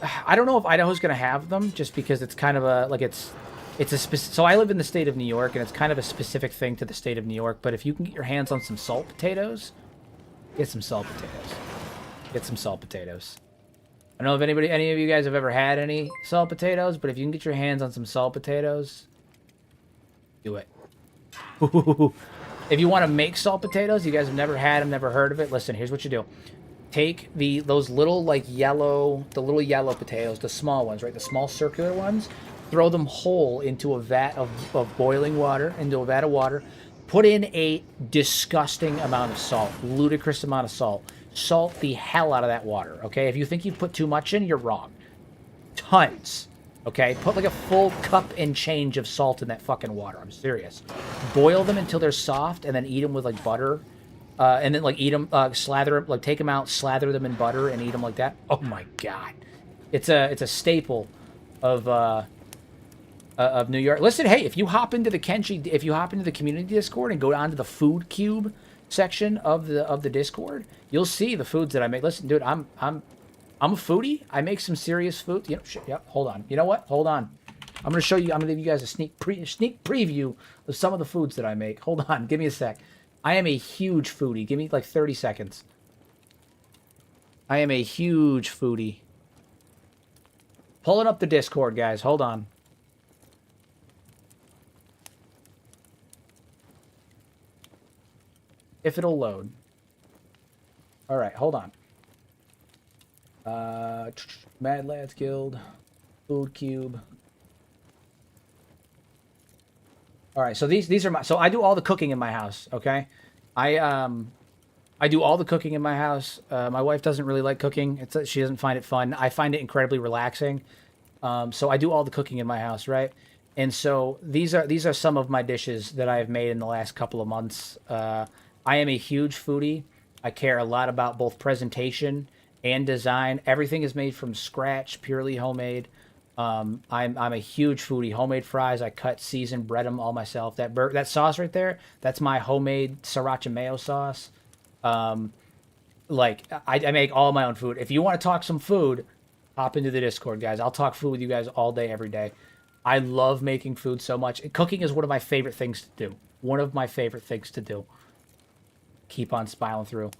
I don't know if Idaho's going to have them, just because it's kind of a, like, so I live in the state of New York, and it's kind of a specific thing to the state of New York, but if you can get your hands on some salt potatoes, get some salt potatoes. Get some salt potatoes. I don't know if any of you guys have ever had any salt potatoes, but if you can get your hands on some salt potatoes, do it. If you want to make salt potatoes, you guys have never had them, never heard of it, listen, here's what you do. Take those little like yellow potatoes, the small ones, right? The small circular ones. Throw them whole into a vat of boiling water, Put in a disgusting amount of salt, ludicrous amount of salt. Salt the hell out of that water, okay? If you think you've put too much in, you're wrong. Tons, okay? Put like a full cup and change of salt in that fucking water. I'm serious. Boil them until they're soft, and then eat them with like butter. And then, like, eat them, slather them, like, take them out, slather them in butter, and eat them like that. Oh, my God. It's a staple of New York. Listen, hey, if you hop into the Kenshi, if you hop into the community Discord and go down to the food cube section of the Discord, you'll see the foods that I make. Listen, dude, I'm a foodie. I make some serious food. You know, shit, yep, hold on. You know what? Hold on. I'm going to show you, I'm going to give you guys a sneak preview of some of the foods that I make. Hold on. Give me a sec. I am a huge foodie. Give me like 30 seconds. I am a huge foodie. Pulling up the Discord, guys. Hold on. If it'll load. All right, hold on. Mad Lads Guild. Food Cube. All right, so these are my, so I do all the cooking in my house, okay? I do all the cooking in my house. My wife doesn't really like cooking. She doesn't find it fun. I find it incredibly relaxing. So I do all the cooking in my house, right? And so these are some of my dishes that I have made in the last couple of months. I am a huge foodie. I care a lot about both presentation and design. Everything is made from scratch, purely homemade. I'm a huge foodie. Homemade fries, I cut, season, bread them all myself. That sauce right there, that's my homemade sriracha mayo sauce. Like I make all my own food. If you want to talk some food, hop into the Discord, guys. I'll talk food with you guys all day, every day. I love making food so much. Cooking is one of my favorite things to do. One of my favorite things to do. Keep on smiling through.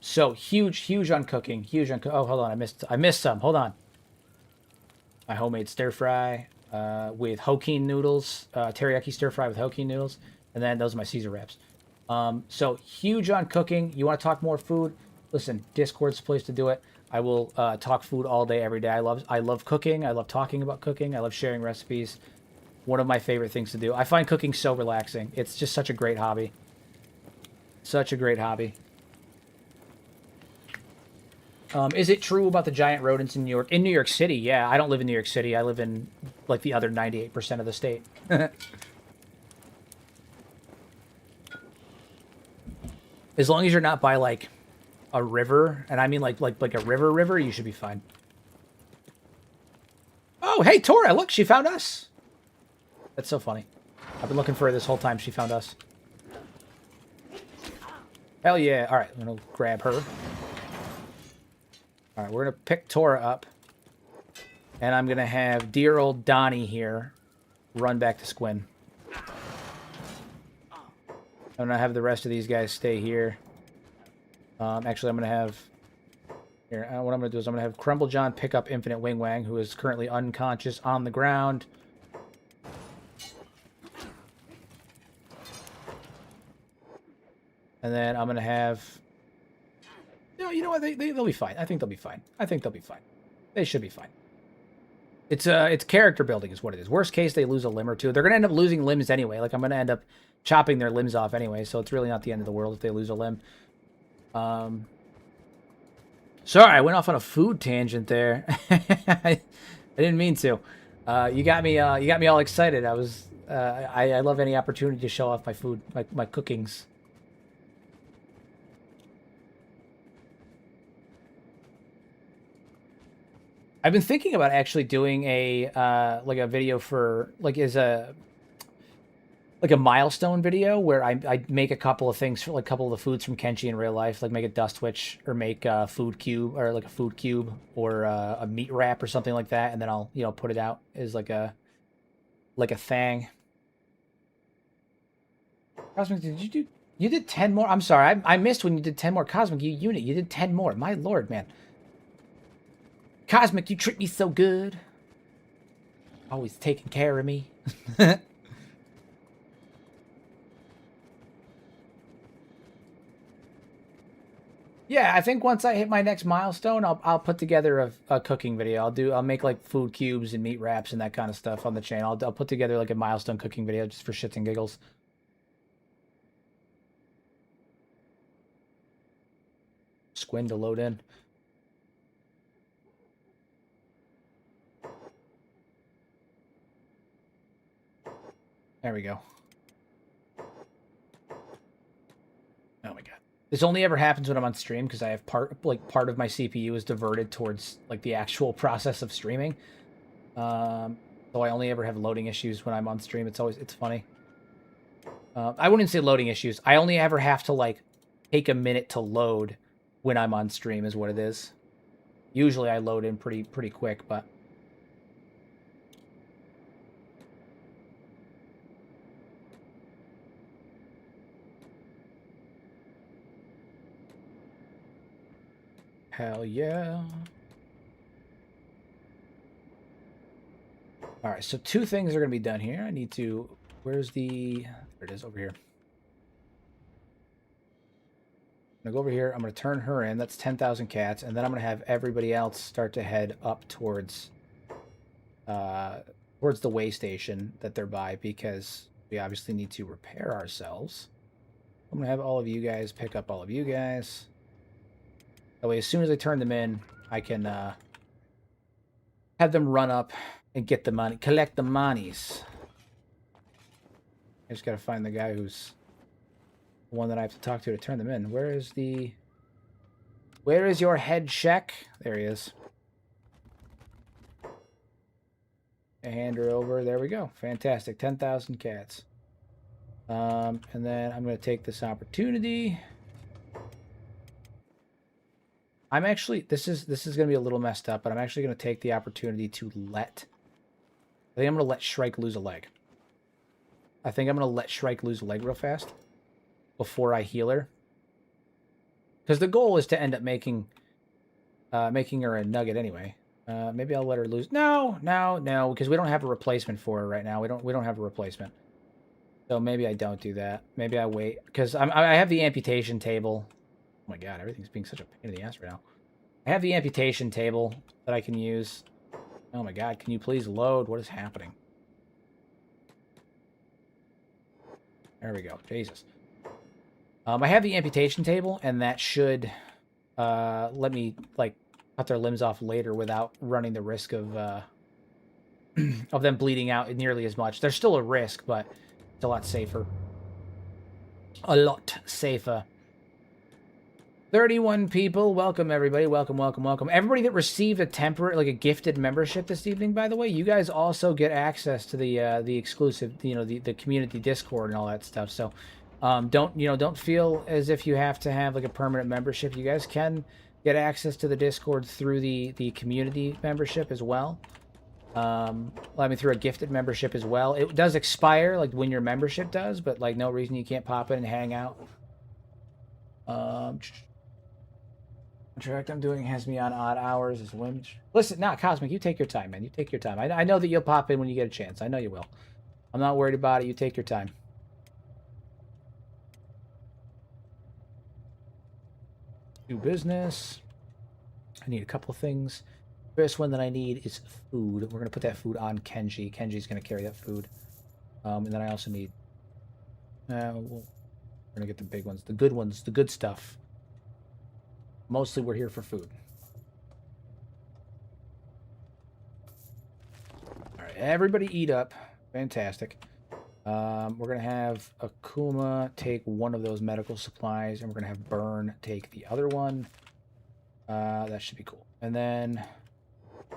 So huge on cooking. Huge on. Oh, hold on. I missed some. Hold on. My homemade stir fry with Hokkien noodles, teriyaki stir fry with Hokkien noodles, and then those are my Caesar wraps. So huge on cooking. You want to talk more food? Listen, Discord's the place to do it. I will talk food all day, every day. I love cooking. I love talking about cooking. I love sharing recipes. One of my favorite things to do. I find cooking so relaxing. It's just such a great hobby. Such a great hobby. Is it true about the giant rodents in New York? In New York City, yeah. I don't live in New York City. I live in, like, the other 98% of the state. As long as you're not by, like, a river, and I mean, like a river, you should be fine. Oh, hey, Tora, look, she found us. That's so funny. I've been looking for her this whole time. She found us. Hell yeah. All right, I'm going to grab her. All right, we're going to pick Tora up. And I'm going to have dear old Donnie here run back to Squin. I'm going to have the rest of these guys stay here. Actually, I'm going to have... Here, what I'm going to do is I'm going to have Crumble John pick up Infinite Wing Wang, who is currently unconscious on the ground. And then I'm going to have... No, you know what? They'll be fine. I think they'll be fine. I think they'll be fine. They should be fine. It's character building is what it is. Worst case, they lose a limb or two. They're going to end up losing limbs anyway. Like, I'm going to end up chopping their limbs off anyway, so it's really not the end of the world if they lose a limb. Sorry, I went off on a food tangent there. I didn't mean to. You got me all excited. I love any opportunity to show off my food, my cookings. I've been thinking about actually doing a like a video for like a milestone video where I make a couple of things for like a couple of the foods from Kenshi in real life, like make a dust witch or make a food cube or like a food cube or a meat wrap or something like that, and then I'll put it out as like a thing. Cosmic, you did 10 more? I'm sorry, I missed when you did 10 more. Cosmic, unit, you did 10 more. My lord, man. Cosmic, you treat me so good. Always taking care of me. Yeah, I think once I hit my next milestone, I'll put together a cooking video. I'll make like food cubes and meat wraps and that kind of stuff on the channel. I'll put together like a milestone cooking video just for shits and giggles. Squin to load in. There we go. Oh my god. This only ever happens when I'm on stream because I have part of my CPU is diverted towards like the actual process of streaming. So I only ever have loading issues when I'm on stream. It's funny. I wouldn't say loading issues. I only ever have to like take a minute to load when I'm on stream is what it is. Usually I load in pretty quick, but hell yeah. All right, so two things are going to be done here. I need to... Where's the... There it is, over here. I'm going to go over here. I'm going to turn her in. That's 10,000 cats. And then I'm going to have everybody else start to head up towards the way station that they're by, because we obviously need to repair ourselves. I'm going to have all of you guys pick up all of you guys. That way, as soon as I turn them in, I can have them run up and get the money, collect the monies. I just gotta find the guy who's the one that I have to talk to turn them in. Where is your head check? There he is. Hand her over. There we go. Fantastic. 10,000 cats. And then I'm going to take this opportunity. I'm actually, this is going to be a little messed up, but I'm actually going to take the opportunity to I think I'm going to let Shrike lose a leg. I think I'm going to let Shrike lose a leg real fast before I heal her. Because the goal is to end up making her a nugget anyway. Maybe I'll let her lose. No, because we don't have a replacement for her right now. We don't have a replacement. So maybe I don't do that. Maybe I wait because I have the amputation table. Oh my god, everything's being such a pain in the ass right now. I have the amputation table that I can use. Oh my god, can you please load? What is happening? There we go. Jesus. I have the amputation table, and that should let me like cut their limbs off later without running the risk of of them bleeding out nearly as much. There's still a risk, but it's a lot safer. A lot safer. 31 people. Welcome, everybody. Welcome. Everybody that received a temporary, like a gifted membership this evening, by the way, you guys also get access to the exclusive, the community Discord and all that stuff. So don't feel as if you have to have like a permanent membership. You guys can get access to the Discord through the community membership as well. Through a gifted membership as well. It does expire like when your membership does, but like no reason you can't pop in and hang out. Contract I'm doing has me on odd hours as women. Listen, Cosmic, you take your time, man. You take your time. I know that you'll pop in when you get a chance. I know you will. I'm not worried about it. You take your time. Do business. I need a couple of things. First one that I need is food. We're going to put that food on Kenshi. Kenji's going to carry that food. And then I also need... we're going to get the big ones. The good ones. The good stuff. Mostly we're here for food. Alright, everybody eat up. Fantastic. We're going to have Akuma take one of those medical supplies, and we're going to have Burn take the other one. That should be cool. And then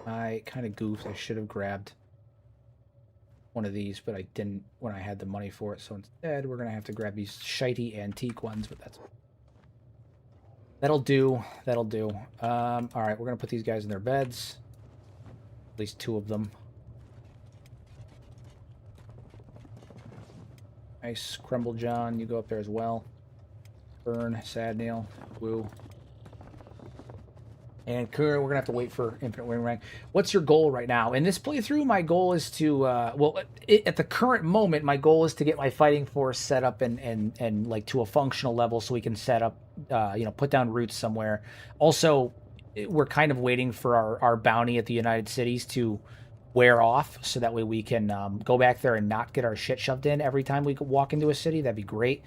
I kind of goofed. I should have grabbed one of these, but I didn't when I had the money for it. So instead, we're going to have to grab these shitey antique ones, but that'll do. That'll do. All right, we're going to put these guys in their beds. At least two of them. Nice. Crumble John, you go up there as well. Burn, Sad Nail, Woo. And Kura, we're going to have to wait for Infinite Wing Rank. What's your goal right now? In this playthrough, my goal is to... at the current moment, my goal is to get my fighting force set up and like to a functional level so we can set up, put down roots somewhere. Also, we're kind of waiting for our bounty at the United Cities to wear off so that way we can go back there and not get our shit shoved in every time we walk into a city. That'd be great.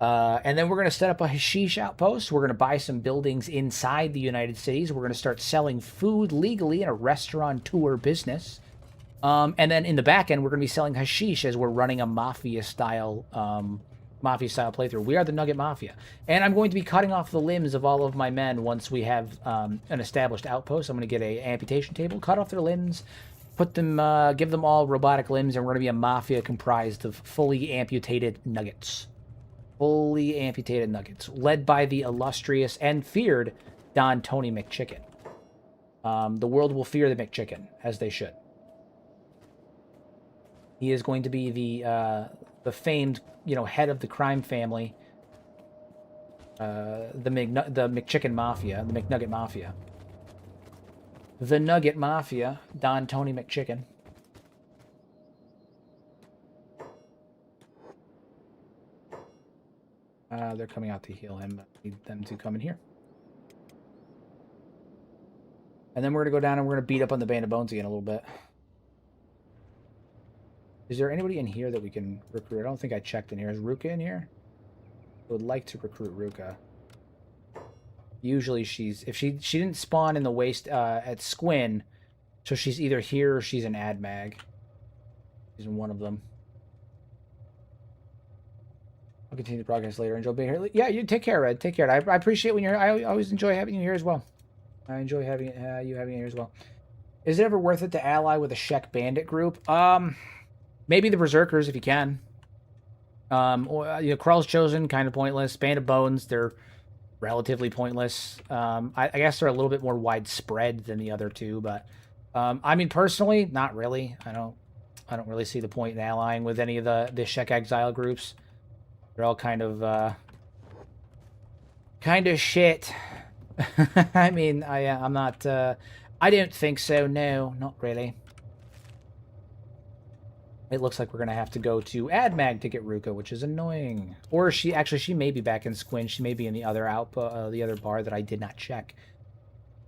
And then we're going to set up a hashish outpost. We're going to buy some buildings inside the United Cities. We're going to start selling food legally in a restaurateur business. And then in the back end, we're going to be selling hashish as we're running a Mafia-style playthrough. We are the Nugget Mafia. And I'm going to be cutting off the limbs of all of my men once we have an established outpost. I'm going to get an amputation table, cut off their limbs, put them, give them all robotic limbs, and we're going to be a Mafia comprised of fully amputated nuggets. Fully amputated nuggets, led by the illustrious and feared Don Tony McChicken. The world will fear the McChicken, as they should. He is going to be the famed, head of the crime family, the McChicken Mafia, the McNugget Mafia. The Nugget Mafia, Don Tony McChicken. They're coming out to heal him. I need them to come in here. And then we're going to go down and we're going to beat up on the Band of Bones again a little bit. Is there anybody in here that we can recruit? I don't think I checked in here. Is Ruka in here? I would like to recruit Ruka. Usually if she didn't spawn in the waste at Squin, so she's either here or she's in AdMag. She's in one of them. I'll continue the broadcast later. Enjoy being here. Yeah, you take care, Red. Take care. I appreciate when you're. I always enjoy having you here as well. I enjoy having you having you here as well. Is it ever worth it to ally with a Shek bandit group? Maybe the Berserkers if you can. Or Krell's Chosen, kind of pointless. Band of Bones, they're relatively pointless. I guess they're a little bit more widespread than the other two, but I mean personally, not really. I don't really see the point in allying with any of the Shek Exile groups. They're all kind of shit. I mean, I'm not. I don't think so. No, not really. It looks like we're gonna have to go to AdMag to get Ruka, which is annoying. Or she may be back in Squin. She may be in the other the other bar that I did not check.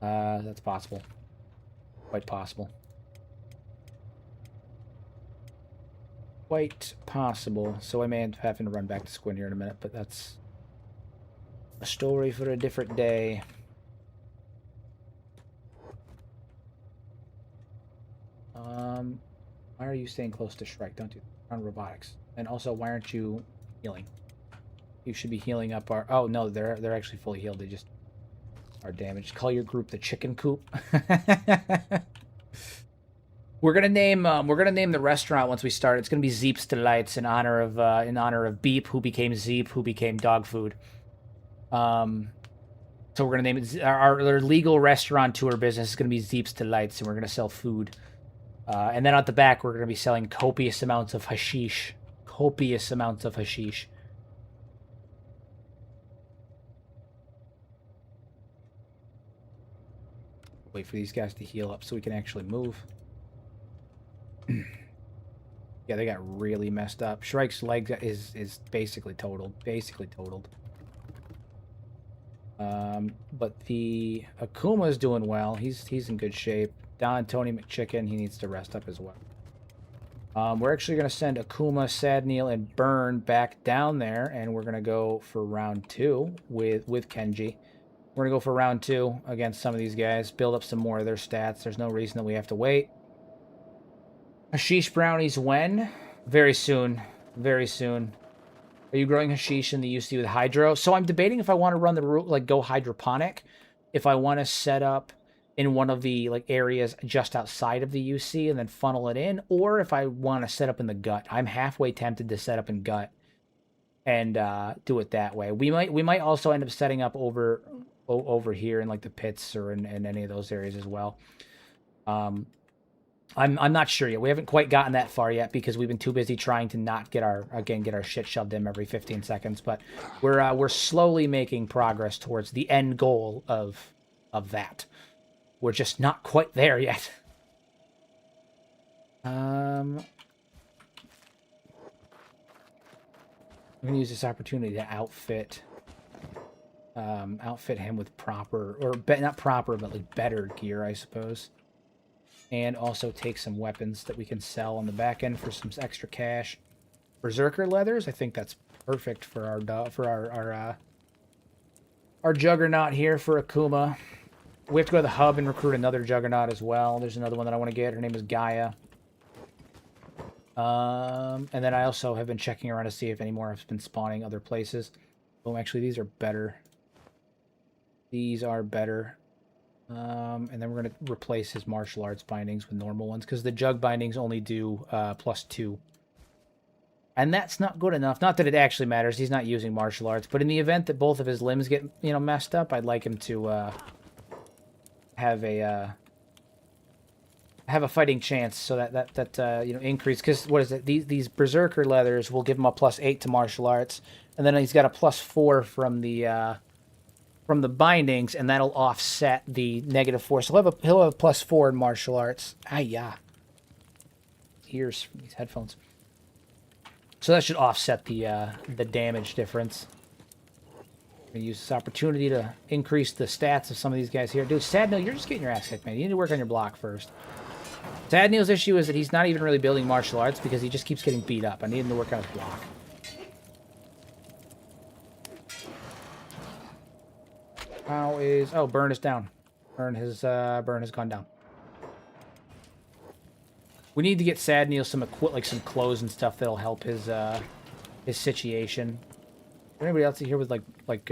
That's possible. Quite possible. Quite possible. So I may end up having to run back to Squin here in a minute, but that's a story for a different day. Why are you staying close to Shrike? Don't do that. On robotics. And also, why aren't you healing? You should be healing up our... Oh, no, they're actually fully healed. They just are damaged. Call your group the Chicken Coop. We're gonna name the restaurant once we start. It's gonna be Zeep's Delights in honor of Beep, who became Zeep, who became dog food. So we're gonna name it our legal restaurateur business is gonna be Zeep's Delights, and we're gonna sell food. And then at the back, we're gonna be selling copious amounts of hashish. Copious amounts of hashish. Wait for these guys to heal up so we can actually move. Yeah, they got really messed up. Shrike's leg is basically totaled. Basically totaled. But the Akuma's doing well. He's in good shape. Don Tony McChicken, he needs to rest up as well. We're actually going to send Akuma, Sadneil, and Burn back down there, and we're going to go for round 2 with Kenji. We're going to go for round 2 against some of these guys, build up some more of their stats. There's no reason that we have to wait. Hashish brownies when? Very soon. Very soon. Are you growing hashish in the UC with hydro? So I'm debating if I want to run the route, like go hydroponic, if I want to set up in one of the areas just outside of the UC and then funnel it in, or if I want to set up in the gut. I'm halfway tempted to set up in gut and do it that way. We might also end up setting up over here in the pits or in any of those areas as well. I'm not sure yet. We haven't quite gotten that far yet because we've been too busy trying to not get our shit shoved in every 15 seconds. But we're slowly making progress towards the end goal of that. We're just not quite there yet. I'm gonna use this opportunity to outfit him with proper, or not proper, but better gear, I suppose. And also take some weapons that we can sell on the back end for some extra cash. Berserker leathers, I think that's perfect for our Juggernaut here for Akuma. We have to go to the hub and recruit another Juggernaut as well. There's another one that I want to get. Her name is Gaia. And then I also have been checking around to see if any more have been spawning other places. Oh, actually, these are better. These are better. And then we're going to replace his martial arts bindings with normal ones, because the Jug bindings only do +2. And that's not good enough. Not that it actually matters. He's not using martial arts. But in the event that both of his limbs get, messed up, I'd like him to have a fighting chance, so that increase. Because what is it? These Berserker leathers will give him a +8 to martial arts, and then he's got a +4 from the bindings, and that'll offset the -4. So he'll have a +4 in martial arts. Ah, yeah. Ears from these headphones. So that should offset the damage difference. I'm gonna use this opportunity to increase the stats of some of these guys here. Dude, Sadneil, you're just getting your ass kicked, man. You need to work on your block first. Sadneil's issue is that he's not even really building martial arts because he just keeps getting beat up. I need him to work on his block. Burn is down. Burn has gone down. We need to get Sadneil some clothes and stuff that'll help his situation. Anybody else here with like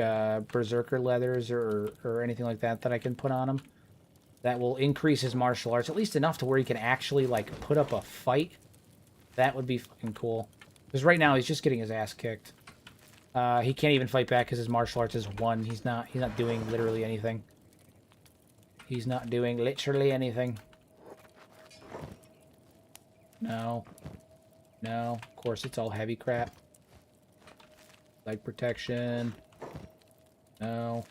berserker leathers or anything like that I can put on him? That will increase his martial arts, at least enough to where he can actually, like, put up a fight. That would be fucking cool. Because right now, he's just getting his ass kicked. He can't even fight back because his martial arts is 1. He's not doing literally anything. He's not doing literally anything. No. No. Of course, it's all heavy crap. Leg protection. No.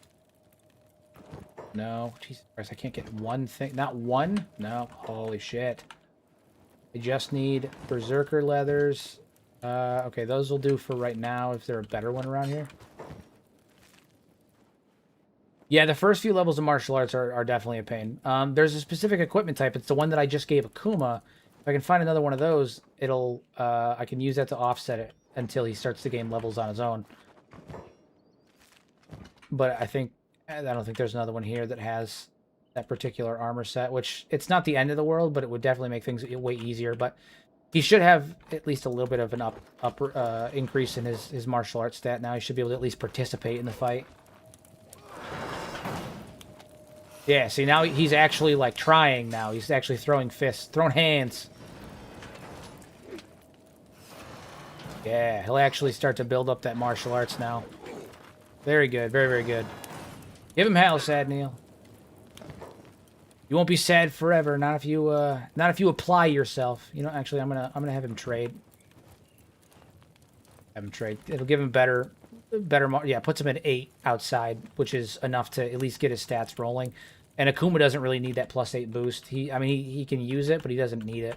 No. Jesus Christ, I can't get one thing. Not one? No. Holy shit. I just need berserker leathers. Okay, those will do for right now. Is there a better one around here? Yeah, the first few levels of martial arts are definitely a pain. There's a specific equipment type. It's the one that I just gave Akuma. If I can find another one of those, it'll I can use that to offset it until he starts to gain levels on his own. But I don't think there's another one here that has that particular armor set, which it's not the end of the world, but it would definitely make things way easier. But he should have at least a little bit of an increase in his martial arts stat now. He should be able to at least participate in the fight. Yeah, see, now he's actually, like, trying now. He's actually throwing fists, throwing hands. Yeah, he'll actually start to build up that martial arts now. Very good, very, very good. Give him hell, Sad Neil. You won't be sad forever, not if you apply yourself. You know, actually, I'm gonna have him trade. Have him trade. It'll give him better. Yeah, puts him at 8 outside, which is enough to at least get his stats rolling. And Akuma doesn't really need that +8 boost. He can use it, but he doesn't need it.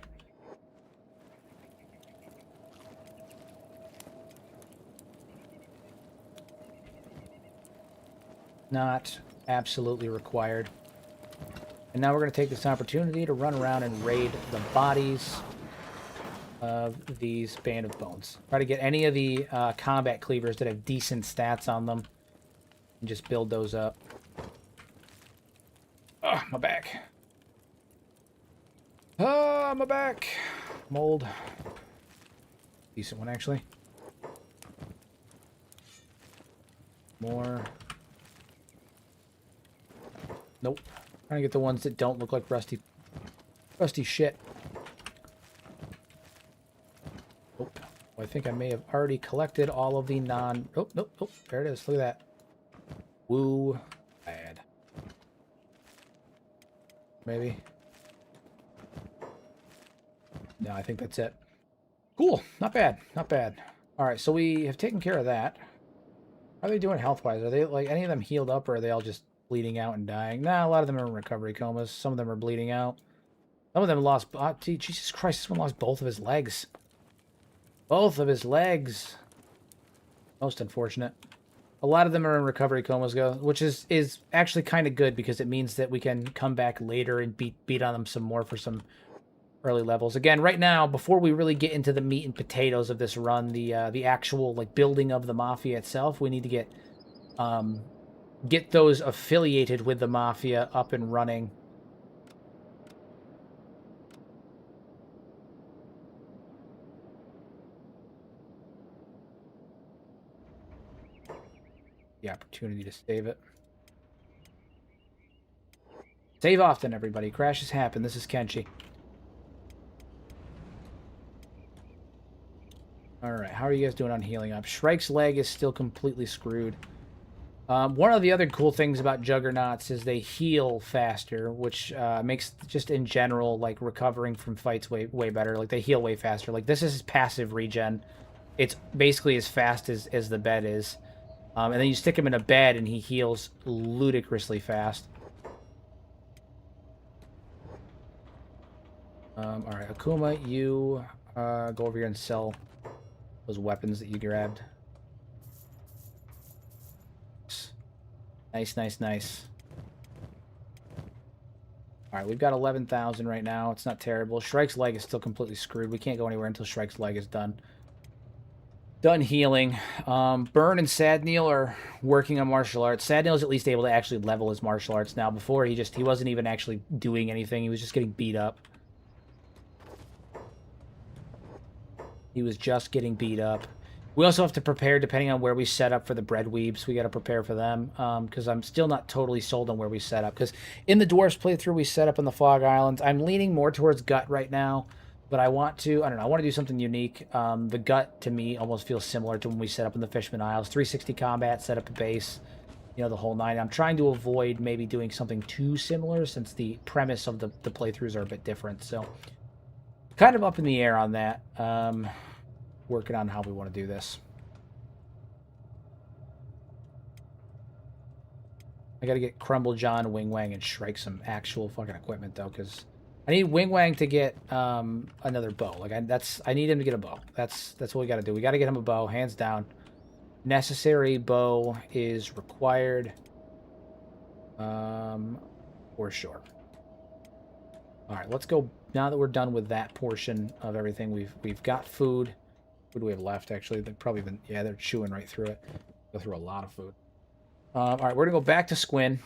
Not absolutely required. And now we're going to take this opportunity to run around and raid the bodies of these Band of Bones. Try to get any of the combat cleavers that have decent stats on them and just build those up. Oh, my back. Oh, my back. Mold. Decent one, actually. More. Nope. Trying to get the ones that don't look like rusty shit. Nope. Well, I think I may have already collected all of the non... Oh, nope, nope. There it is. Look at that. Woo. Bad. Maybe. No, I think that's it. Cool. Not bad. Not bad. Alright, so we have taken care of that. How are they doing health-wise? Are they, like, any of them healed up, or are they all just bleeding out and dying? Nah, a lot of them are in recovery comas. Some of them are bleeding out. Some of them lost... Jesus Christ, this one lost both of his legs. Both of his legs. Most unfortunate. A lot of them are in recovery comas, which is actually kind of good, because it means that we can come back later and beat on them some more for some early levels. Again, right now, before we really get into the meat and potatoes of this run, the actual, like, building of the Mafia itself, we need to get those affiliated with the Mafia up and running. The opportunity to save it. Save often, everybody. Crashes happen. This is Kenshi. Alright, how are you guys doing on healing up? Shrike's leg is still completely screwed. One of the other cool things about Juggernauts is they heal faster, which makes, just in general, like, recovering from fights way better. Like, they heal way faster. Like, this is passive regen. It's basically as fast as the bed is. And then you stick him in a bed and he heals ludicrously fast. Alright, Akuma, you go over here and sell those weapons that you grabbed. Nice, nice, nice. Alright, we've got 11,000 right now. It's not terrible. Shrike's leg is still completely screwed. We can't go anywhere until Shrike's leg is done. Done healing. Burn and Sad Neil are working on martial arts. Sad Neil's at least able to actually level his martial arts now. Before, he wasn't even actually doing anything. He was just getting beat up. He was just getting beat up. We also have to prepare, depending on where we set up for the bread weebs. We got to prepare for them, because I'm still not totally sold on where we set up. Because in the Dwarfs playthrough, we set up in the Fog Islands. I'm leaning more towards Gut right now, but I want to, I don't know, I want to do something unique. The Gut, to me, almost feels similar to when we set up in the Fishman Isles. 360 combat, set up a base, you know, the whole nine. I'm trying to avoid maybe doing something too similar, since the premise of the playthroughs are a bit different. So, kind of up in the air on that. Working on how we want to do this. I gotta get Crumble John, Wing Wang, and Shrike some actual fucking equipment though, because I need Wing Wang to get another bow. Like I need him to get a bow. That's what we gotta do. We gotta get him a bow, hands down. Necessary bow is required. For sure. All right, let's go. Now that we're done with that portion of everything, we've got food. What do we have left, actually? They've probably been, yeah, they're chewing right through it. Go through a lot of food. All right, we're going to go back to Squin.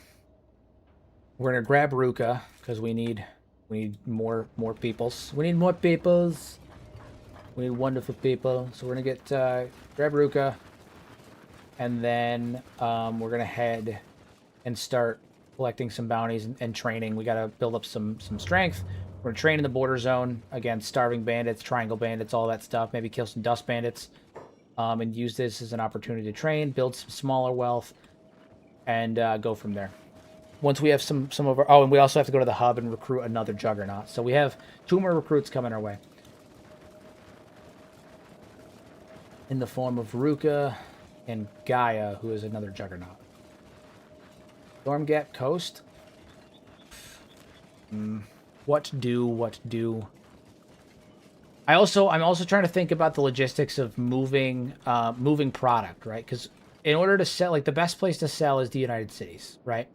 We're going to grab Ruka, because we need more peoples. We need more peoples. We need wonderful people. So we're going to get, grab Ruka. And then we're going to head and start collecting some bounties and training. We got to build up some strength. We're going to train in the border zone against starving bandits, triangle bandits, all that stuff. Maybe kill some dust bandits, and use this as an opportunity to train, build some smaller wealth, and go from there. Once we have some of our... Oh, and we also have to go to the hub and recruit another Juggernaut. So we have 2 more recruits coming our way. In the form of Ruka and Gaia, who is another Juggernaut. Stormgap Coast. What do? I'm also trying to think about the logistics of moving product, right? Because in order to sell, like, the best place to sell is the United Cities, right?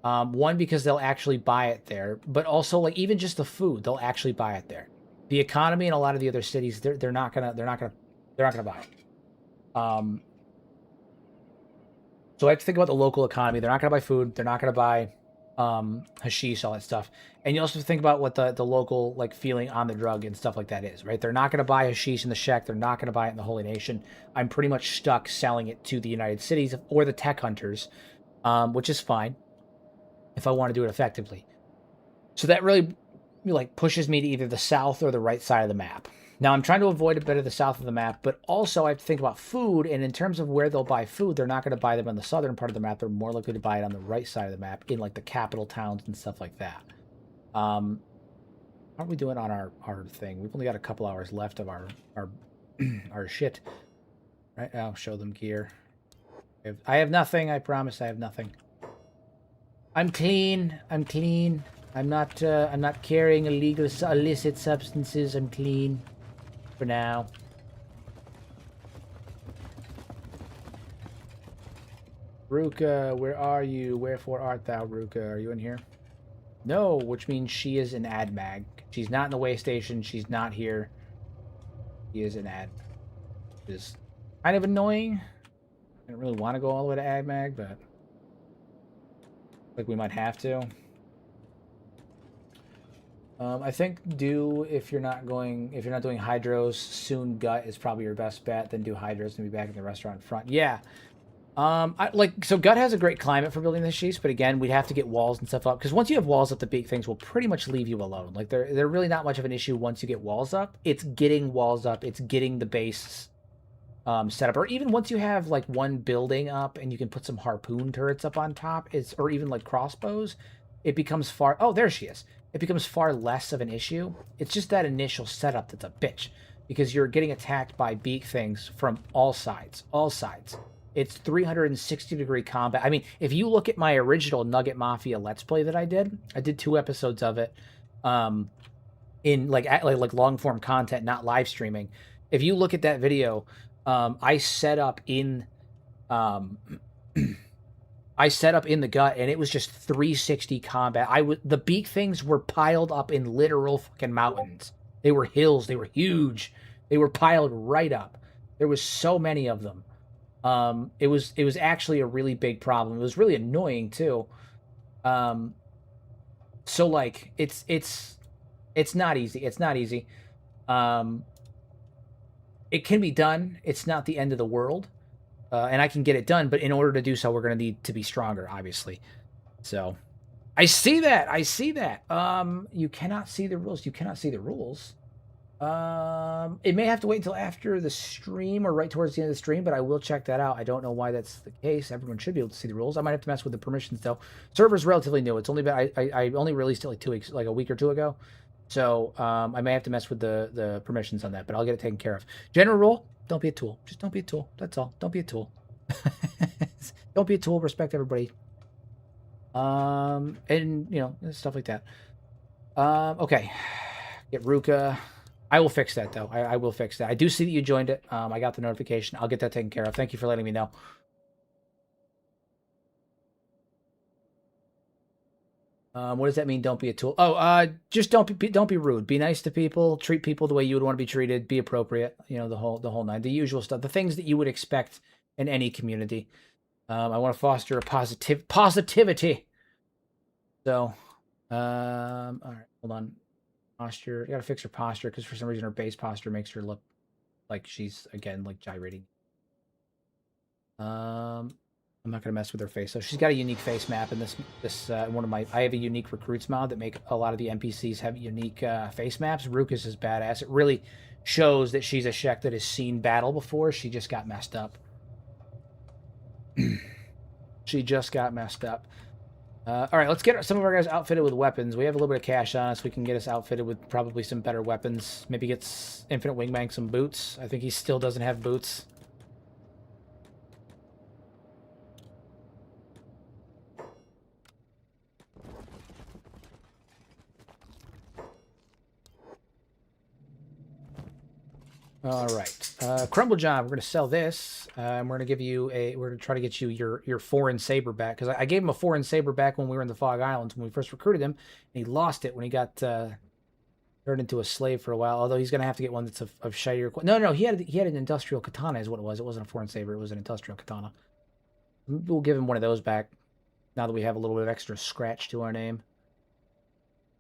One, because they'll actually buy it there, but also, like, even just the food, they'll actually buy it there. The economy in a lot of the other cities, they're not gonna buy it. So I have to think about the local economy. They're not gonna buy food. They're not gonna buy hashish, all that stuff. And you also think about what the local, like, feeling on the drug and stuff like that is, right? They're not going to buy hashish in the Shek. They're not going to buy it in the Holy Nation. I'm pretty much stuck selling it to the United Cities or the tech hunters, which is fine if I want to do it effectively. So that really, like, pushes me to either the south or the right side of the map. Now, I'm trying to avoid a bit of the south of the map, but also I have to think about food, and in terms of where they'll buy food, they're not going to buy them on the southern part of the map. They're more likely to buy it on the right side of the map, in, like, the capital towns and stuff like that. How are we doing on our thing? We've only got a couple hours left of our shit. Right now, show them gear. I have nothing, I promise I have nothing. I'm clean. I'm clean. I'm not carrying illicit substances. I'm clean. For now. Ruka, where are you? Wherefore art thou, Ruka? Are you in here? No, which means she is an AdMag. She's not in the way station. She's not here. She is an ad. Which is kind of annoying. I don't really want to go all the way to AdMag, but like we might have to. I think if you're not doing hydros, soon Gut is probably your best bet. Then do hydros and be back in the restaurant front. Yeah. So Gut has a great climate for building this sheath, but again, we'd have to get walls and stuff up, because once you have walls up, the big things will pretty much leave you alone. Like they're really not much of an issue once you get walls up. It's getting walls up. It's getting the base set up, or even once you have like one building up and you can put some harpoon turrets up on top, or even like crossbows, it becomes far. Oh, there she is. It becomes far less of an issue. It's just that initial setup that's a bitch, because you're getting attacked by beak things from all sides. All sides. It's 360-degree combat. I mean, if you look at my original Nugget Mafia Let's Play that I did 2 episodes of it, in like long form content, not live streaming. If you look at that video, I set up in the Gut, and it was just 360 combat. The beak things were piled up in literal fucking mountains. They were hills. They were huge. They were piled right up. There was so many of them. It was actually a really big problem. It was really annoying too. So like it's not easy. It's not easy. it can be done. It's not the end of the world. And I can get it done, but in order to do so, we're going to need to be stronger, obviously. So, I see that. I see that. You cannot see the rules. You cannot see the rules. It may have to wait until after the stream or right towards the end of the stream, but I will check that out. I don't know why that's the case. Everyone should be able to see the rules. I might have to mess with the permissions though. Server's relatively new. It's only been I only released it like 2 weeks, like a week or two ago. So I may have to mess with the permissions on that, but I'll get it taken care of. General rule: don't be a tool. Just don't be a tool. That's all. Don't be a tool. Don't be a tool. Respect everybody. And you know, stuff like that. Okay. Get Ruka. I will fix that though. I will fix that. I do see that you joined it. I got the notification. I'll get that taken care of. Thank you for letting me know. What does that mean? Don't be a tool. Oh, just don't be rude. Be nice to people. Treat people the way you would want to be treated. Be appropriate. You know, the whole nine. The usual stuff. The things that you would expect in any community. I want to foster a positivity. So, all right, hold on. Posture. You gotta fix her posture because for some reason her base posture makes her look like she's again like gyrating. I'm not gonna mess with her face. So she's got a unique face map in this one of my. I have a unique recruits mod that make a lot of the NPCs have unique face maps. Rukus is badass. It really shows that she's a Shek that has seen battle before. She just got messed up. She just got messed up. All right, let's get some of our guys outfitted with weapons. We have a little bit of cash on us. We can get us outfitted with probably some better weapons. Maybe get Infinite Wingman some boots. I think he still doesn't have boots. All right, Crumble Job. We're gonna sell this, and we're gonna give you a. We're gonna try to get you your foreign saber back because I gave him a foreign saber back when we were in the Fog Islands when we first recruited him, and he lost it when he got turned into a slave for a while. Although he's gonna have to get one that's of shinier. No, he had an industrial katana, is what it was. It wasn't a foreign saber. It was an industrial katana. We'll give him one of those back now that we have a little bit of extra scratch to our name.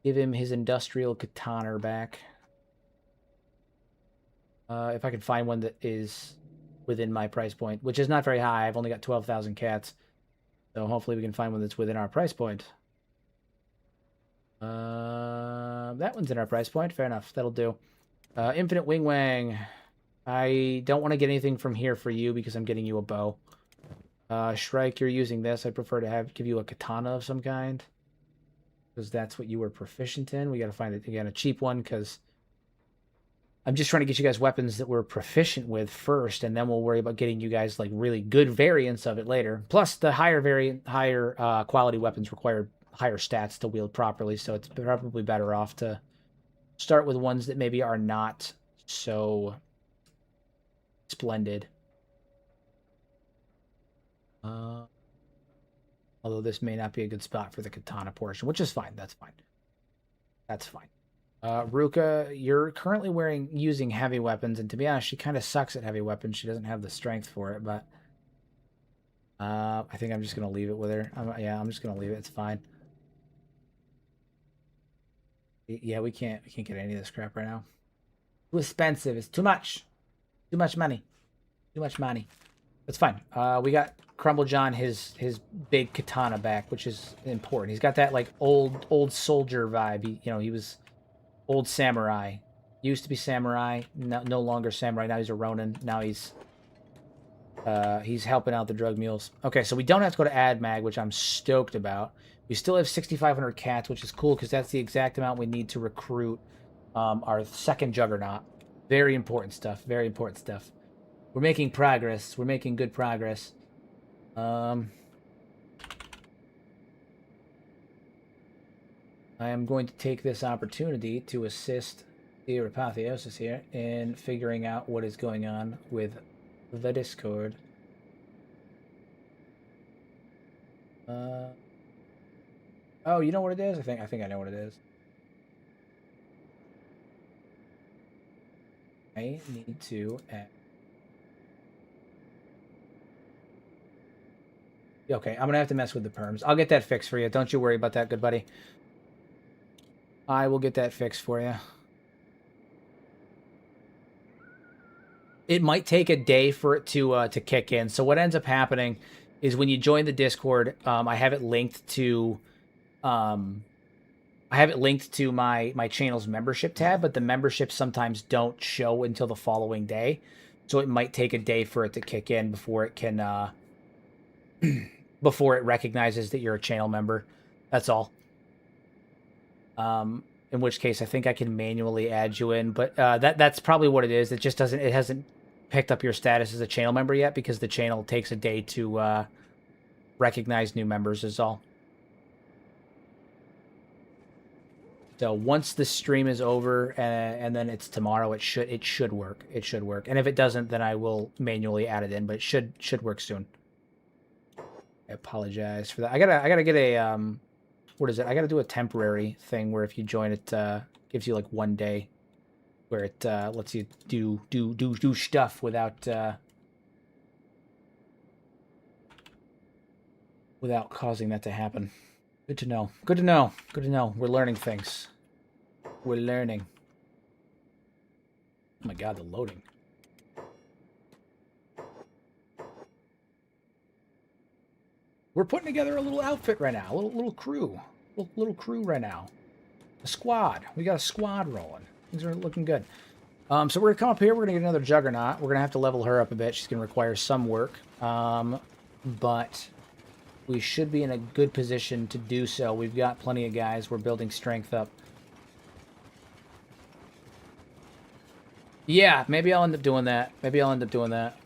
Give him his industrial katana back. If I can find one that is within my price point, which is not very high. I've only got 12,000 cats. So hopefully we can find one that's within our price point. That one's in our price point. Fair enough. That'll do. Infinite Wing Wang. I don't want to get anything from here for you because I'm getting you a bow. Shrike, you're using this. I'd prefer to give you a katana of some kind. Because that's what you were proficient in. We got to find it again, a cheap one, because I'm just trying to get you guys weapons that we're proficient with first, and then we'll worry about getting you guys like really good variants of it later. Plus, the higher quality weapons require higher stats to wield properly, so it's probably better off to start with ones that maybe are not so splendid. Although this may not be a good spot for the katana portion, which is fine. That's fine. That's fine. Ruka, you're currently using heavy weapons, and to be honest, she kind of sucks at heavy weapons. She doesn't have the strength for it, but I think I'm just gonna leave it with her. I'm just gonna leave it. It's fine. Yeah, we can't get any of this crap right now. Too expensive. It's too much. Too much money. Too much money. That's fine. We got Crumble John his big katana back, which is important. He's got that like old soldier vibe. He was old samurai. Used to be samurai, no longer samurai. Now he's a Ronin. Now he's helping out the drug mules. Okay, so we don't have to go to AdMag, which I'm stoked about. We still have 6,500 cats, which is cool because that's the exact amount we need to recruit our second juggernaut. Very important stuff. Very important stuff. We're making progress. We're making good progress. I am going to take this opportunity to assist the Apotheosis here in figuring out what is going on with the Discord. Oh, you know what it is? I think I know what it is. I need to add... Okay, I'm gonna have to mess with the perms. I'll get that fixed for you. Don't you worry about that, good buddy. I will get that fixed for you. It might take a day for it to kick in. So what ends up happening is when you join the Discord, I have it linked to my channel's membership tab, but the memberships sometimes don't show until the following day. So it might take a day for it to kick in before it can before it recognizes that you're a channel member. That's all. In which case I think I can manually add you in, but that's probably what it is. It just hasn't picked up your status as a channel member yet because the channel takes a day to recognize new members is all. So once the stream is over and then it's tomorrow, it should work. It should work. And if it doesn't, then I will manually add it in, but it should work soon. I apologize for that. I gotta get a what is it? I gotta do a temporary thing where if you join it, gives you like 1 day where it lets you do stuff without without causing that to happen. Good to know. Good to know. Good to know. We're learning things. We're learning. Oh my god, the loading. We're putting together a little outfit right now. A little crew. Little crew right now. A squad. We got a squad rolling. Things are looking good. So we're going to come up here. We're going to get another Juggernaut. We're going to have to level her up a bit. She's going to require some work. But we should be in a good position to do so. We've got plenty of guys. We're building strength up. Yeah, maybe I'll end up doing that. Maybe I'll end up doing that.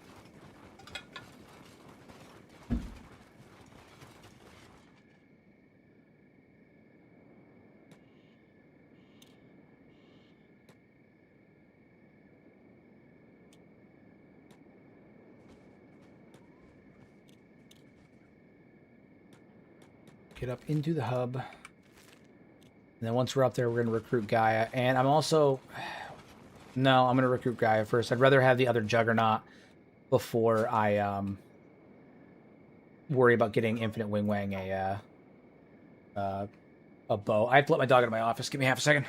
Get up into the hub. And then once we're up there, we're going to recruit Gaia. And I'm also... No, I'm going to recruit Gaia first. I'd rather have the other Juggernaut before I worry about getting Infinite Wing Wang a bow. I have to let my dog out of my office. Give me half a second.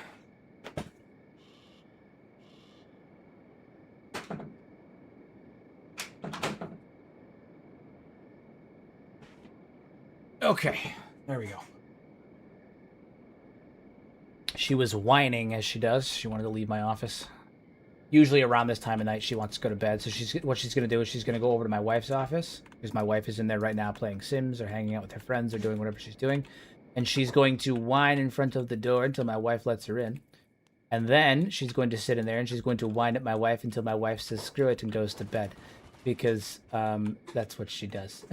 Okay, there we go. She was whining as she does. She wanted to leave my office. Usually around this time of night, she wants to go to bed. So what she's going to do is she's going to go over to my wife's office, because my wife is in there right now playing Sims or hanging out with her friends or doing whatever she's doing. And she's going to whine in front of the door until my wife lets her in. And then she's going to sit in there and she's going to whine at my wife until my wife says screw it and goes to bed. Because that's what she does.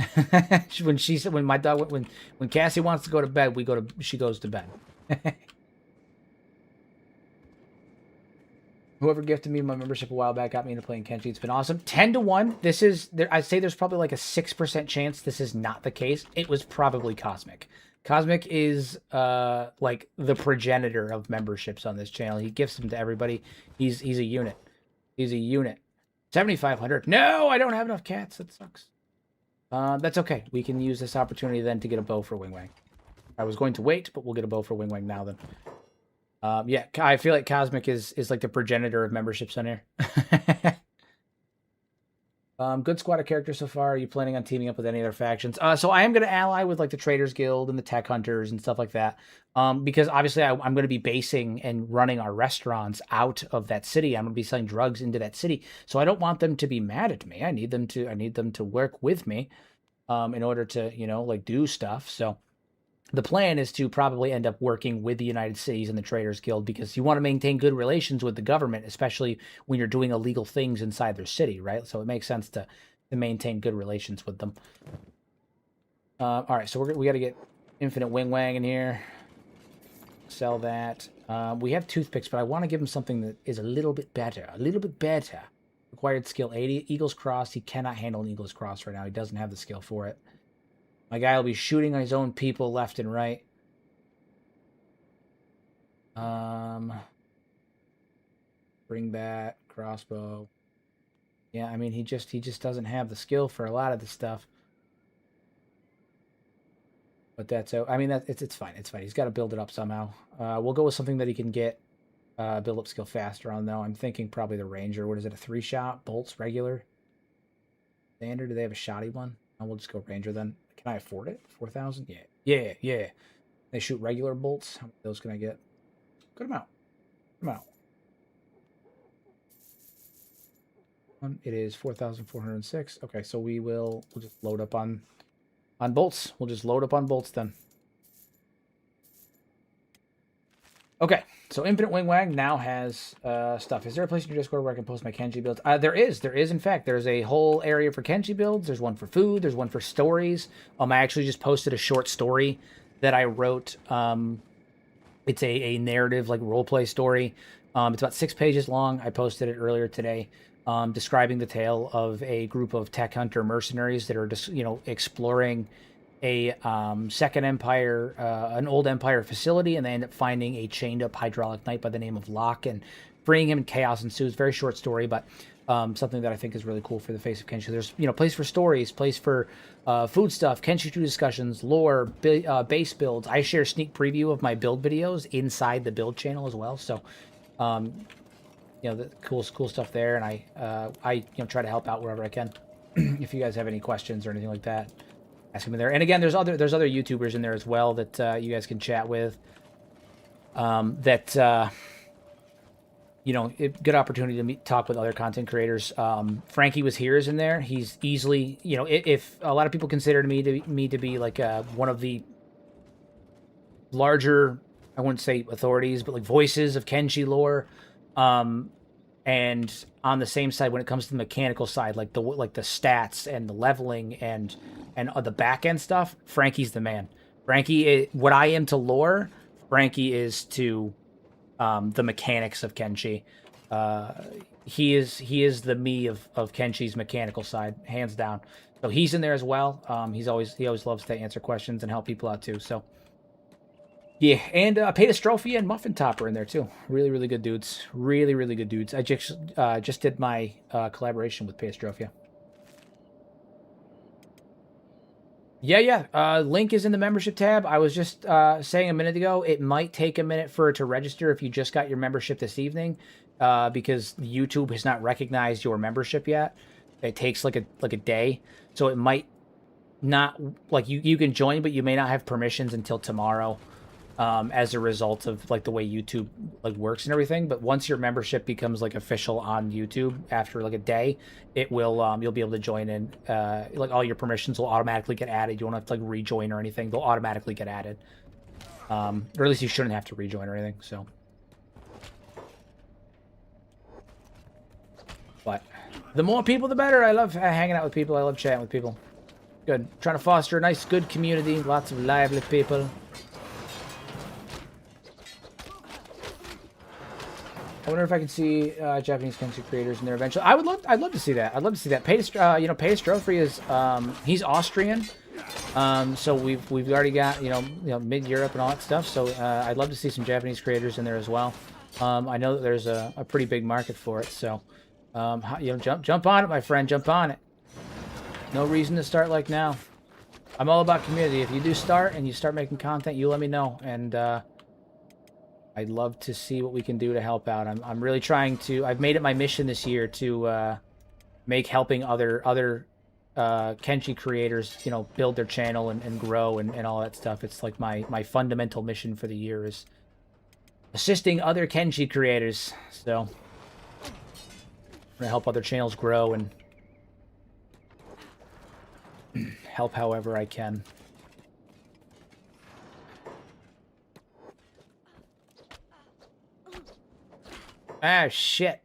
when Cassie wants to go to bed, she goes to bed. Whoever gifted me my membership a while back got me into playing Kenshi. It's been awesome. 10-1. This is... I'd say there's probably like a 6% chance this is not the case. It was probably Cosmic. Cosmic is like the progenitor of memberships on this channel. He gifts them to everybody. He's a unit. He's a unit. 7,500. No, I don't have enough cats. That sucks. That's okay. We can use this opportunity then to get a bow for Wing Wang. I was going to wait, but we'll get a bow for Wing Wang now then. Yeah, I feel like Cosmic is like the progenitor of memberships on here. Good squad of characters so far. Are you planning on teaming up with any other factions? So I am going to ally with like the Traders Guild and the Tech Hunters and stuff like that. Because obviously I'm going to be basing and running our restaurants out of that city. I'm going to be selling drugs into that city. So I don't want them to be mad at me. I need them to work with me, in order to, like do stuff. So the plan is to probably end up working with the United Cities and the Traders Guild, because you want to maintain good relations with the government, especially when you're doing illegal things inside their city, right? So it makes sense to maintain good relations with them. All right, so we got to get Infinite Wing Wang in here. Sell that. We have toothpicks, but I want to give him something that is a little bit better. A little bit better. Required skill 80. Eagle's Cross. He cannot handle an Eagle's Cross right now. He doesn't have the skill for it. My guy will be shooting on his own people left and right. Bring back crossbow. Yeah, I mean he just doesn't have the skill for a lot of the stuff. But that's it's fine. It's fine. He's got to build it up somehow. We'll go with something that he can get build up skill faster on, though. I'm thinking probably the Ranger. What is it, a 3-shot? Bolts, regular? Standard? Do they have a shoddy one? Oh, we'll just go Ranger then. Can I afford it? 4,000? Yeah. Yeah, yeah. They shoot regular bolts. How many of those can I get? Good amount. Good amount. It is 4,406. Okay, so we'll just load up on bolts. We'll just load up on bolts then. Okay, so Infinite Wingwag now has stuff. Is there a place in your Discord where I can post my Kenshi builds? There is. There is, in fact. There's a whole area for Kenshi builds. There's one for food. There's one for stories. I actually just posted a short story that I wrote. It's a narrative, like, roleplay story. It's about 6 pages long. I posted it earlier today, describing the tale of a group of tech hunter mercenaries that are just, exploring a second empire, an old empire facility, and they end up finding a chained up hydraulic knight by the name of Locke and freeing him, and chaos ensues. Very short story, but something that I think is really cool for the face of Kenshi. There's, place for stories, place for food stuff, Kenshi 2 discussions, lore, base builds. I share sneak preview of my build videos inside the build channel as well. So, the cool stuff there, and I try to help out wherever I can. If you guys have any questions or anything like that, ask me there. And again, there's other YouTubers in there as well that you guys can chat with. Good opportunity to talk with other content creators. Frankie Was Here is in there. He's easily, if a lot of people consider me to be like one of the larger, I wouldn't say authorities, but like voices of Kenshi lore. And on the same side, when it comes to the mechanical side, like the stats and the leveling and the back end stuff, Frankie's the man. Frankie, what I am to lore, Frankie is to the mechanics of Kenshi. He is the me of Kenshi's mechanical side, hands down. So he's in there as well. He always loves to answer questions and help people out too. So yeah, and Pedastrophe and Muffin Top are in there too. Really, really good dudes. Really, really good dudes. I just did my collaboration with Pedastrophe. Yeah. Link is in the membership tab. I was just saying a minute ago, it might take a minute for it to register if you just got your membership this evening, because YouTube has not recognized your membership yet. It takes like a day, so it might not, like, you can join, but you may not have permissions until tomorrow. As a result of like the way YouTube like works and everything. But once your membership becomes like official on YouTube after like a day, it will you'll be able to join in. Like all your permissions will automatically get added. You won't have to like rejoin or anything. They'll automatically get added. Or at least you shouldn't have to rejoin or anything. So, but the more people, the better. I love hanging out with people. I love chatting with people. Good. Trying to foster a nice, good community. Lots of lively people. I wonder if I can see Japanese Kenshi creators in there eventually. I'd love to see that. I'd love to see that. Pedastrophe is he's Austrian, so we've already got mid Europe and all that stuff. So I'd love to see some Japanese creators in there as well. I know that there's a pretty big market for it. So jump on it, my friend. Jump on it. No reason to start like now. I'm all about community. If you do start and you start making content, you let me know, and I'd love to see what we can do to help out. I'm really trying to. I've made it my mission this year to make helping other Kenshi creators, build their channel and grow and all that stuff. It's like my fundamental mission for the year is assisting other Kenshi creators. So I'm gonna help other channels grow and help however I can. Ah, shit.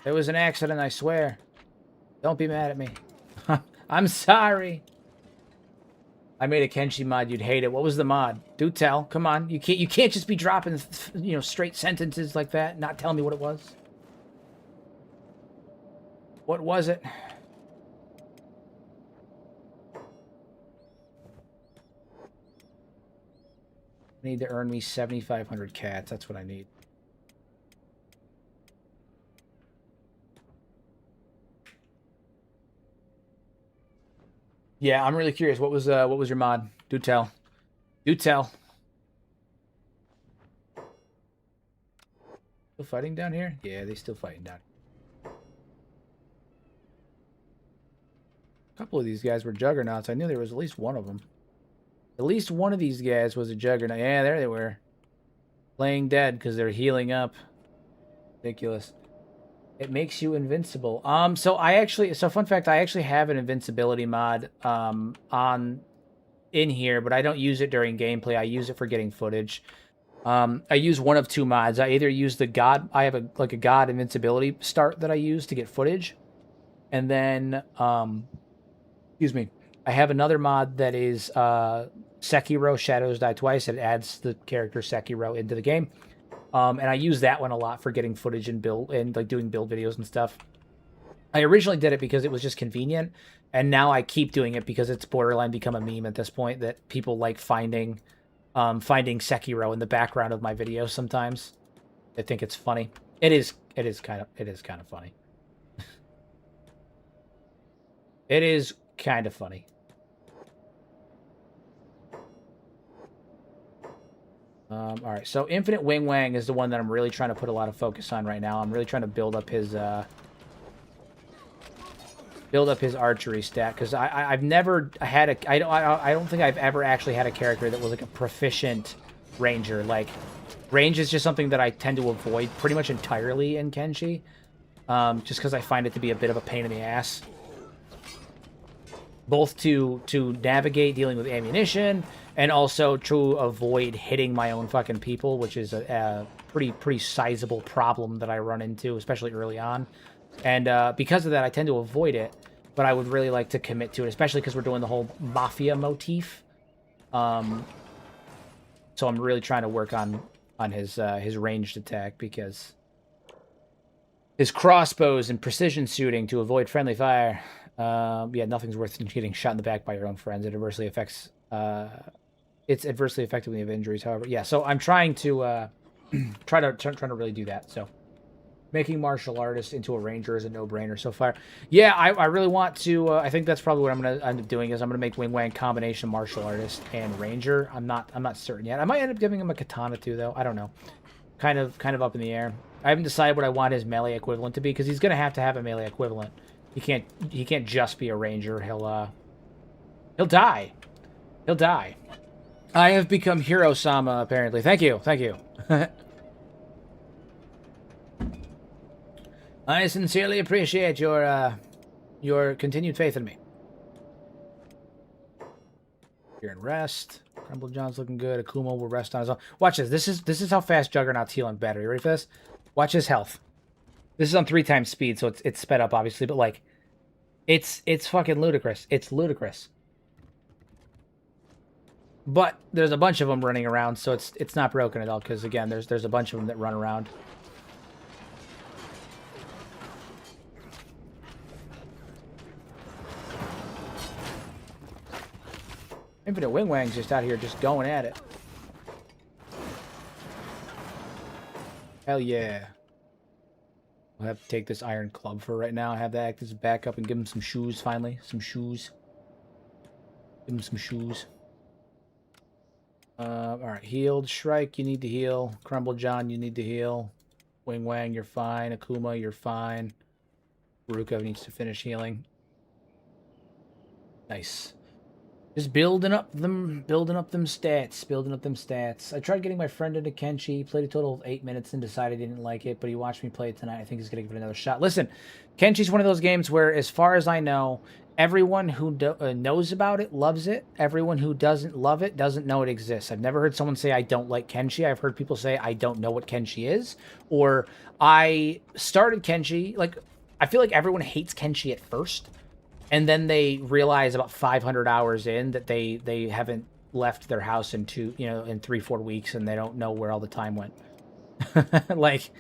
It was an accident, I swear. Don't be mad at me. I'm sorry. I made a Kenshi mod. You'd hate it. What was the mod? Do tell. Come on. You can't just be dropping, straight sentences like that, not telling me what it was. What was it? I need to earn me 7,500 cats. That's what I need. Yeah, I'm really curious. What was your mod? Do tell. Do tell. Still fighting down here? Yeah, they still fighting down here. A couple of these guys were juggernauts. I knew there was at least one of them. At least one of these guys was a juggernaut. Yeah, there they were. Playing dead because they're healing up. Ridiculous. It makes you invincible. So fun fact, I actually have an invincibility mod in here, but I don't use it during gameplay. I use it for getting footage. I use one of two mods. I either use the God, I have a God invincibility start that I use to get footage. And then, excuse me, I have another mod that is Sekiro Shadows Die Twice. It adds the character Sekiro into the game. And I use that one a lot for getting footage and build and like doing build videos and stuff. I originally did it because it was just convenient, and now I keep doing it because it's borderline become a meme at this point that people like finding Sekiro in the background of my videos sometimes. I think it's funny. It is kind of funny. It is kind of funny. All right, so Infinite Wing Wang is the one that I'm really trying to put a lot of focus on right now. I'm really trying to build up his archery stat because I've never had a I don't think I've ever actually had a character that was like a proficient ranger. Like range is just something that I tend to avoid pretty much entirely in Kenshi, just because I find it to be a bit of a pain in the ass. Both to navigate dealing with ammunition and also to avoid hitting my own fucking people, which is a pretty sizable problem that I run into, especially early on. And because of that, I tend to avoid it, but I would really like to commit to it, especially because we're doing the whole Mafia motif. So I'm really trying to work on his ranged attack because his crossbows and precision shooting to avoid friendly fire. Yeah, nothing's worth getting shot in the back by your own friends. It adversely affects. It's adversely affected when you have injuries. However, yeah. So I'm trying to trying to really do that. So making martial artist into a ranger is a no-brainer so far. Yeah, I really want to. I think that's probably what I'm gonna end up doing is I'm gonna make Wing Wang combination martial artist and ranger. I'm not certain yet. I might end up giving him a katana too, though. I don't know. Kind of up in the air. I haven't decided what I want his melee equivalent to be because he's gonna have to have a melee equivalent. He can't just be a ranger. He'll die. He'll die. I have become Hiro-sama, apparently. Thank you. I sincerely appreciate your continued faith in me. You're in rest. Crumble John's looking good. Akuma will rest on his own. Watch this. This is how fast Juggernaut's healing better. You ready for this? Watch his health. This is on 3 times speed, so it's sped up, obviously, but like, it's fucking ludicrous. It's ludicrous. But there's a bunch of them running around, so it's not broken at all. Because again, there's a bunch of them that run around. Infinite Wing Wang's just out here, just going at it. Hell yeah. I'll have to take this iron club for right now. Have that act as a backup and give him some shoes, finally. Some shoes. Give him some shoes. Alright, healed. Shrike, you need to heal. Crumble John, you need to heal. Wing Wang, you're fine. Akuma, you're fine. Baruka needs to finish healing. Nice. Just building up them stats. I tried getting my friend into Kenshi, played a total of 8 minutes and decided he didn't like it, but he watched me play it tonight. I think he's going to give it another shot. Listen, Kenshi's one of those games where, as far as I know, everyone who knows about it loves it. Everyone who doesn't love it doesn't know it exists. I've never heard someone say, I don't like Kenshi. I've heard people say, I don't know what Kenshi is. Or, I started Kenshi. Like, I feel like everyone hates Kenshi at first. And then they realize about 500 hours in that they haven't left their house in 3-4 weeks, and they don't know where all the time went. Like,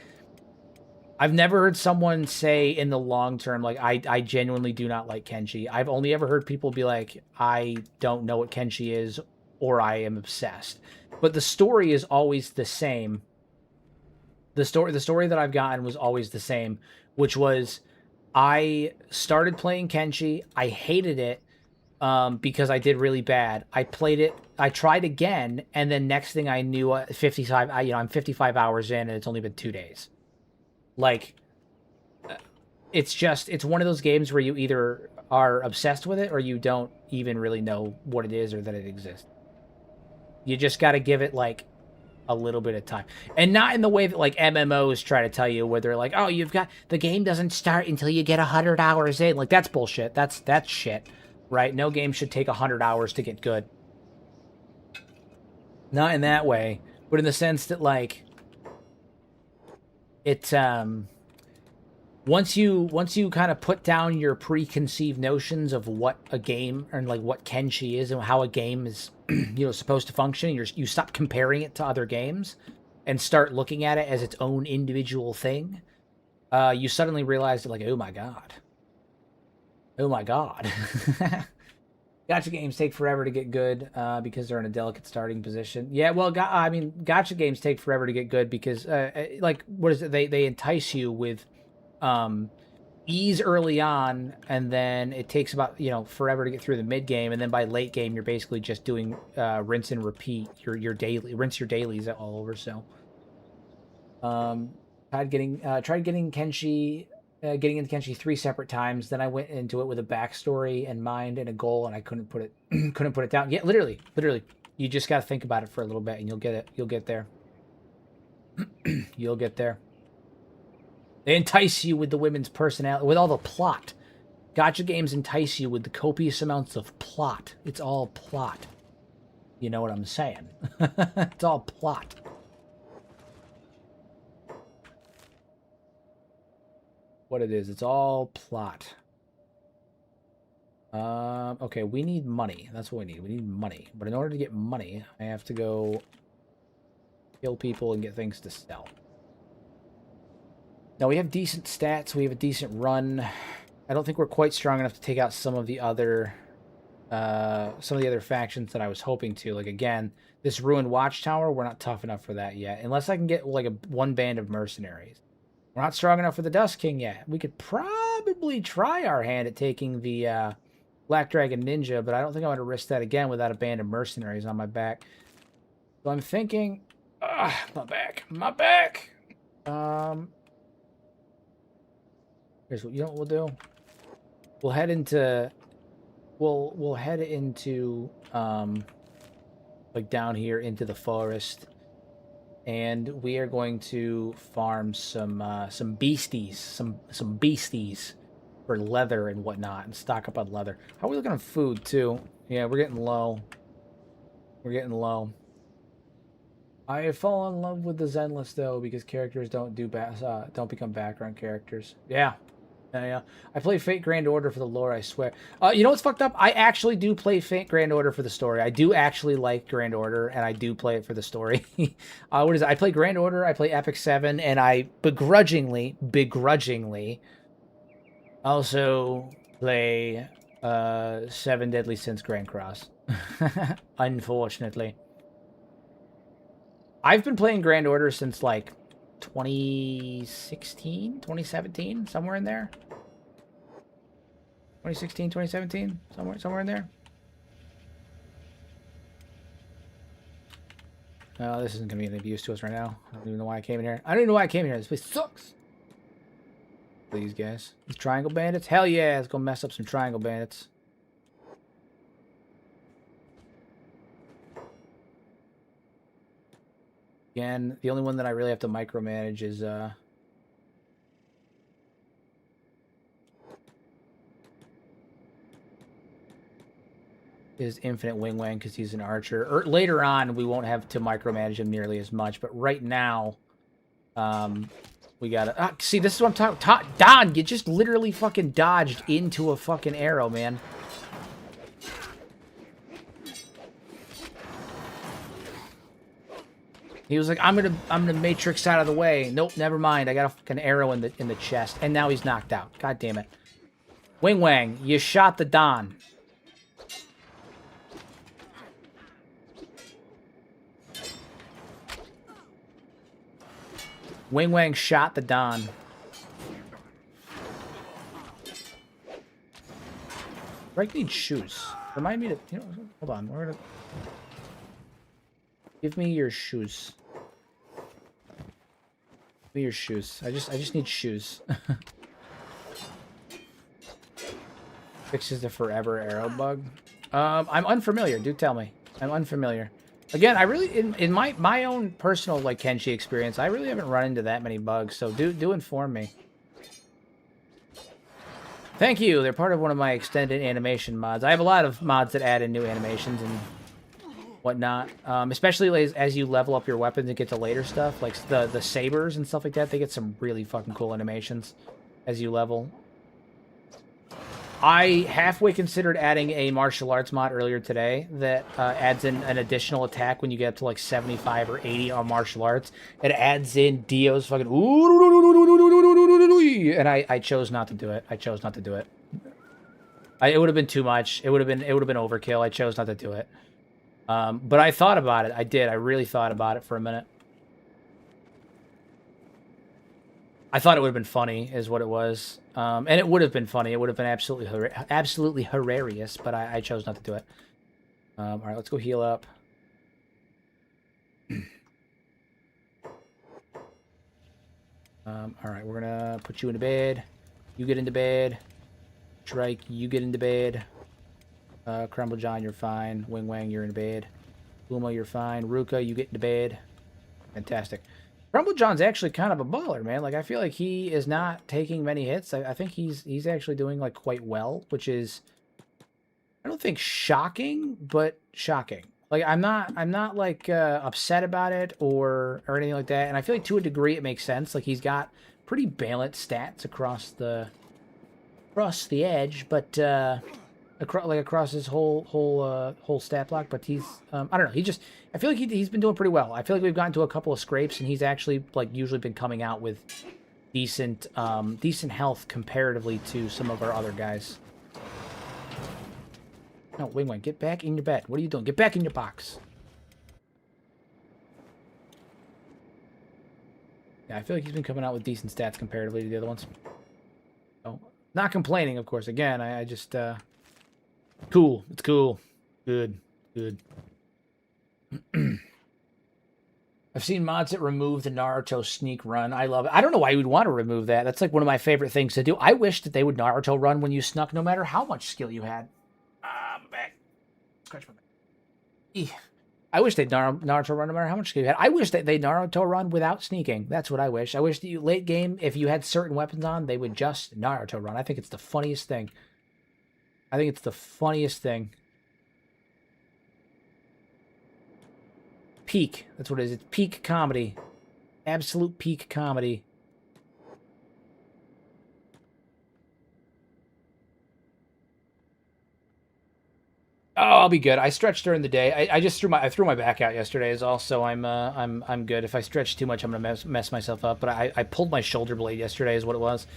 I've never heard someone say in the long term, like, I genuinely do not like Kenshi. I've only ever heard people be like, I don't know what Kenshi is, or I am obsessed. But the story is always the same. The story that I've gotten was always the same, which was, I started playing Kenshi. I hated it because I did really bad. I played it. I tried again, and then next thing I knew, I'm 55 hours in, and it's only been 2 days. Like, it's one of those games where you either are obsessed with it or you don't even really know what it is or that it exists. You just got to give it like a little bit of time, and not in the way that like MMOs try to tell you, where they're like, oh, you've got the game doesn't start until you get 100 hours in. Like, that's bullshit. That's shit, right? No game should take 100 hours to get good. Not in that way, but in the sense that like it's once you kind of put down your preconceived notions of what a game and like what Kenshi is and how a game is supposed to function, you stop comparing it to other games and start looking at it as its own individual thing. You suddenly realize that, like, oh my god, gacha games take forever to get good because they're in a delicate starting position. Yeah, well, gacha games take forever to get good because like, what is it, they entice you with ease early on, and then it takes about forever to get through the mid game, and then by late game you're basically just doing rinse and repeat your dailies all over. So tried getting Kenshi, getting into Kenshi 3 separate times. Then I went into it with a backstory and mind and a goal, and I couldn't put it down. Yeah, literally you just got to think about it for a little bit and you'll get there. You'll get there. They entice you with the women's personality, with all the plot. Gacha games entice you with the copious amounts of plot. It's all plot. You know what I'm saying? It's all plot. What it is, it's all plot. Okay, we need money. That's what we need. We need money. But in order to get money, I have to go kill people and get things to sell. Now, we have decent stats. We have a decent run. I don't think we're quite strong enough to take out some of the other factions that I was hoping to. Like, again, this ruined watchtower, we're not tough enough for that yet. Unless I can get like one band of mercenaries. We're not strong enough for the Dust King yet. We could probably try our hand at taking the Black Dragon Ninja, but I don't think I want to risk that again without a band of mercenaries on my back. So I'm thinking, my back. Here's what we'll do. We'll head into like down here into the forest, and we are going to farm some beasties for leather and whatnot, and stock up on leather. How are we looking on food too? Yeah, we're getting low. I have fallen in love with the Zenless though, because characters don't become background characters. Yeah. I play Fate Grand Order for the lore, I swear. You know what's fucked up? I actually do play Fate Grand Order for the story. I do actually like Grand Order, and I do play it for the story. What is it? I play Grand Order, I play Epic 7, and I begrudgingly also play 7 Deadly Sins Grand Cross. Unfortunately. I've been playing Grand Order since, like, 2016, 2017, somewhere in there. 2016, 2017, somewhere in there. Oh, this isn't gonna be any use to us right now. I don't even know why I came in here. This place sucks. These guys, these triangle bandits. Hell yeah, let's go mess up some triangle bandits. Again, the only one that I really have to micromanage is Infinite Wing Wang, because he's an archer. Or later on, we won't have to micromanage him nearly as much. But right now, we gotta see. This is what I'm talking. Don, you just literally fucking dodged into a fucking arrow, man. He was like, I'm gonna matrix out of the way. Nope, never mind. I got a fucking arrow in the chest, and now he's knocked out. God damn it. Wing Wang, you shot the Don. Wing Wang shot the Don. Break needs shoes. Remind me to, hold on. We're gonna give me your shoes. me your shoes. I just need shoes. Fixes the forever arrow bug. I'm unfamiliar. Do tell me. I'm unfamiliar. Again, I really in my own personal like Kenshi experience, I really haven't run into that many bugs. So do inform me. Thank you. They're part of one of my extended animation mods. I have a lot of mods that add in new animations and whatnot. Especially as you level up your weapons and get to later stuff, like the sabers and stuff like that. They get some really fucking cool animations as you level. I halfway considered adding a martial arts mod earlier today that adds in an additional attack when you get up to like 75 or 80 on martial arts. It adds in Dio's fucking and I chose not to do it. I chose not to do it. It would have been too much. It would have been overkill. I chose not to do it. But I thought about it. I did. I really thought about it for a minute. I thought it would have been funny, is what it was. And it would have been funny. It would have been absolutely hilarious, but I chose not to do it. All right, let's go heal up. All right, we're going to put you into bed. You get into bed. Trike, you get into bed. Crumble John, you're fine. Wing Wang, you're in bed. Luma, you're fine. Ruka, you get into bed. Fantastic. Crumble John's actually kind of a baller, man. Like, I feel like he is not taking many hits. I think he's actually doing, like, quite well, which is, I don't think shocking, but shocking. Like, I'm not like, upset about it or anything like that. And I feel like to a degree it makes sense. Like, he's got pretty balanced stats across the edge, but, across his whole stat block, but he's I don't know, I feel like he's been doing pretty well. I feel like we've gotten to a couple of scrapes and he's actually like usually been coming out with decent health comparatively to some of our other guys. No, Wing Wing, get back in your bed. What are you doing? Get back in your box. Yeah, I feel like he's been coming out with decent stats comparatively to the other ones. So, not complaining, of course. Again, I just cool. It's cool. Good. I've seen mods that remove the Naruto sneak run. I love it. I don't know why you would want to remove that. That's like one of my favorite things to do. I wish that they would Naruto run when you snuck, no matter how much skill you had. My back. Scratch my back. Eeh. I wish they'd Naruto run no matter how much skill you had. I wish that they'd Naruto run without sneaking. That's what I wish. I wish that you, late game, if you had certain weapons on, they would just Naruto run. I think it's the funniest thing. Peak. That's what it is. It's peak comedy. Absolute peak comedy. Oh, I'll be good. I stretched during the day. I just threw my back out yesterday is all, so I'm good. If I stretch too much, I'm gonna mess myself up. But I pulled my shoulder blade yesterday is what it was.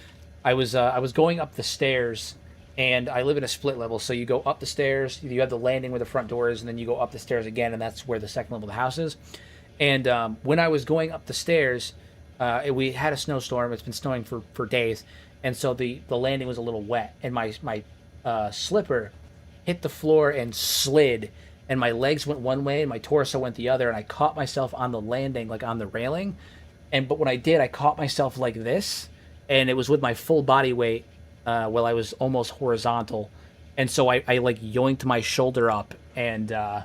I was going up the stairs, and I live in a split level, so you go up the stairs, you have the landing where the front door is, and then you go up the stairs again, and that's where the second level of the house is. And when I was going up the stairs, we had a snowstorm. It's been snowing for days, and so the landing was a little wet, and my slipper hit the floor and slid, and my legs went one way and my torso went the other, and I caught myself on the landing, like on the railing. But when I did, I caught myself like this, and it was with my full body weight while I was almost horizontal. And so I like yoinked my shoulder up, and I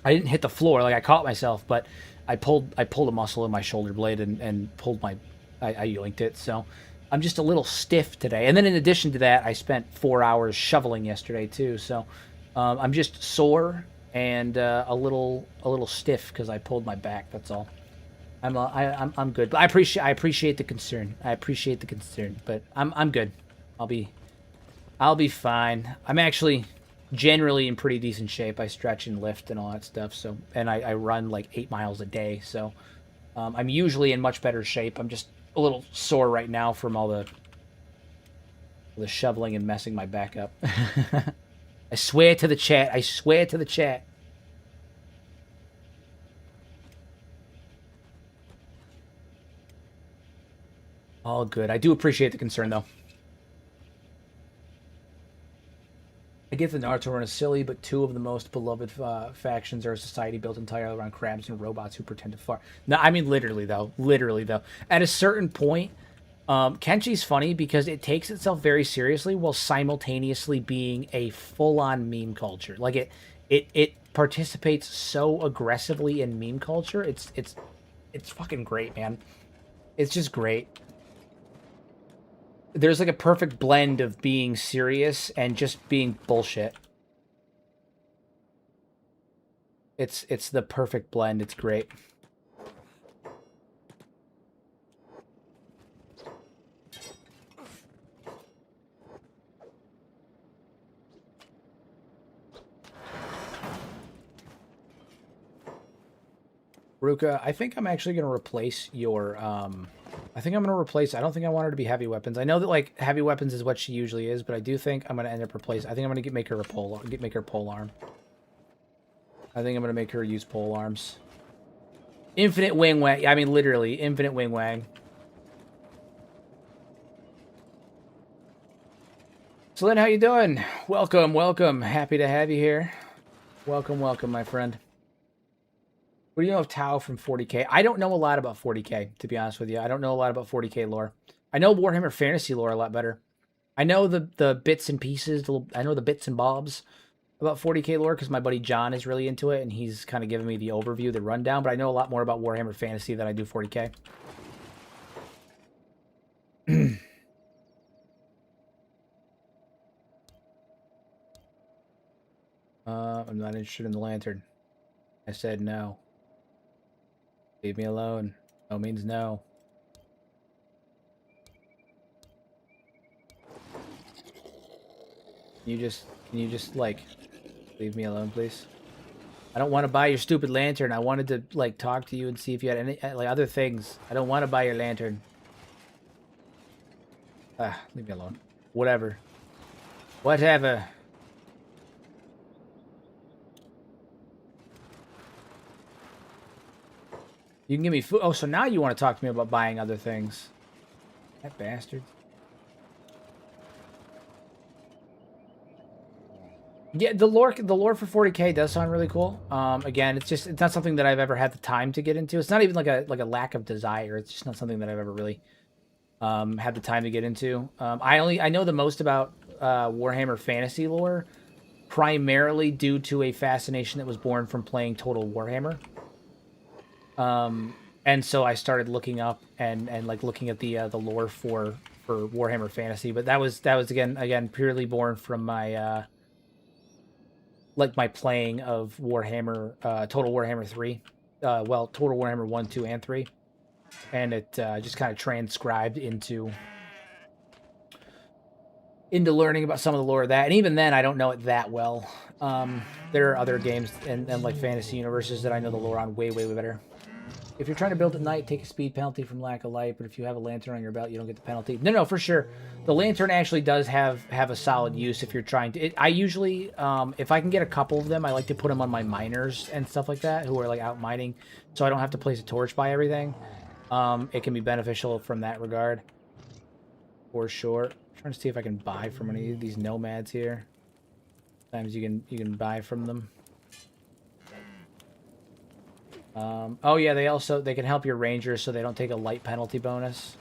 didn't hit the floor, like I caught myself, but I pulled a muscle in my shoulder blade and pulled I yoinked it. So I'm just a little stiff today. And then in addition to that, I spent 4 hours shoveling yesterday too. So I'm just sore and a little stiff because I pulled my back. That's all. I'm good. But I appreciate the concern. But I'm good. I'll be fine. I'm actually generally in pretty decent shape. I stretch and lift and all that stuff. So, and I run like 8 miles a day. So I'm usually in much better shape. I'm just a little sore right now from all the shoveling and messing my back up. I swear to the chat. All good. I do appreciate the concern, though. I get the Naruto run is silly, but two of the most beloved factions are a society built entirely around crabs and robots who pretend to fart. No, I mean literally though. At a certain point, Kenshi's funny because it takes itself very seriously while simultaneously being a full-on meme culture. Like it participates so aggressively in meme culture. It's fucking great, man. It's just great. There's like a perfect blend of being serious and just being bullshit. It's the perfect blend. It's great. Ruka, I think I'm actually going to replace your, I think I'm going to replace, I don't think I want her to be heavy weapons. I know that, like, heavy weapons is what she usually is, but I do think I'm going to end up replacing, I think I'm going to make her a make her pole arm. I think I'm going to make her use pole arms. Infinite wing wang, I mean, literally, infinite wing wang. So then, how you doing? Welcome, welcome. Happy to have you here. Welcome, welcome, my friend. What do you know of Tau from 40K? I don't know a lot about 40K, to be honest with you. I don't know a lot about 40K lore. I know Warhammer Fantasy lore a lot better. I know the bits and pieces. I know the bits and bobs about 40K lore because my buddy John is really into it, and he's kind of giving me the overview, the rundown. But I know a lot more about Warhammer Fantasy than I do 40K. I'm not interested in the lantern. I said no. Leave me alone. No means no. Can you just like leave me alone, please? I don't want to buy your stupid lantern. I wanted to like talk to you and see if you had any like other things. I don't want to buy your lantern. Ah, leave me alone. Whatever. Whatever. You can give me food. Oh, so now you want to talk to me about buying other things. That bastard. Yeah, the lore for 40K does sound really cool. Again, it's not something that I've ever had the time to get into. It's not even like a lack of desire. It's just not something that I've ever really had the time to get into. I know the most about Warhammer Fantasy lore primarily due to a fascination that was born from playing Total Warhammer. And so I started looking up and like looking at the lore for Warhammer Fantasy, but that was again purely born from my like my playing of Warhammer Total Warhammer 3. Well, Total Warhammer 1, 2, and 3. And it just kind of transcribed into learning about some of the lore of that. And even then I don't know it that well. There are other games and like fantasy universes that I know the lore on way better. If you're trying to build at night, take a speed penalty from lack of light, but if you have a lantern on your belt, you don't get the penalty. No, for sure. The lantern actually does have a solid use if you're trying to... I usually, if I can get a couple of them, I like to put them on my miners and stuff like that, who are like out mining, so I don't have to place a torch by everything. It can be beneficial from that regard, for sure. I'm trying to see if I can buy from any of these nomads here. Sometimes you can buy from them. Oh yeah, they can help your rangers so they don't take a light penalty bonus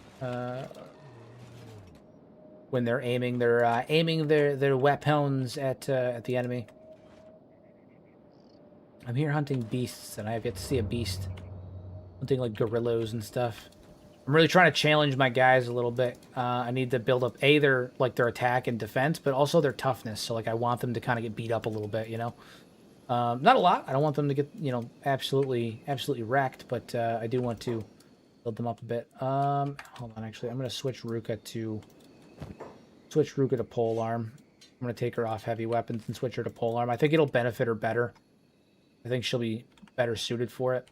when they're aiming their weapons at the enemy. I'm here hunting beasts, and I have yet to see a beast. Hunting like gorillas and stuff. I'm really trying to challenge my guys a little bit. I need to build up their attack and defense, but also their toughness. So like I want them to kind of get beat up a little bit, you know. Not a lot. I don't want them to get, absolutely wrecked, but I do want to build them up a bit. Hold on, actually, I'm going to switch Ruka to polearm. I'm going to take her off heavy weapons and switch her to polearm. I think it'll benefit her better. I think she'll be better suited for it.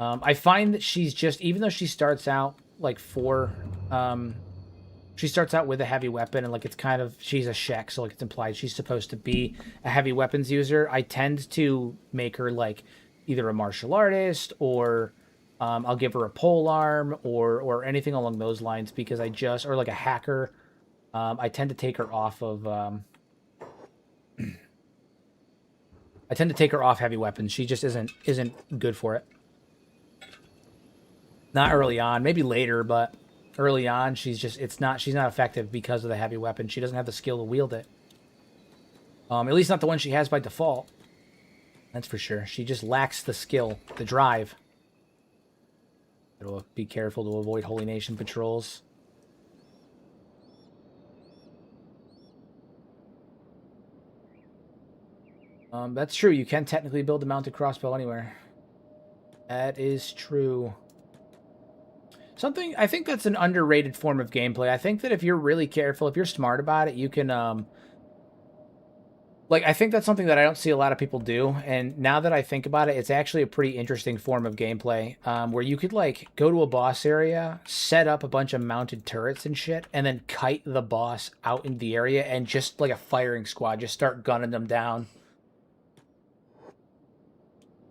I find that she's just, even though she starts out like she starts out with a heavy weapon, and like it's kind of, she's a Shek, so like it's implied she's supposed to be a heavy weapons user. I tend to make her like either a martial artist or I'll give her a pole arm or anything along those lines, because or like a hacker. I tend to take her off of I tend to take her off heavy weapons. She just isn't good for it. Not early on, maybe later, but early on, she's not effective because of the heavy weapon. She doesn't have the skill to wield it. At least not the one she has by default. That's for sure. She just lacks the skill, the drive. So be careful to avoid Holy Nation patrols. That's true. You can technically build a mounted crossbow anywhere. That is true. I think that's an underrated form of gameplay. I think that if you're really careful, if you're smart about it, you can, I think that's something that I don't see a lot of people do. And now that I think about it, it's actually a pretty interesting form of gameplay, where you could, like, go to a boss area, set up a bunch of mounted turrets and shit, and then kite the boss out in the area and just, like a firing squad, just start gunning them down.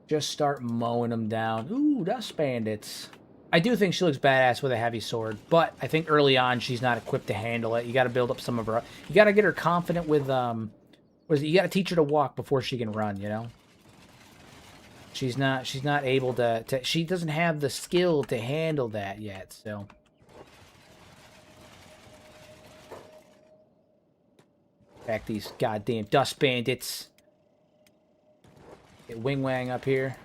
Just start mowing them down. Ooh, dust bandits. I do think she looks badass with a heavy sword, but I think early on she's not equipped to handle it. You got to build up some of her. You got to get her confident with what is it? You got to teach her to walk before she can run. You know. She's not able to. She doesn't have the skill to handle that yet. So. Back these goddamn dust bandits. Get Wing Wang up here.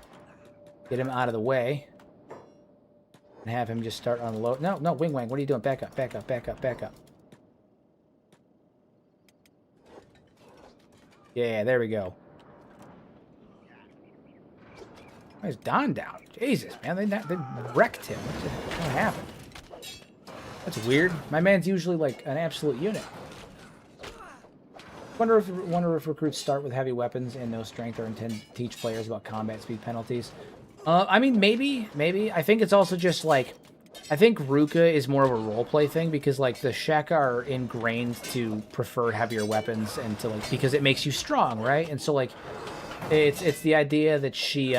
Get him out of the way. And have him just start unload. No, Wing Wang, what are you doing? Back up, back up, back up, back up. Yeah, there we go. Where's Don down? Jesus, man, they wrecked him. What happened? That's weird. My man's usually like an absolute unit. Wonder if recruits start with heavy weapons and no strength or intend to teach players about combat speed penalties. I mean, maybe. I think it's also just, like, I think Ruka is more of a roleplay thing because, like, the Shek are ingrained to prefer heavier weapons and to, like, because it makes you strong, right? And so, like, it's the idea that she's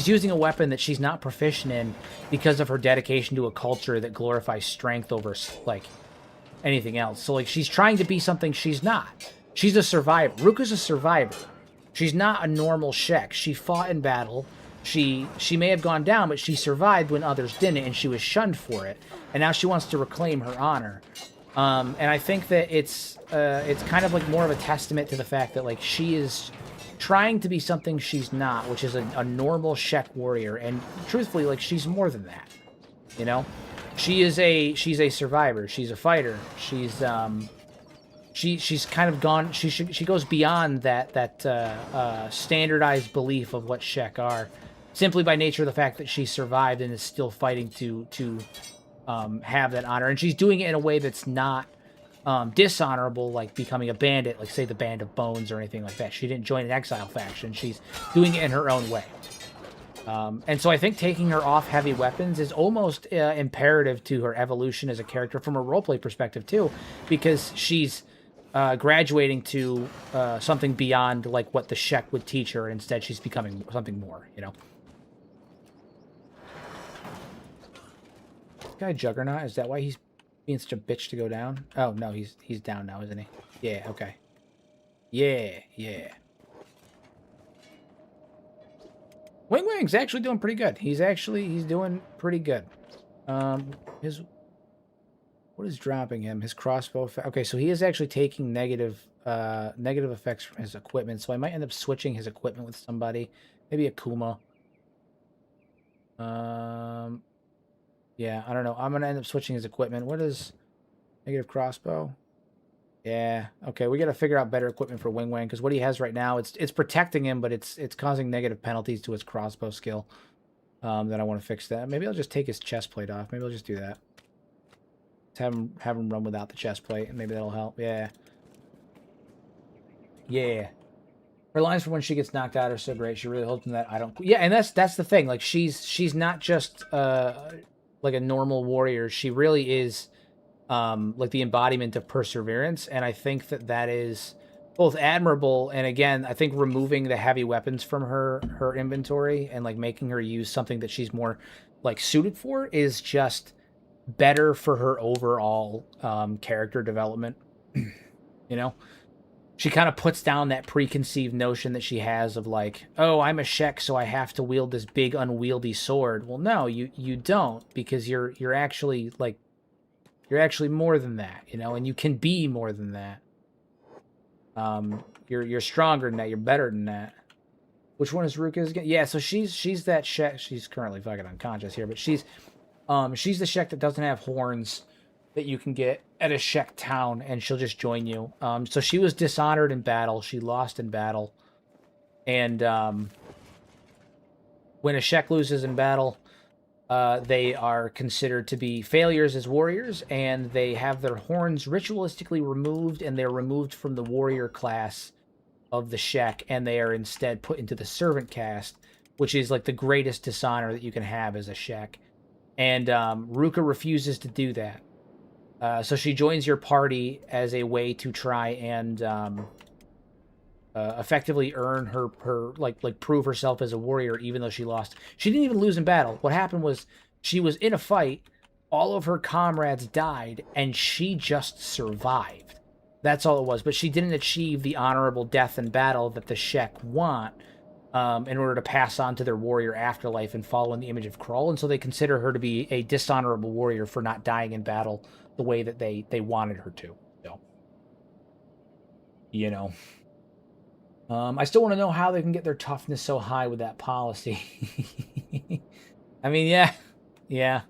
using a weapon that she's not proficient in because of her dedication to a culture that glorifies strength over, like, anything else. So, like, she's trying to be something she's not. She's a survivor. Ruka's a survivor. She's not a normal Shek. She fought in battle. She may have gone down, but she survived when others didn't, and she was shunned for it. And now she wants to reclaim her honor. And I think that it's kind of like more of a testament to the fact that, like, she is trying to be something she's not, which is a normal Shek warrior. And truthfully, like, she's more than that. You know, she's a survivor. She's a fighter. She's kind of gone. She goes beyond that standardized belief of what Shek are, simply by nature of the fact that she survived and is still fighting to have that honor, and she's doing it in a way that's not dishonorable, like becoming a bandit, like say the Band of Bones or anything like that. She didn't join an exile faction. She's doing it in her own way. And so I think taking her off heavy weapons is almost imperative to her evolution as a character from a roleplay perspective too, because she's graduating to something beyond like what the Shek would teach her, and instead she's becoming something more, you know. This guy Juggernaut, is that why he's being such a bitch to go down? Oh no, he's down now, isn't he? Yeah, okay. Yeah. Wing Wang's actually doing pretty good. He's doing pretty good. What is dropping him? His crossbow effect. Okay, so he is actually taking negative effects from his equipment. So I might end up switching his equipment with somebody. Maybe a Kuma. Yeah, I don't know. I'm gonna end up switching his equipment. What is negative crossbow? Yeah. Okay, we got to figure out better equipment for Wing Wang because what he has right now, it's protecting him, but it's causing negative penalties to his crossbow skill. That I want to fix that. Maybe I'll just take his chest plate off. Maybe I'll just do that. Have him run without the chest plate, and maybe that'll help. Yeah. Her lines for when she gets knocked out are so great. She really hopes that I don't. Yeah, and that's the thing. Like she's not just like a normal warrior. She really is like the embodiment of perseverance, and I think that is both admirable and, again, I think removing the heavy weapons from her inventory and like making her use something that she's more like suited for is just better for her overall character development. You know, she kind of puts down that preconceived notion that she has of like, oh, I'm a Shek, so I have to wield this big unwieldy sword. Well, no, you don't, because you're actually like, you're actually more than that, you know, and you can be more than that. You're stronger than that. You're better than that. Which one is Ruka's again? Yeah, so she's that Shek. She's currently fucking unconscious here, but she's the Shek that doesn't have horns that you can get at a Shek town, and she'll just join you. So she was dishonored in battle. She lost in battle, and when a Shek loses in battle, they are considered to be failures as warriors, and they have their horns ritualistically removed, and they're removed from the warrior class of the Shek, and they are instead put into the servant caste, which is like the greatest dishonor that you can have as a Shek. And Ruka refuses to do that. So she joins your party as a way to try and effectively earn her like prove herself as a warrior, even though she lost. She didn't even lose in battle. What happened was she was in a fight, all of her comrades died, and she just survived. That's all it was. But she didn't achieve the honorable death in battle that the Shek want in order to pass on to their warrior afterlife and follow in the image of Krull. And so they consider her to be a dishonorable warrior for not dying in battle the way that they wanted her to. So, you know. I still want to know how they can get their toughness so high with that policy. I mean, yeah.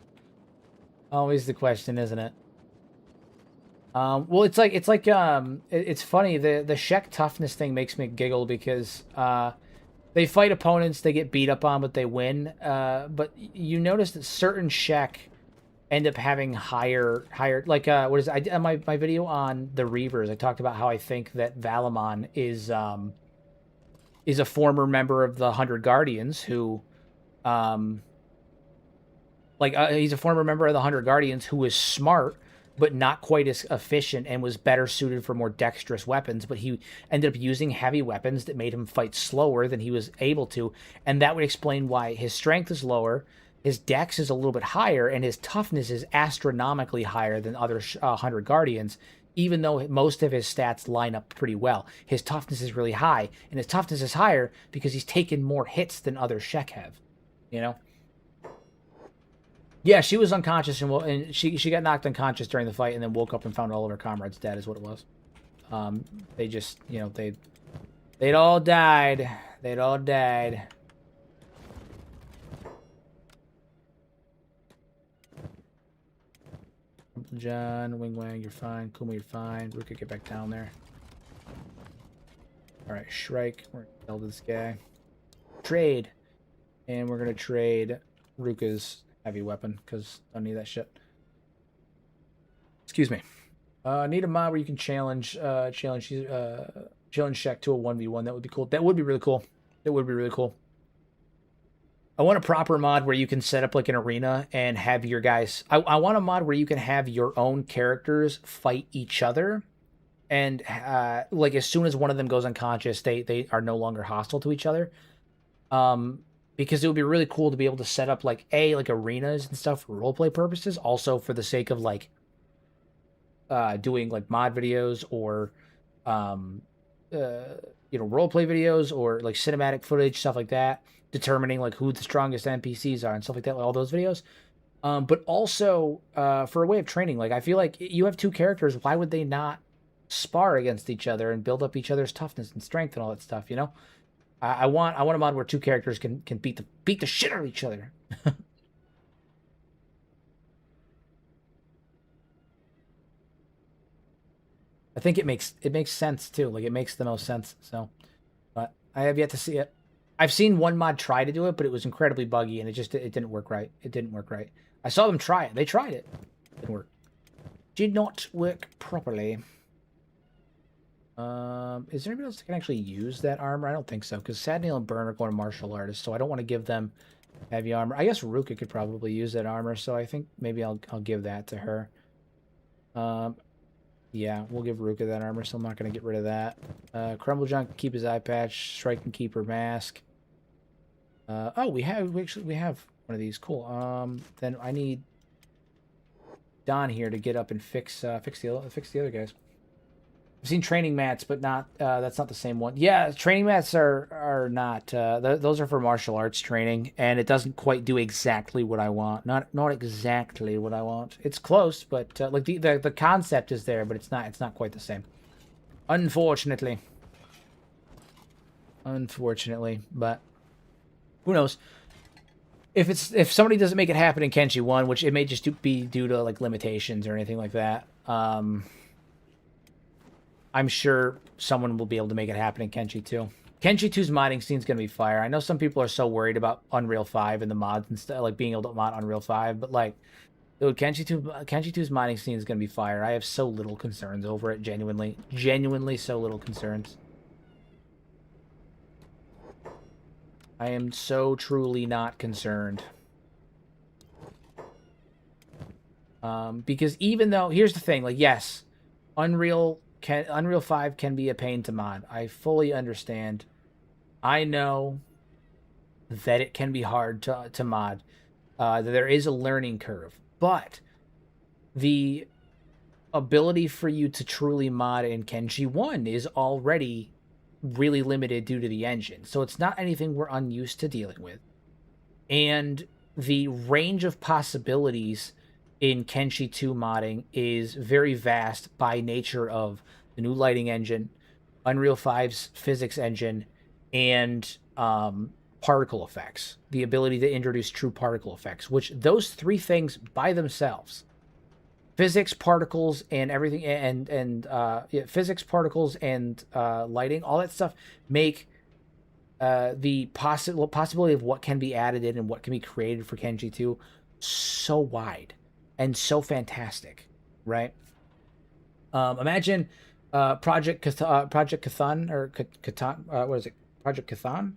Always the question, isn't it? Well, it's funny. The Shek toughness thing makes me giggle because they fight opponents, they get beat up on, but they win. But you notice that certain Shek end up having higher like what is it? I did my video on the Reavers. I talked about how I think that Valamon is a former member of the 100 Guardians who he's a former member of the 100 Guardians who was smart but not quite as efficient and was better suited for more dexterous weapons, but he ended up using heavy weapons that made him fight slower than he was able to, and that would explain why his strength is lower, his dex is a little bit higher, and his toughness is astronomically higher than other 100 Guardians, even though most of his stats line up pretty well. His toughness is really high, and his toughness is higher because he's taken more hits than other Shek have, you know? Yeah, she was unconscious, and she got knocked unconscious during the fight, and then woke up and found all of her comrades dead. Is what it was. They just, you know, they'd all died. They'd all died. John, Wing Wang, you're fine. Kuma, you're fine. Ruka, get back down there. All right, Shrike, we're gonna kill this guy. Trade, and we're gonna trade Ruka's heavy weapon because I don't need that shit. Excuse me. Need a mod where you can challenge Shek to a 1v1. That would be cool. That would be really cool. It would be really cool. I want a proper mod where you can set up like an arena and have your guys. I want a mod where you can have your own characters fight each other, and like as soon as one of them goes unconscious, they are no longer hostile to each other. Because it would be really cool to be able to set up like arenas and stuff for roleplay purposes, also for the sake of like doing like mod videos or roleplay videos or like cinematic footage, stuff like that, determining like who the strongest NPCs are and stuff like that, like all those videos. But also for a way of training, like I feel like you have two characters, why would they not spar against each other and build up each other's toughness and strength and all that stuff, you know? I want a mod where two characters can beat the shit out of each other. I think it makes sense too. Like it makes the most sense. So, but I have yet to see it. I've seen one mod try to do it, but it was incredibly buggy and it didn't work right. It didn't work right. I saw them try it. They tried it. It didn't work. Did not work properly. Is there anybody else that can actually use that armor? I don't think so, because Sadneel and Burn are going to martial artists, so I don't want to give them heavy armor. I guess Ruka could probably use that armor, so I think maybe I'll give that to her. Yeah, we'll give Ruka that armor, so I'm not going to get rid of that. Crumblejohn can keep his eye patch. Strike can keep her mask. Oh, we have one of these. Cool. Then I need Don here to get up and fix the other guys. I've seen training mats, but not that's not the same one. Yeah, training mats are not those are for martial arts training, and it doesn't quite do exactly what I want. Not exactly what I want. It's close, but like the concept is there, but it's not quite the same. Unfortunately. Unfortunately, but who knows? If somebody doesn't make it happen in Kenshi 1, which it may just be due to like limitations or anything like that, I'm sure someone will be able to make it happen in Kenshi 2. Kenshi 2's modding scene is going to be fire. I know some people are so worried about Unreal 5 and the mods and stuff, like being able to mod Unreal 5, but like, dude, Kenshi 2's modding scene is going to be fire. I have so little concerns over it, genuinely so little concerns. I am so truly not concerned. Because even though, here's the thing, like, yes, Unreal 5 can be a pain to mod. I fully understand. I know that it can be hard to mod. That there is a learning curve. But the ability for you to truly mod in Kenshi 1 is already really limited due to the engine. So it's not anything we're unused to dealing with. And the range of possibilities in Kenshi 2 modding is very vast by nature of the new lighting engine, Unreal 5's physics engine, and particle effects. The ability to introduce true particle effects, which those three things by themselves, physics, particles, and everything, and physics, particles, and lighting, all that stuff make the possibility of what can be added in and what can be created for Kenshi 2 so wide and so fantastic, right? Imagine Project Cthulhu or Catan, what is it? Project Cthulhu?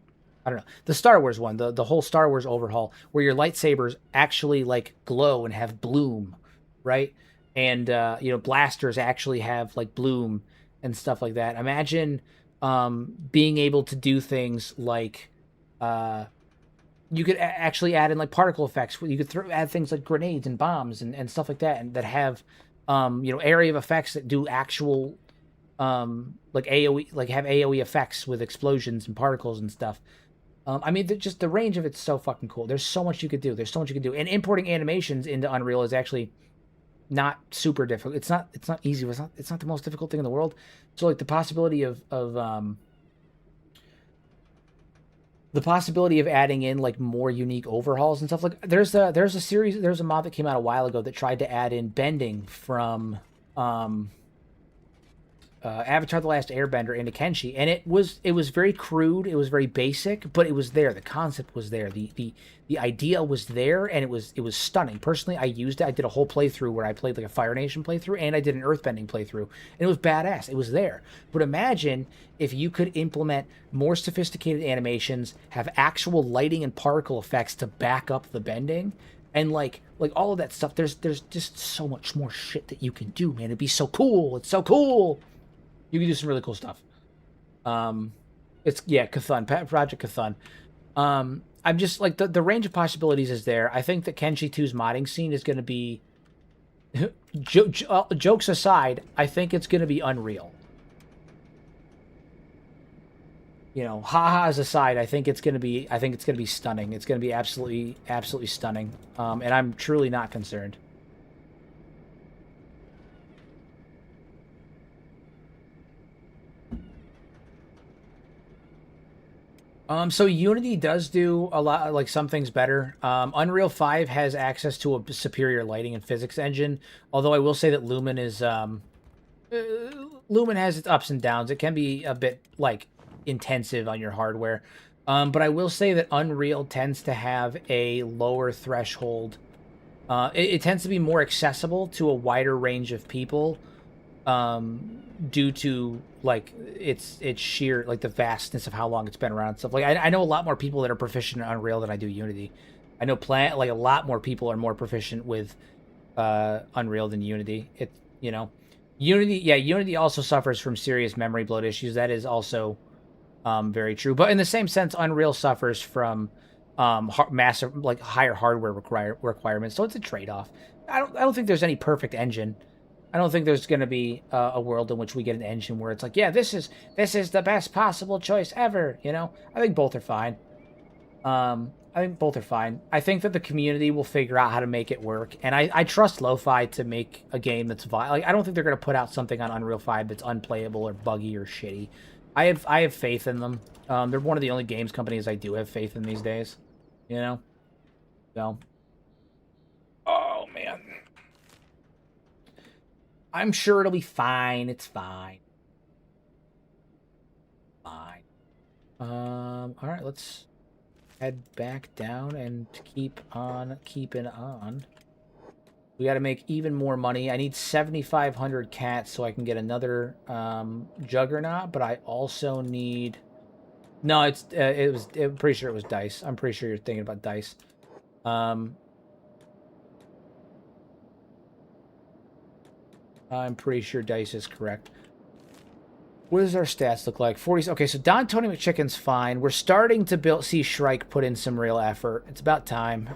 I don't know. The Star Wars one, the whole Star Wars overhaul, where your lightsabers actually like glow and have bloom, right? And blasters actually have like bloom and stuff like that. Imagine being able to do things like you could actually add in like particle effects. You could add things like grenades and bombs and stuff like that, and that have area of effects that do actual like AoE, like have AoE effects with explosions and particles and stuff. I mean, just the range of it's so fucking cool. There's so much you could do. And importing animations into Unreal is actually not super difficult. It's not easy. It's not the most difficult thing in the world. So like the possibility of adding in like more unique overhauls and stuff, like there's a mod that came out a while ago that tried to add in bending from Avatar: The Last Airbender into Kenshi, and it was very crude, it was very basic, but it was there. The concept was there. The idea was there, and it was stunning. Personally, I used it. I did a whole playthrough where I played like a Fire Nation playthrough, and I did an Earthbending playthrough, and it was badass. It was there. But imagine if you could implement more sophisticated animations, have actual lighting and particle effects to back up the bending, and like all of that stuff. There's just so much more shit that you can do, man. It'd be so cool. It's so cool. You can do some really cool stuff. Cthulhu, Project Cthulhu. I'm just like the range of possibilities is there. I think that Kenshi 2's modding scene is going to be, jokes aside, I think it's going to be unreal. Ha-has aside, I think it's going to be stunning. It's going to be absolutely stunning. And I'm truly not concerned. So Unity does do a lot, like some things better. Unreal 5 has access to a superior lighting and physics engine, although I will say that Lumen has its ups and downs. It can be a bit like intensive on your hardware. But I will say that Unreal tends to have a lower threshold. It tends to be more accessible to a wider range of people. Due to like its sheer like the vastness of how long it's been around and stuff. Like I know a lot more people that are proficient in Unreal than I do Unity. I know a lot more people are more proficient with Unreal than Unity. Unity also suffers from serious memory bloat issues. That is also very true. But in the same sense, Unreal suffers from massive like higher hardware requirements. So it's a trade-off. I don't think there's any perfect engine. I don't think there's going to be a world in which we get an engine where it's like, yeah, this is the best possible choice ever. You know, I think both are fine. I think both are fine. I think that the community will figure out how to make it work, and I trust Lo-Fi to make a game that's like, I don't think they're going to put out something on Unreal 5 that's unplayable or buggy or shitty. I have faith in them. They're one of the only games companies I do have faith in these days. You know, so. Oh man. I'm sure it'll be fine. It's fine. Fine. All right, let's head back down and keep on keeping on. We got to make even more money. I need 7,500 cats so I can get another juggernaut, but I also need. No, I'm pretty sure it was dice. I'm pretty sure you're thinking about dice. I'm pretty sure dice is correct. What does our stats look like? 40. Okay, so Don Tony McChicken's see Shrike put in some real effort. It's about time.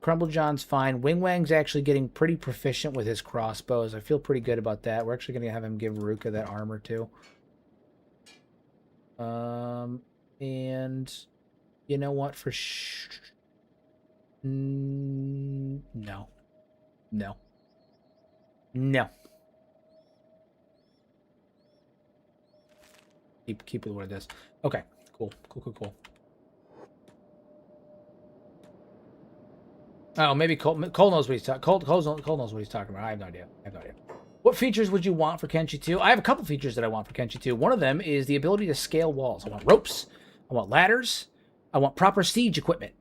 Crumble John's fine. Wing Wang's actually getting pretty proficient with his crossbows. I feel pretty good about that. We're actually going to have him give Ruka that armor too. And you know what? No. Keep it what it is. Okay, cool. Oh, maybe Cole knows what he's talking. Cole knows what he's talking about. I have no idea. What features would you want for Kenshi 2? I have a couple features that I want for Kenshi 2. One of them is the ability to scale walls. I want ropes. I want ladders. I want proper siege equipment.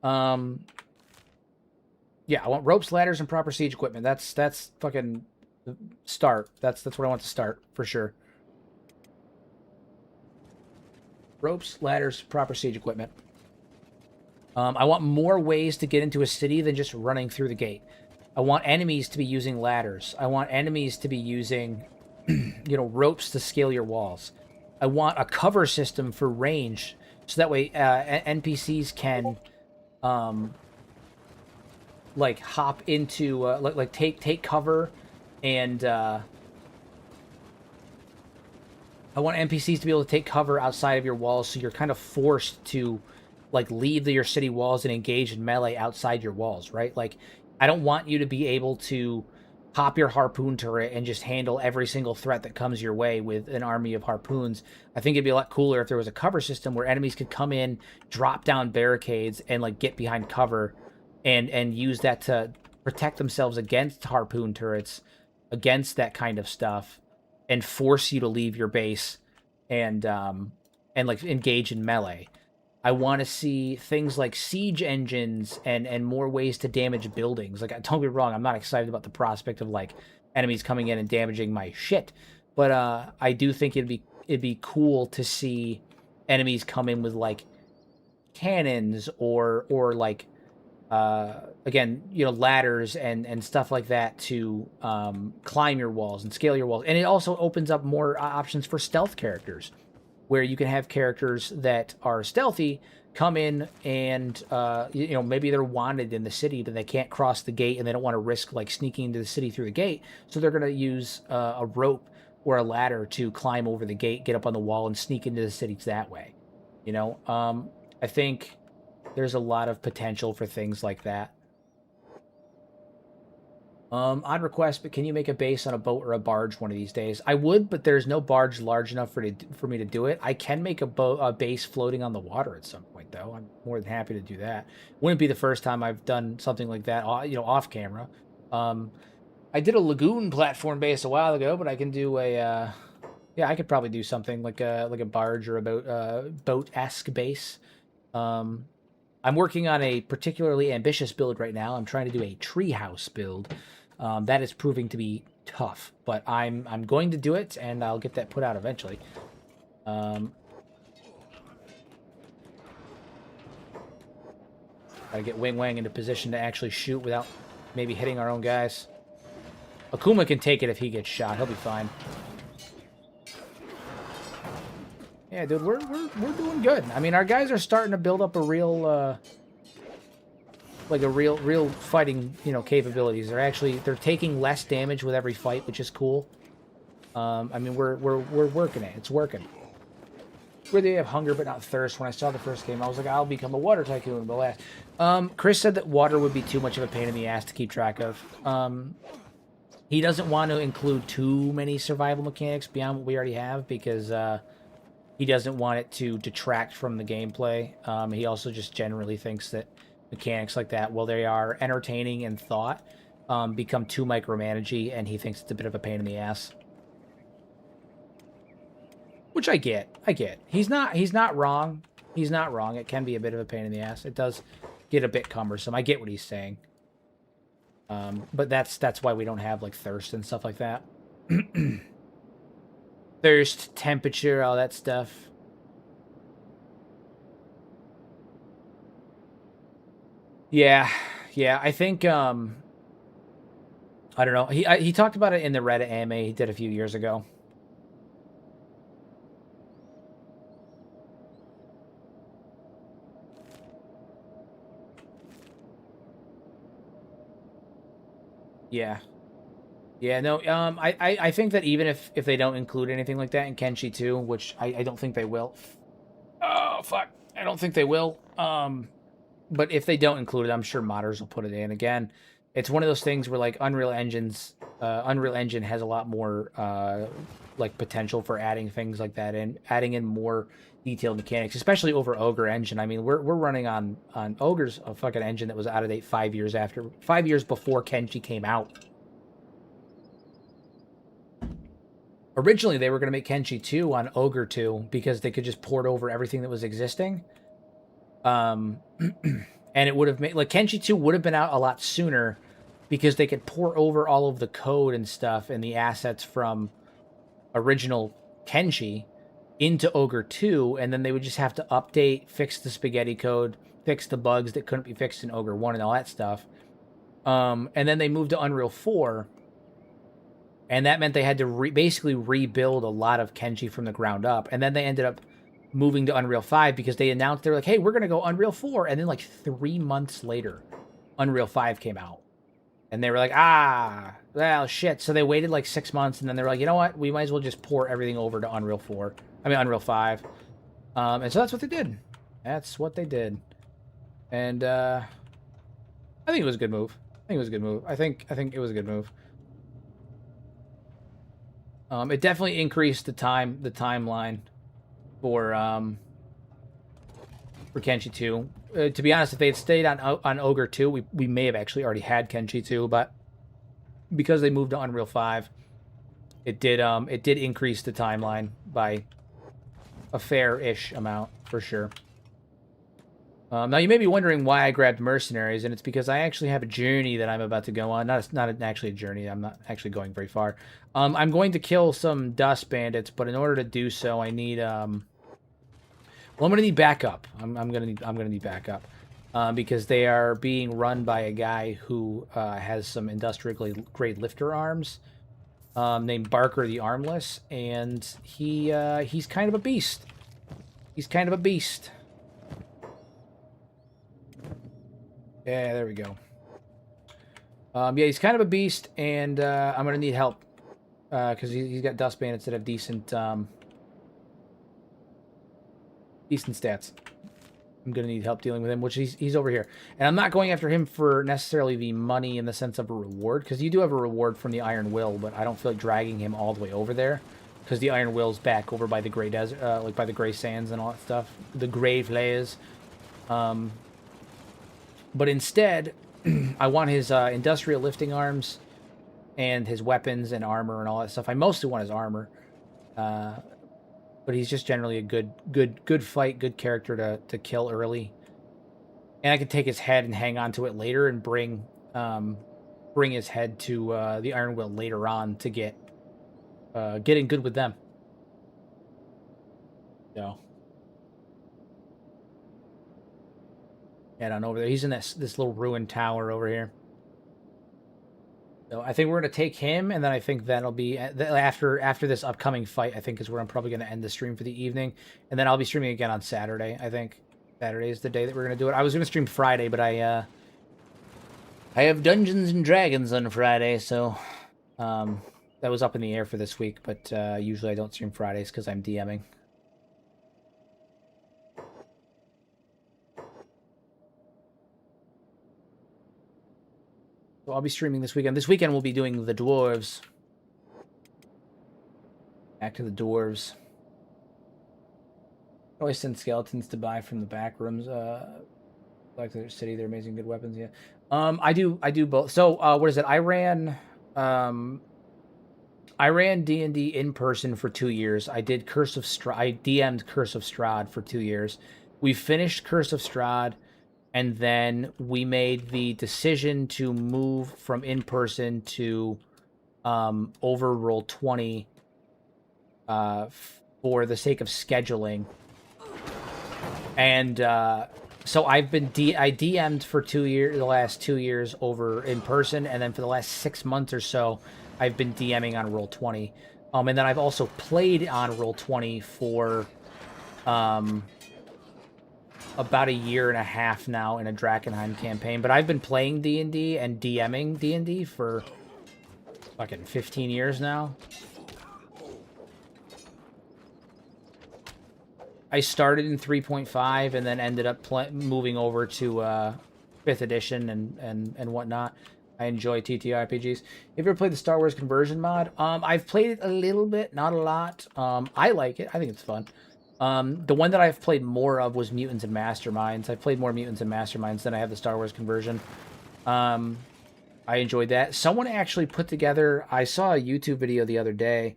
Yeah, I want ropes, ladders, and proper siege equipment. That's fucking start. That's what I want to start for sure. Ropes, ladders, proper siege equipment. I want more ways to get into a city than just running through the gate. I want enemies to be using ladders. I want enemies to be using, ropes to scale your walls. I want a cover system for range, so that way NPCs can, hop into, take cover, and I want NPCs to be able to take cover outside of your walls, so you're kind of forced to, leave your city walls and engage in melee outside your walls, right? Like, I don't want you to be able to pop your harpoon turret and just handle every single threat that comes your way with an army of harpoons. I think it'd be a lot cooler if there was a cover system where enemies could come in, drop down barricades, and, get behind cover and use that to protect themselves against harpoon turrets, against that kind of stuff, and force you to leave your base and engage in melee. I want to see things like siege engines and more ways to damage buildings. Don't get me wrong, I'm not excited about the prospect of enemies coming in and damaging my shit, but I do think it'd be cool to see enemies come in with cannons or ladders and stuff like that to climb your walls and scale your walls. And it also opens up more options for stealth characters, where you can have characters that are stealthy come in and, maybe they're wanted in the city, but they can't cross the gate and they don't want to risk sneaking into the city through the gate. So they're going to use a rope or a ladder to climb over the gate, get up on the wall, and sneak into the cities that way. I think there's a lot of potential for things like that. On request, but can you make a base on a boat or a barge one of these days? I would, but there's no barge large enough for me to do it. I can make a base floating on the water at some point, though. I'm more than happy to do that. Wouldn't be the first time I've done something like that, off camera. I did a lagoon platform base a while ago, but I can do I could probably do something like a barge or a boat-esque base. I'm working on a particularly ambitious build right now. I'm trying to do a treehouse build. That is proving to be tough, but I'm going to do it, and I'll get that put out eventually. Gotta get Wing Wang into position to actually shoot without maybe hitting our own guys. Akuma can take it if he gets shot. He'll be fine. Yeah, dude, we're doing good. I mean, our guys are starting to build up a real like a real fighting, you know, capabilities. They're taking less damage with every fight, which is cool. I mean, we're working it. It's working. Where they have hunger but not thirst. When I saw the first game, I was like, I'll become a water tycoon. But last, Chris said that water would be too much of a pain in the ass to keep track of. He doesn't want to include too many survival mechanics beyond what we already have because he doesn't want it to detract from the gameplay. He also just generally thinks that mechanics like that, while they are entertaining and thought, become too micromanagey, and he thinks it's a bit of a pain in the ass. Which I get. He's not wrong. He's not wrong. It can be a bit of a pain in the ass. It does get a bit cumbersome. I get what he's saying. But that's why we don't have like thirst and stuff like that. Thirst, temperature, all that stuff. Yeah, I think I don't know. He talked about it in the Reddit anime he did a few years ago. Yeah. Yeah, no, I think that even if they don't include anything like that in Kenshi 2, which I don't think they will. Oh, fuck. I don't think they will. But if they don't include it, I'm sure modders will put it in. Again, it's one of those things where, like, Unreal Engine has a lot more, like, potential for adding things like that in, adding in more detailed mechanics, especially over Ogre Engine. I mean, we're running on Ogre's a fucking engine that was out of date 5 years before Kenshi came out. Originally, they were going to make Kenshi 2 on Ogre 2 because they could just port over everything that was existing. And it would have made, like, Kenshi 2 would have been out a lot sooner because they could port over all of the code and stuff and the assets from original Kenshi into Ogre 2, and then they would just have to update, fix the spaghetti code, fix the bugs that couldn't be fixed in Ogre 1 and all that stuff. And then they moved to Unreal 4, and that meant they had to basically rebuild a lot of Kenshi from the ground up. And then they ended up moving to Unreal 5 because they announced, they were like, hey, we're going to go Unreal 4. And then like 3 months later, Unreal 5 came out. And they were like, well, shit. So they waited like 6 months, and then they were like, you know what? We might as well just port everything over to Unreal 5. And so that's what they did. And I think it was a good move. I think it was a good move. It definitely increased the timeline for Kenshi 2. To be honest, if they had stayed on Ogre 2, we may have actually already had Kenshi 2, but because they moved to Unreal 5, it did increase the timeline by a fair-ish amount, for sure. Now, you may be wondering why I grabbed Mercenaries, and it's because I actually have a journey that I'm about to go on. Not actually a journey. I'm not actually going very far. I'm going to kill some dust bandits, but in order to do so, I need well, I'm going to need backup. I'm going to need backup because they are being run by a guy who has some industrial grade lifter arms named Barker the Armless, and he's kind of a beast. Yeah, there we go. Yeah, he's kind of a beast, and I'm gonna need help because he's got dust bandits that have decent stats. I'm gonna need help dealing with him, which he's over here, and I'm not going after him for necessarily the money in the sense of a reward, because you do have a reward from the Iron Will, but I don't feel like dragging him all the way over there, because the Iron Will's back over by the Gray Desert, like by the Gray Sands and all that stuff, the Grave Layers. But instead, I want his industrial lifting arms and his weapons and armor and all that stuff. I mostly want his armor. But he's just generally a good fight, good character to kill early. And I can take his head and hang on to it later and bring his head to the Iron Will later on to getting good with them. So head on over there. He's in this little ruined tower over here. So I think we're going to take him, and then I think that'll be after this upcoming fight, I think is where I'm probably going to end the stream for the evening. And then I'll be streaming again on Saturday, I think. Saturday is the day that we're going to do it. I was going to stream Friday, but I I have Dungeons and Dragons on Friday, so that was up in the air for this week. But usually I don't stream Fridays because I'm DMing. So I'll be streaming this weekend. This weekend we'll be doing the dwarves. Back to the dwarves. I always send skeletons to buy from the back rooms. Like the city, they're amazing, good weapons. Yeah. I do both. So what is it? I ran D&D in person for 2 years. I did Curse of Strahd. I DM'd Curse of Strahd for 2 years. We finished Curse of Strahd, and then we made the decision to move from in person to over Roll20 for the sake of scheduling. And so I've been I DM'd for 2 years, the last 2 years over in person, and then for the last 6 months or so, I've been DMing on Roll20. And then I've also played on Roll20 for about a year and a half now in a Drakenheim campaign. But I've been playing D&D and DMing D&D for fucking 15 years now. I started in 3.5 and then ended up moving over to 5th edition and whatnot. I enjoy TTRPGs. Have you ever played the Star Wars conversion mod? I've played it a little bit, not a lot. I like it. I think it's fun. The one that I've played more of was Mutants and Masterminds. I've played more Mutants and Masterminds than I have the Star Wars conversion. I enjoyed that. Someone actually put together... I saw a YouTube video the other day.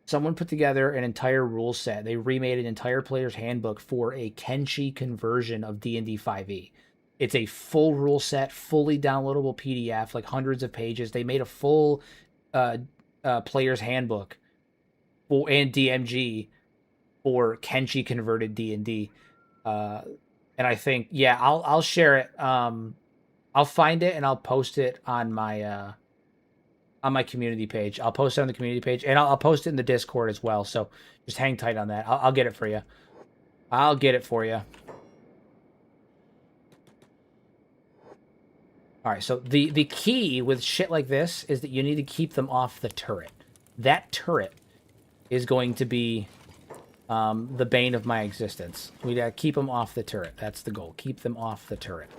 Someone put together an entire rule set. They remade an entire player's handbook for a Kenshi conversion of D&D 5e. It's a full rule set, fully downloadable PDF, like hundreds of pages. They made a full player's handbook and DMG for Kenshi converted D&D. And I think, yeah, I'll share it. I'll find it and I'll post it on my community page. I'll post it on the community page, and I'll post it in the Discord as well. So just hang tight on that. I'll get it for you. I'll get it for you. All right, so the key with shit like this is that you need to keep them off the turret. That turret is going to be the bane of my existence. We gotta keep them off the turret. That's the goal. Keep them off the turret.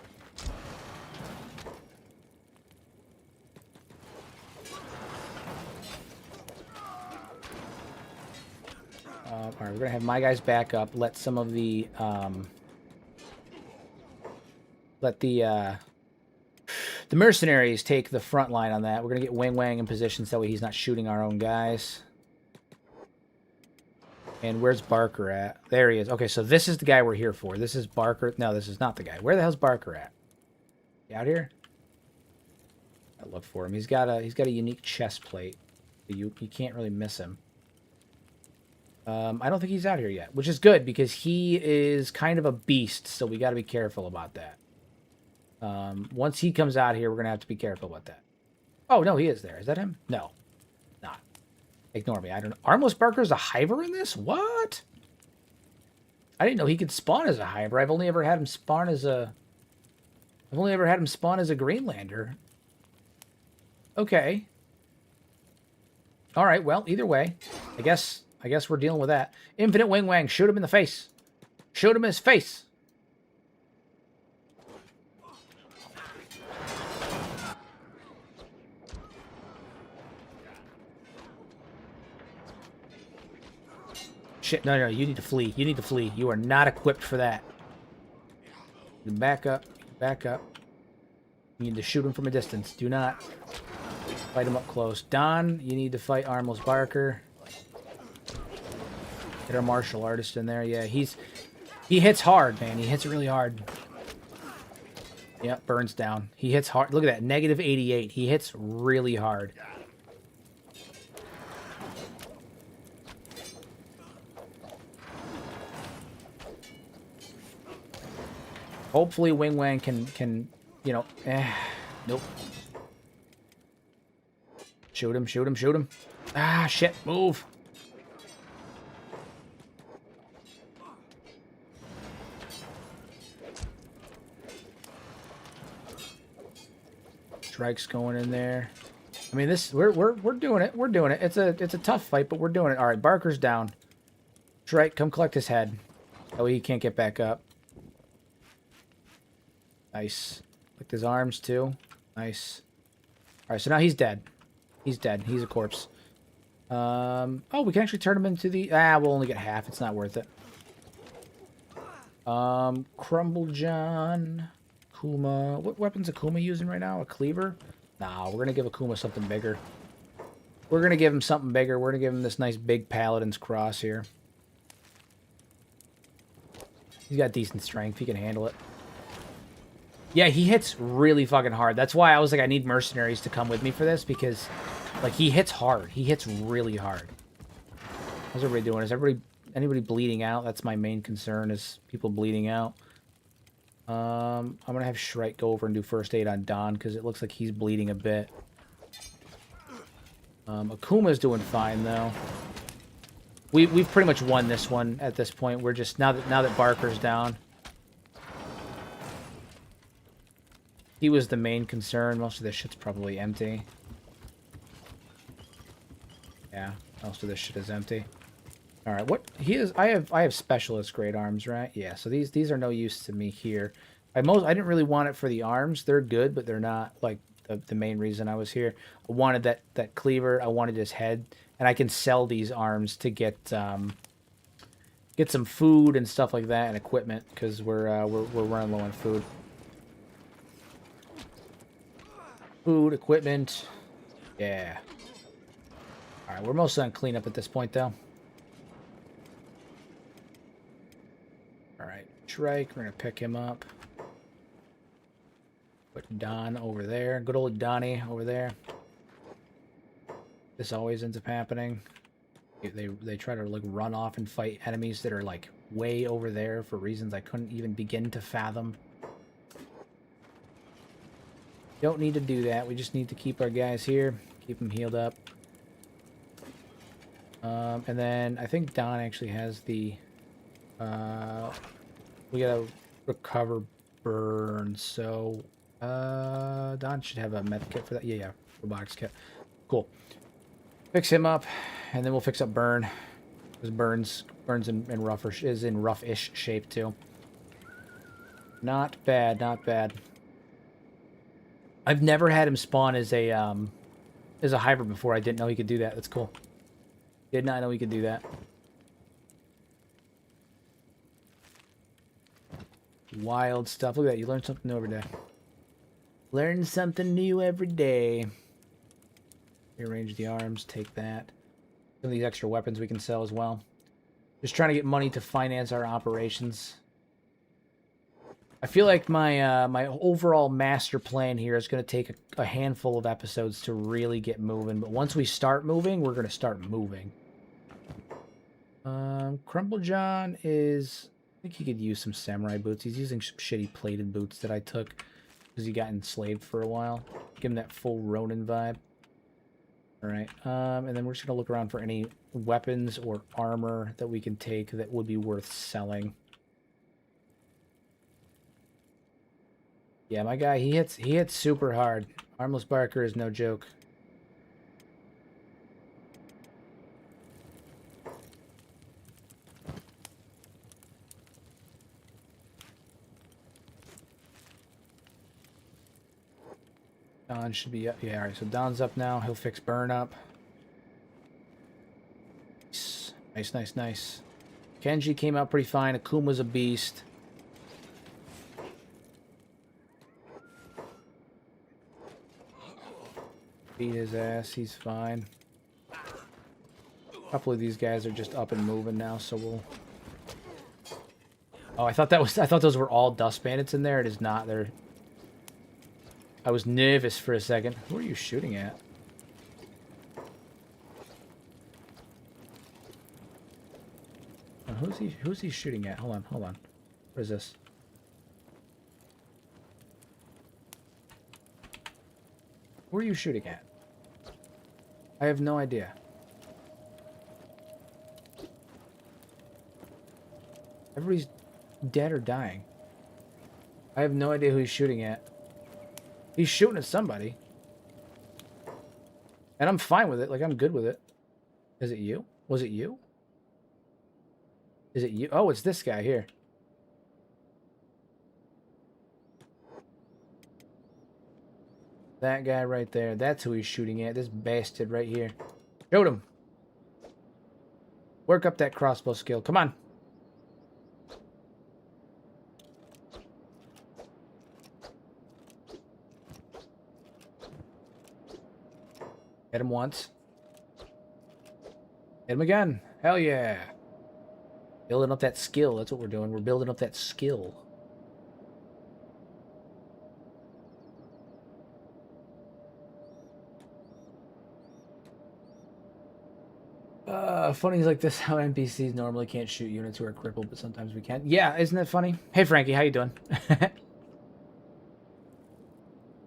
All right, we're gonna have my guys back up. Let some of the the mercenaries take the front line on that. We're gonna get Wang Wang in position so that way he's not shooting our own guys. And where's Barker at? There he is. Okay, so this is the guy we're here for. This is Barker. No, this is not the guy. Where the hell's Barker at? He out here? I look for him. He's got a unique chest plate. You can't really miss him. I don't think he's out here yet, which is good because he is kind of a beast, so we got to be careful about that. Once he comes out here, we're going to have to be careful about that. Oh, no, he is there. Is that him? No, not. Ignore me. I don't know. Armless Barker's a Hiver in this? What? I didn't know he could spawn as a Hiver. I've only ever had him spawn as a Greenlander. Okay. All right, well, either way, I guess we're dealing with that. Infinite Wing Wang, shoot him in the face. Shoot him in his face. Shit, no, you need to flee. You need to flee. You are not equipped for that. Back up. Back up. You need to shoot him from a distance. Do not fight him up close. Don, you need to fight Armless Barker. Get our martial artist in there. Yeah, he hits hard, man. He hits really hard. Yep, burns down. He hits hard. Look at that, negative 88. He hits really hard. Hopefully Wing Wang can you know, nope. Shoot him, shoot him, shoot him. Ah, shit, move. Strike's going in there. I mean, we're doing it. We're doing it. It's a tough fight, but we're doing it. All right, Barker's down. Strike, come collect his head. Oh, he can't get back up. Nice. Collect his arms too. Nice. All right, so now he's dead. He's dead. He's a corpse. Oh, we can actually turn him into the... we'll only get half. It's not worth it. Crumble John. Akuma. What weapon's Akuma using right now? A cleaver? Nah, we're going to give Akuma something bigger. We're going to give him something bigger. We're going to give him this nice big Paladin's Cross here. He's got decent strength. He can handle it. Yeah, he hits really fucking hard. That's why I was like, I need mercenaries to come with me for this, because, like, he hits hard. He hits really hard. How's everybody doing? Is anybody bleeding out? That's my main concern, is people bleeding out. I'm going to have Shrike go over and do first aid on Don, because it looks like he's bleeding a bit. Akuma's doing fine, though. We've pretty much won this one at this point. We're just, now that Barker's down. He was the main concern. Most of this shit's probably empty. Yeah, most of this shit is empty. All right, what he is? I have specialist grade arms, right? Yeah, so these are no use to me here. I didn't really want it for the arms. They're good, but they're not like the main reason I was here. I wanted that cleaver. I wanted his head, and I can sell these arms to get some food and stuff like that and equipment, because we're running low on food. Food, equipment. Yeah. Alright, we're mostly on cleanup at this point, though. Alright, Shrike, we're going to pick him up. Put Don over there. Good old Donnie over there. This always ends up happening. They try to, like, run off and fight enemies that are, like, way over there for reasons I couldn't even begin to fathom. Don't need to do that. We just need to keep our guys here. Keep them healed up. And then I think Don actually has the... we gotta recover burn, so... Don should have a med kit for that. Yeah, robotics kit. Cool. Fix him up, and then we'll fix up burn. Because Burns is in rough-ish shape, too. Not bad, not bad. I've never had him spawn as a hybrid before. I didn't know he could do that. That's cool. Did not know he could do that. Wild stuff. Look at that. You learn something new every day. Learn something new every day. Rearrange the arms. Take that. Some of these extra weapons we can sell as well. Just trying to get money to finance our operations. I feel like my my overall master plan here is going to take a handful of episodes to really get moving. But once we start moving, we're going to start moving. Crumble John is... I think he could use some samurai boots. He's using some shitty plated boots that I took because he got enslaved for a while. Give him that full Ronin vibe. Alright, and then we're just going to look around for any weapons or armor that we can take that would be worth selling. Yeah, my guy, he hits super hard. Armless Barker is no joke. Don should be up. Yeah, alright, so Don's up now. He'll fix burn up. Nice, nice, nice. Kenshi came out pretty fine. Akuma's a beast. Beat his ass. He's fine. A couple of these guys are just up and moving now, so we'll... Oh, I thought those were all dust bandits in there. It is not. They're... I was nervous for a second. Who are you shooting at? Who's he shooting at? Hold on, hold on. What is this? Who are you shooting at? I have no idea. Everybody's dead or dying. I have no idea who he's shooting at. He's shooting at somebody. And I'm fine with it. Like, I'm good with it. Is it you? Was it you? Is it you? Oh, it's this guy here. That guy right there. That's who he's shooting at. This bastard right here. Shoot him. Work up that crossbow skill. Come on. Hit him once. Hit him again. Hell yeah. Building up that skill. That's what we're doing. We're building up that skill. Funny like this, how NPCs normally can't shoot units who are crippled, but sometimes we can. Yeah, isn't that funny? Hey, Frankie, how you doing?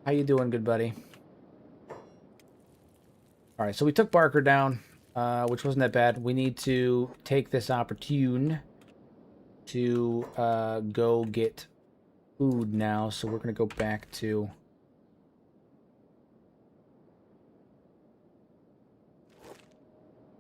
How you doing, good buddy? All right, so we took Barker down, which wasn't that bad. We need to take this opportune to go get food now, so we're going to go back to...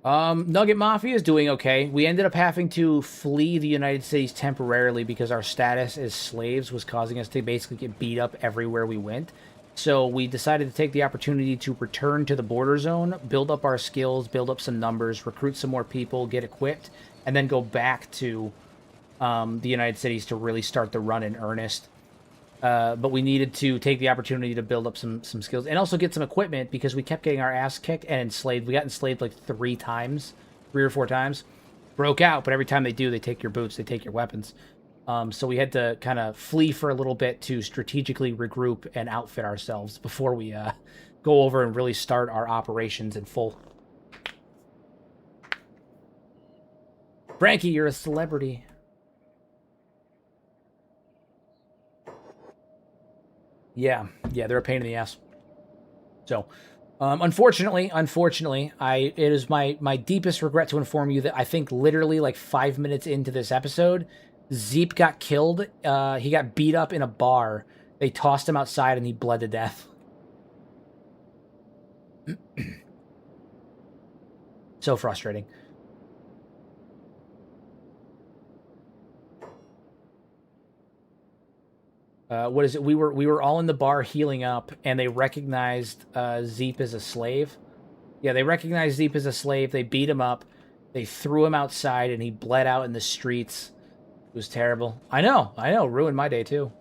Nugget Mafia is doing okay. We ended up having to flee the United States temporarily because our status as slaves was causing us to basically get beat up everywhere we went. So we decided to take the opportunity to return to the border zone, build up our skills, build up some numbers, recruit some more people, get equipped, and then go back to the United States to really start the run in earnest. But we needed to take the opportunity to build up some skills and also get some equipment because we kept getting our ass kicked and enslaved. We got enslaved like 3 or 4 times. Broke out, but every time they do, they take your boots, they take your weapons. So we had to kind of flee for a little bit to strategically regroup and outfit ourselves before we go over and really start our operations in full. Frankie, you're a celebrity. Yeah, they're a pain in the ass. So, unfortunately, it is my deepest regret to inform you that I think literally like 5 minutes into this episode, Zeep got killed. He got beat up in a bar. They tossed him outside and he bled to death. So frustrating. What is it? We were all in the bar healing up, and they recognized Zeep as a slave. Yeah, they recognized Zeep as a slave. They beat him up. They threw him outside, and he bled out in the streets. It was terrible. I know. Ruined my day, too.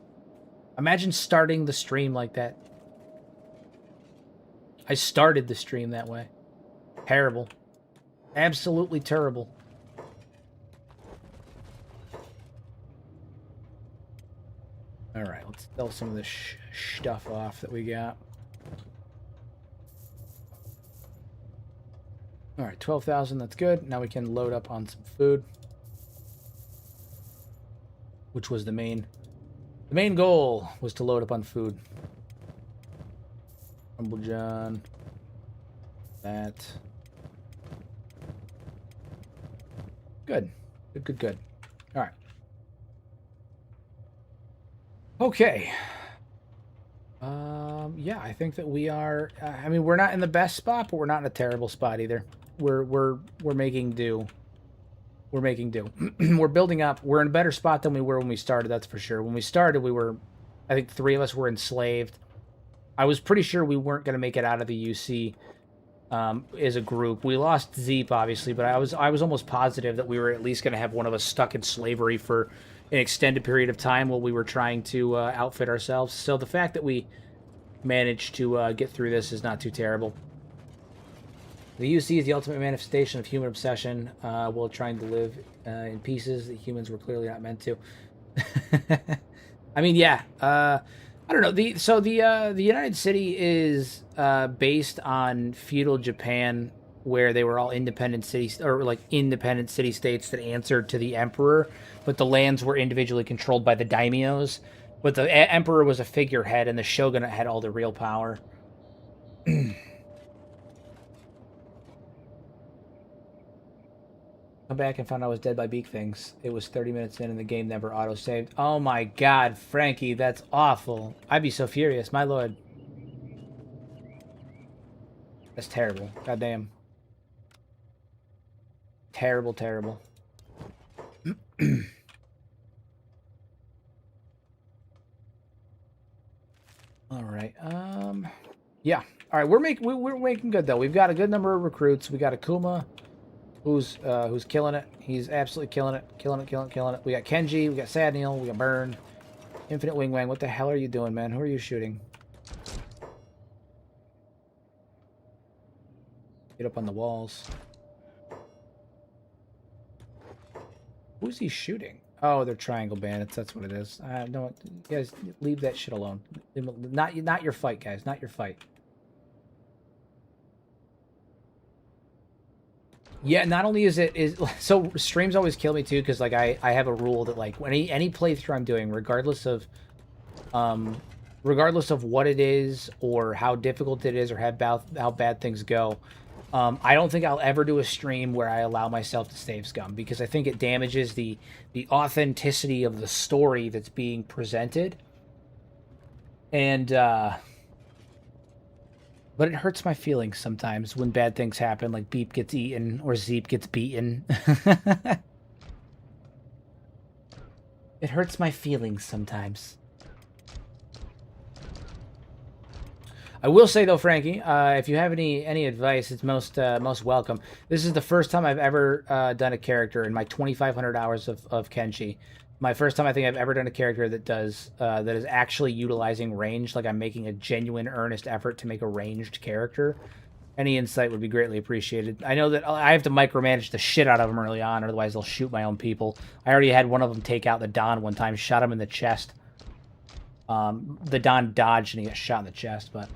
Imagine starting the stream like that. I started the stream that way. Terrible. Absolutely terrible. Alright, let's sell some of this stuff off that we got. Alright, 12,000, that's good. Now we can load up on some food. Which was the main goal, was to load up on food. Humble John. That. Good. Good. Alright. Okay. Yeah, I think that we are. I mean, we're not in the best spot, but we're not in a terrible spot either. We're making do. We're making do. We're building up. We're in a better spot than we were when we started. That's for sure. When we started, I think 3 of us were enslaved. I was pretty sure we weren't going to make it out of the UC as a group. We lost Zeep, obviously, but I was almost positive that we were at least going to have one of us stuck in slavery for an extended period of time while we were trying to outfit ourselves. So the fact that we managed to get through this is not too terrible. The UC is the ultimate manifestation of human obsession while trying to live in pieces that humans were clearly not meant to. I mean, yeah. I don't know. The United City is based on feudal Japan, where they were all independent cities, or like independent city-states that answered to the emperor, but the lands were individually controlled by the daimyos. But the emperor was a figurehead, and the shogunate had all the real power. Come back and found I was dead by beak things. It was 30 minutes in and the game never auto-saved. Oh my god, Frankie, that's awful. I'd be so furious, my lord. That's terrible. Goddamn. Terrible, terrible. All right. Yeah. All right. We're making good though. We've got a good number of recruits. We got Akuma, who's killing it. He's absolutely killing it. Killing it. We got Kenshi. We got Sadneil. We got Burn. Infinite Wing Wang. What the hell are you doing, man? Who are you shooting? Get up on the walls. Who's he shooting? Oh, they're triangle bandits. That's what it is. No, you guys, leave that shit alone. Not your fight, guys. Not your fight. Yeah, not only is so streams always kill me too, because like I have a rule that like when any playthrough I'm doing, regardless of what it is or how difficult it is or how bad things go, I don't think I'll ever do a stream where I allow myself to save scum, because I think it damages the authenticity of the story that's being presented. And but it hurts my feelings sometimes when bad things happen, like Beep gets eaten or Zeep gets beaten. It hurts my feelings sometimes. I will say though, Frankie, if you have any advice, it's most welcome. This is the first time I've ever done a character in my 2,500 hours of Kenshi. My first time I think I've ever done a character that is actually utilizing range. Like I'm making a genuine, earnest effort to make a ranged character. Any insight would be greatly appreciated. I know that I have to micromanage the shit out of them early on, otherwise they'll shoot my own people. I already had one of them take out the Don one time, shot him in the chest. The Don dodged and he got shot in the chest, but...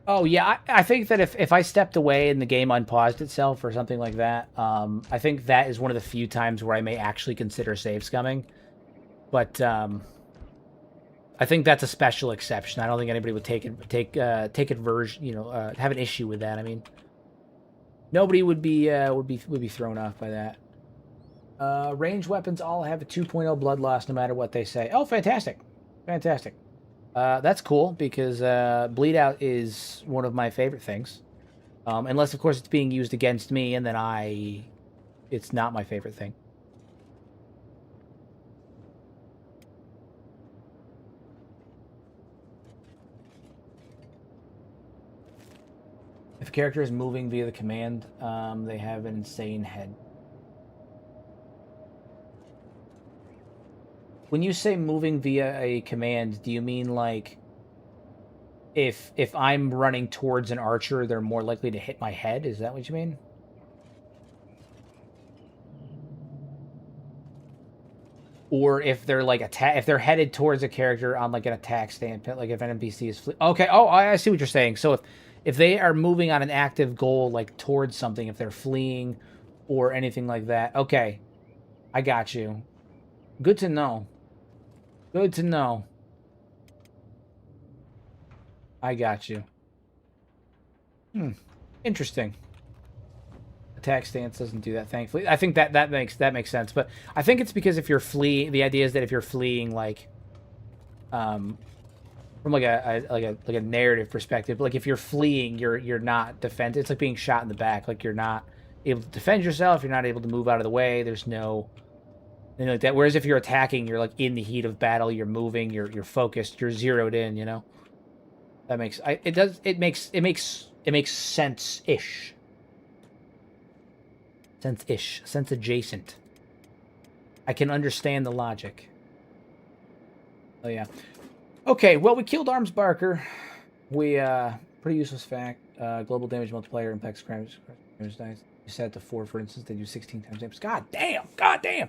Oh, yeah, I think that if I stepped away and the game unpaused itself or something like that, I think that is one of the few times where I may actually consider save scumming. But I think that's a special exception. I don't think anybody would take aversion, have an issue with that. I mean, nobody would be thrown off by that. Ranged weapons all have a 2.0 blood loss no matter what they say. Oh, fantastic. Fantastic. That's cool, because bleed out is one of my favorite things. Unless, of course, it's being used against me, and then it's not my favorite thing. If a character is moving via the command, they have an insane head. When you say moving via a command, do you mean like if I'm running towards an archer, they're more likely to hit my head? Is that what you mean? Or if they're like if they're headed towards a character on like an attack standpoint, like if an NPC is okay. Oh, I see what you're saying. So if they are moving on an active goal, like towards something, if they're fleeing or anything like that, okay, I got you. Good to know. Good to know. I got you. Interesting. Attack stance doesn't do that, thankfully. I think that makes sense, but I think it's because if you're fleeing, the idea is that if you're fleeing, like, from like a narrative perspective, like if you're fleeing, you're not defend. It's like being shot in the back. Like you're not able to defend yourself. You're not able to move out of the way. There's no. Like that. Whereas if you're attacking, you're like in the heat of battle. You're moving. You're focused. You're zeroed in. You know. That makes it makes sense-ish. Sense-ish. Sense adjacent. I can understand the logic. Oh yeah. Okay. Well, we killed Arms Barker. We pretty useless fact. Global damage multiplier impacts crimes dice. You set it to 4, for instance. They do 16 times damage. God damn.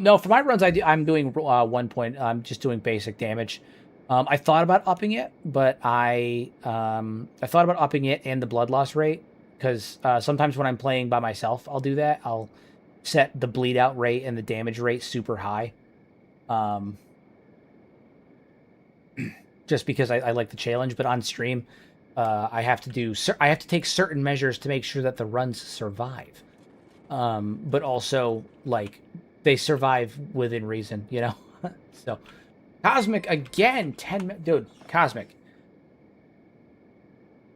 No, for my runs, I'm doing 1 point. I'm just doing basic damage. I thought about upping it, but I thought about upping it and the blood loss rate, because sometimes when I'm playing by myself, I'll do that. I'll set the bleed out rate and the damage rate super high, just because I like the challenge. But on stream, I have to take certain measures to make sure that the runs survive, but also like they survive within reason, you know. So Cosmic again, dude. Cosmic,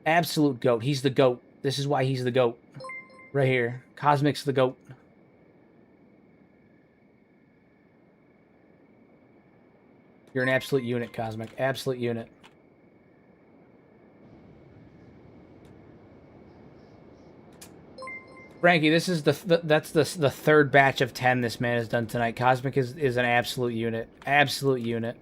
Absolute goat. He's the goat. This is why he's the goat. Right here. Cosmic's the goat. You're an absolute unit, Cosmic. Absolute unit. Frankie, this is that's the third batch of 10 this man has done tonight. Cosmic is an absolute unit. Absolute unit.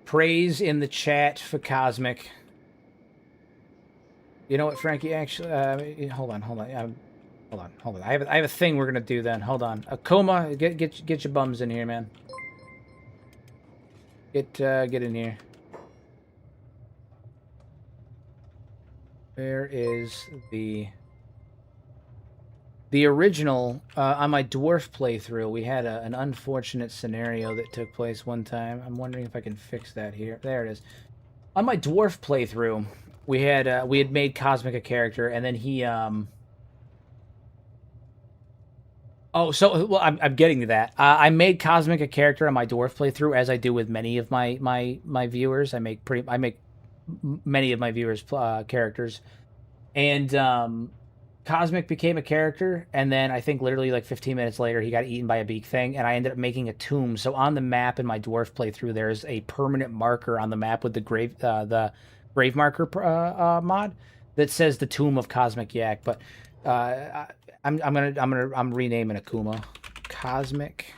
Praise in the chat for Cosmic. You know what, Frankie? Actually, hold on. Hold on. I have a thing we're gonna do then. Hold on. Akuma, get your bums in here, man. Get in here. Where is the original? On my dwarf playthrough, we had an unfortunate scenario that took place one time. I'm wondering if I can fix that here. There it is. On my dwarf playthrough, we had made Cosmic a character, and then he Oh, so well, I'm getting to that. I made Cosmic a character on my dwarf playthrough, as I do with many of my viewers. I make many of my viewers characters, and Cosmic became a character, and then I think literally like 15 minutes later, he got eaten by a beak thing, and I ended up making a tomb. So on the map in my dwarf playthrough, there's a permanent marker on the map with the grave marker mod that says the Tomb of Cosmic Yak, but. I'm renaming Akuma Cosmic.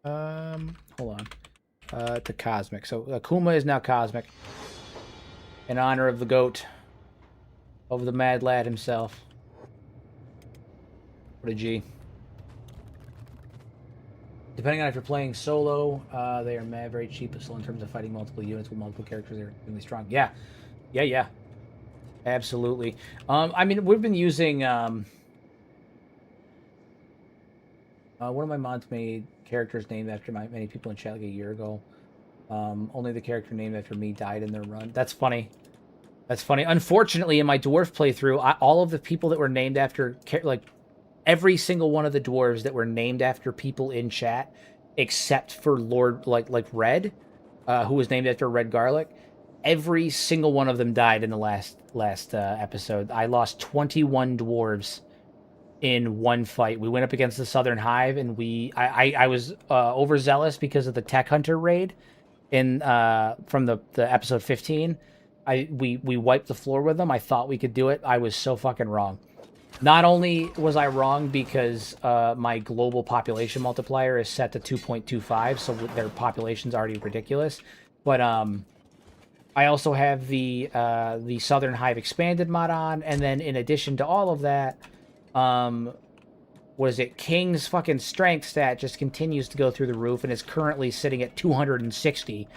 Hold on. To Cosmic. So Akuma is now Cosmic in honor of the goat, of the mad lad himself. What a G. Depending on if you're playing solo, they are very cheap, but still in terms of fighting multiple units with multiple characters, they're really strong. Yeah. Absolutely. I mean, we've been using one of my mods made characters named after many people in chat like a year ago. Only the character named after me died in their run. That's funny. That's funny. Unfortunately, in my dwarf playthrough, all of the people that were named after, like, every single one of the dwarves that were named after people in chat, except for Lord, like Red, who was named after Red Garlic, every single one of them died in the last episode. I lost 21 dwarves in one fight. We went up against the Southern Hive, and I was overzealous because of the Tech Hunter raid in from the episode 15. We wiped the floor with them. I thought we could do it. I was so fucking wrong. Not only was I wrong because my global population multiplier is set to 2.25, so their population's already ridiculous, but I also have the Southern Hive expanded mod on, and then in addition to all of that, what is it? King's fucking strength stat just continues to go through the roof and is currently sitting at 260.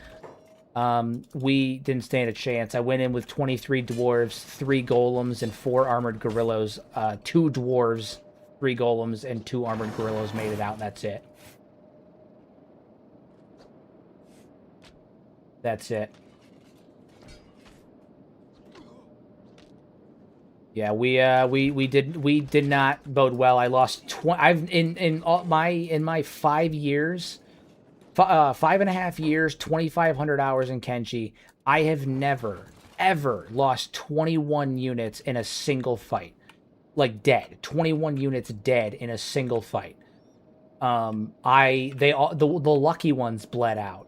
We didn't stand a chance. I went in with 23 dwarves, 3 golems, and 4 armored gorillas. 2 dwarves, 3 golems, and 2 armored gorillas made it out, and that's it. That's it. Yeah, we did not bode well. I lost 20. I've in my 5 years, 5.5 years, 2,500 hours in Kenshi. I have never ever lost 21 units in a single fight, like dead. 21 units dead in a single fight. The lucky ones bled out.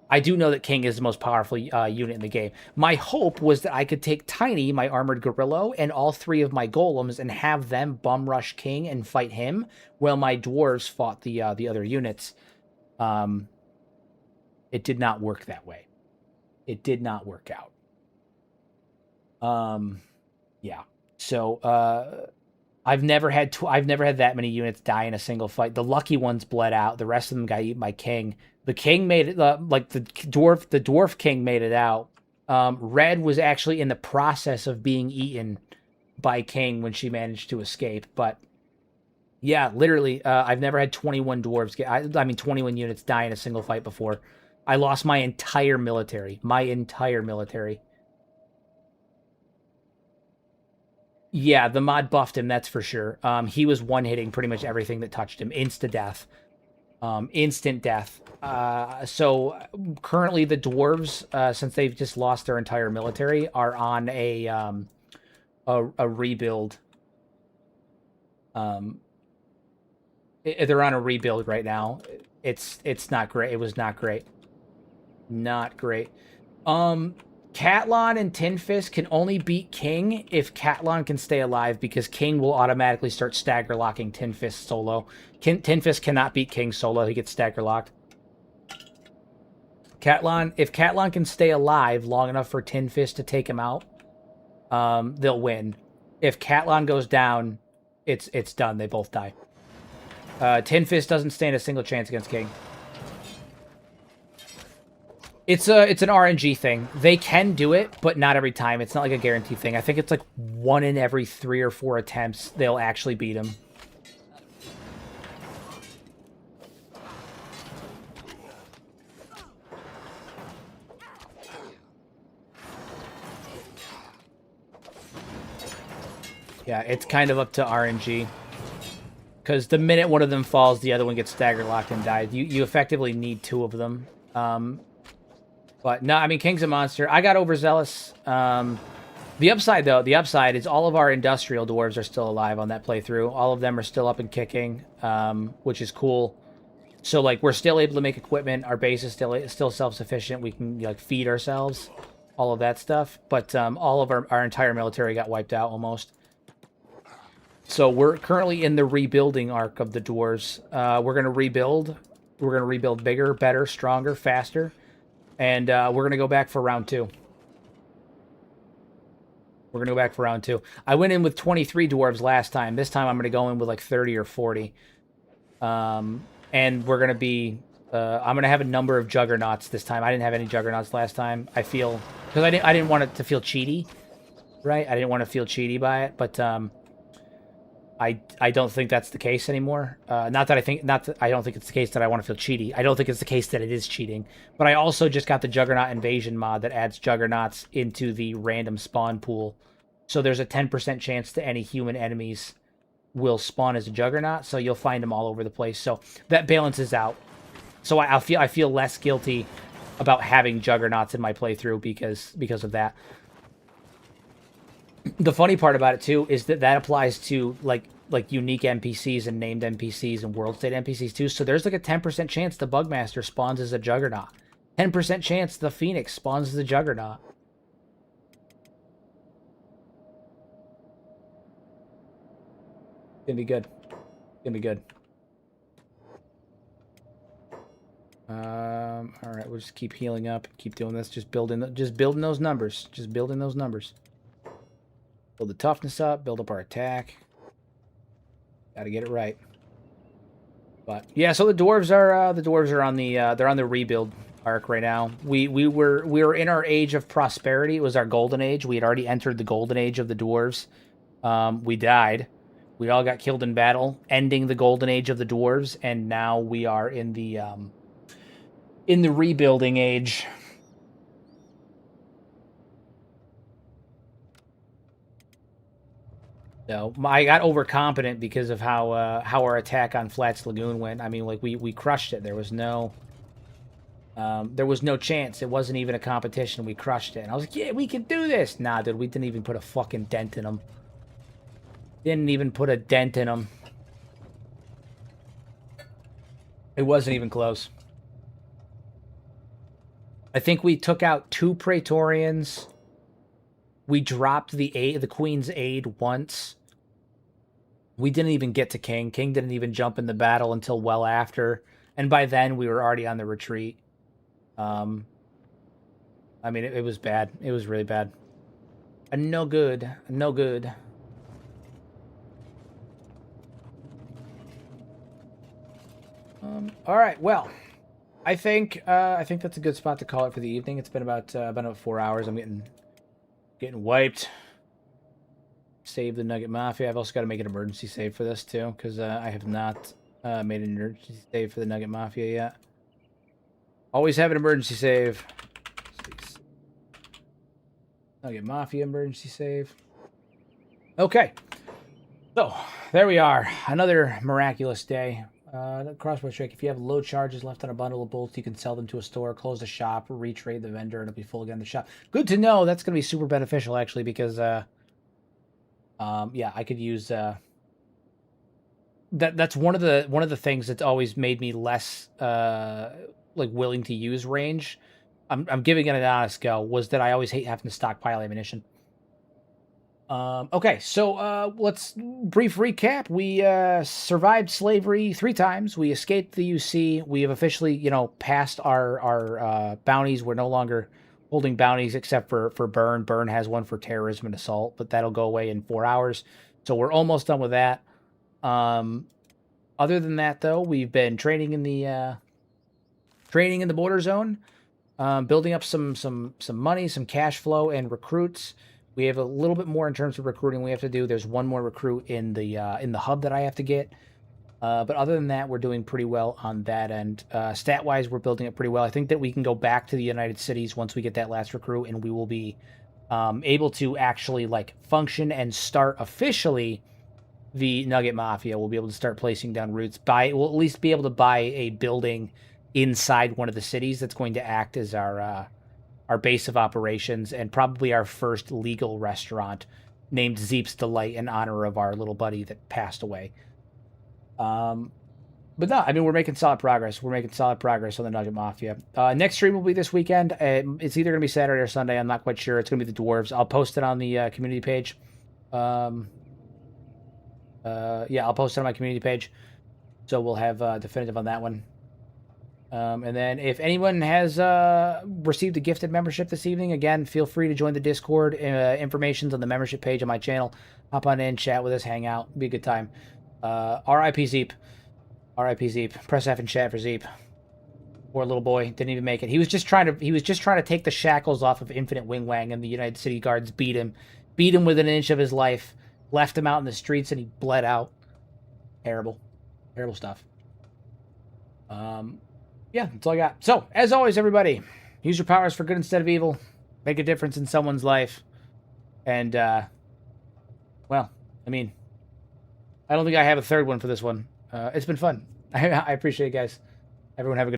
I do know that King is the most powerful unit in the game. My hope was that I could take Tiny, my armored gorilla, and all 3 of my golems and have them bum rush King and fight him while my dwarves fought the other units. It did not work that way. It did not work out. Yeah. So I've never had that many units die in a single fight. The lucky ones bled out. The rest of them got eaten by King. The King made it, like the dwarf King made it out. Red was actually in the process of being eaten by King when she managed to escape. But yeah, literally, I've never had 21 dwarves 21 units die in a single fight before. I lost my entire military. Yeah, the mod buffed him, that's for sure. He was one-hitting pretty much everything that touched him. Insta-death. Instant death. So currently the dwarves, since they've just lost their entire military, are on a rebuild. They're on a rebuild right now. It's not great. It was not great. Not great. Catlon and Tinfist can only beat King if Catlon can stay alive, because King will automatically start stagger locking Tinfist solo. Tinfist cannot beat King solo. He gets stagger locked. If Catlon can stay alive long enough for Tinfist to take him out, they'll win. If Catlon goes down, it's done. They both die. Tinfist doesn't stand a single chance against King. It's an RNG thing. They can do it, but not every time. It's not like a guaranteed thing. I think it's like 1 in every 3 or 4 attempts they'll actually beat him. Yeah, it's kind of up to RNG. Because the minute one of them falls, the other one gets stagger locked and dies. You effectively need 2 of them. But no, I mean, King's a monster. I got overzealous. The upside, though, is all of our industrial dwarves are still alive on that playthrough. All of them are still up and kicking, which is cool. So, like, we're still able to make equipment. Our base is still self-sufficient. We can, like, feed ourselves, all of that stuff. But all of our entire military got wiped out almost. So we're currently in the rebuilding arc of the dwarves. We're going to rebuild. We're going to rebuild bigger, better, stronger, faster. And we're going to go back for round 2. We're going to go back for round 2. I went in with 23 dwarves last time. This time I'm going to go in with like 30 or 40. And we're going to be... I'm going to have a number of juggernauts this time. I didn't have any juggernauts last time. I feel... Because I didn't want it to feel cheaty. Right? I didn't want to feel cheaty by it. But... I don't think that's the case anymore. I don't think it's the case that I want to feel cheaty. I don't think it's the case that it is cheating. But I also just got the Juggernaut Invasion mod that adds Juggernauts into the random spawn pool. So there's a 10% chance that any human enemies will spawn as a Juggernaut. So you'll find them all over the place. So that balances out. So I feel less guilty about having Juggernauts in my playthrough because of that. The funny part about it, too, is that applies to, like unique NPCs and named NPCs and world state NPCs, too. So there's, like, a 10% chance the Bugmaster spawns as a Juggernaut. 10% chance the Phoenix spawns as a Juggernaut. Gonna be good. Gonna be good. Alright, we'll just keep healing up. Keep doing this. Just building those numbers. Just building those numbers. Build the toughness up, build up our attack. Gotta get it right. But yeah, so the dwarves are on the they're on the rebuild arc right now. We were in our age of prosperity. It was our golden age. We had already entered the golden age of the dwarves. We died. We all got killed in battle, ending the golden age of the dwarves, and now we are in the rebuilding age. So I got overconfident because of how our attack on Flats Lagoon went. I mean, like we crushed it. There was no chance. It wasn't even a competition. We crushed it. And I was like, yeah, we can do this. Nah, dude, we didn't even put a fucking dent in them. Didn't even put a dent in them. It wasn't even close. I think we took out 2 Praetorians. We dropped the Queen's aid once. We didn't even get to King. King didn't even jump in the battle until well after. And by then, we were already on the retreat. I mean, it was bad. It was really bad. No good. No good. All right, well, I think that's a good spot to call it for the evening. It's been about 4 hours. I'm getting wiped. Save the Nugget Mafia. I've also got to make an emergency save for this too, because I have not made an emergency save for the Nugget Mafia yet. Always have an emergency save. Nugget Mafia emergency save. Okay. So, there we are. Another miraculous day. Crossbow trick. If you have low charges left on a bundle of bolts, you can sell them to a store, close the shop, retrade the vendor, and it'll be full again in the shop. Good to know. That's going to be super beneficial, actually, because, yeah, I could use, that's one of the things that's always made me less, like, willing to use range. I'm giving it an honest go, was that I always hate having to stockpile ammunition. Okay, so let's brief recap. We survived slavery 3 times. We escaped the UC. We have officially, passed our bounties. We're no longer holding bounties except for Burn. Burn has one for terrorism and assault, but that'll go away in 4 hours. So we're almost done with that. Other than that, though, we've been training in the border zone, building up some money, some cash flow, and recruits. We have a little bit more in terms of recruiting we have to do. There's one more recruit in the hub that I have to get. But other than that, we're doing pretty well on that end. Stat-wise, we're building it pretty well. I think that we can go back to the United Cities once we get that last recruit, and we will be able to actually function and start officially the Nugget Mafia. We'll be able to start placing down roots. We'll at least be able to buy a building inside one of the cities that's going to act as our base of operations and probably our first legal restaurant named Zeep's Delight in honor of our little buddy that passed away. But no, I mean, we're making solid progress. We're making solid progress on the Nugget Mafia. Next stream will be this weekend. It's either going to be Saturday or Sunday. I'm not quite sure. It's going to be the Dwarves. I'll post it on the community page. Yeah, I'll post it on my community page. So we'll have definitive on that one. And then if anyone has received a gifted membership this evening, again, feel free to join the Discord. Information's on the membership page on my channel. Hop on in, chat with us, hang out. Be a good time. R.I.P. Zeep. R.I.P. Zeep. Press F and chat for Zeep. Poor little boy. Didn't even make it. He was just trying to take the shackles off of Infinite Wing Wang, and the United City Guards beat him. Beat him within an inch of his life. Left him out in the streets, and he bled out. Terrible. Terrible stuff. Yeah, that's all I got. So, as always, everybody, use your powers for good instead of evil. Make a difference in someone's life. And, well, I mean, I don't think I have a third one for this one. It's been fun. I appreciate it, guys. Everyone have a good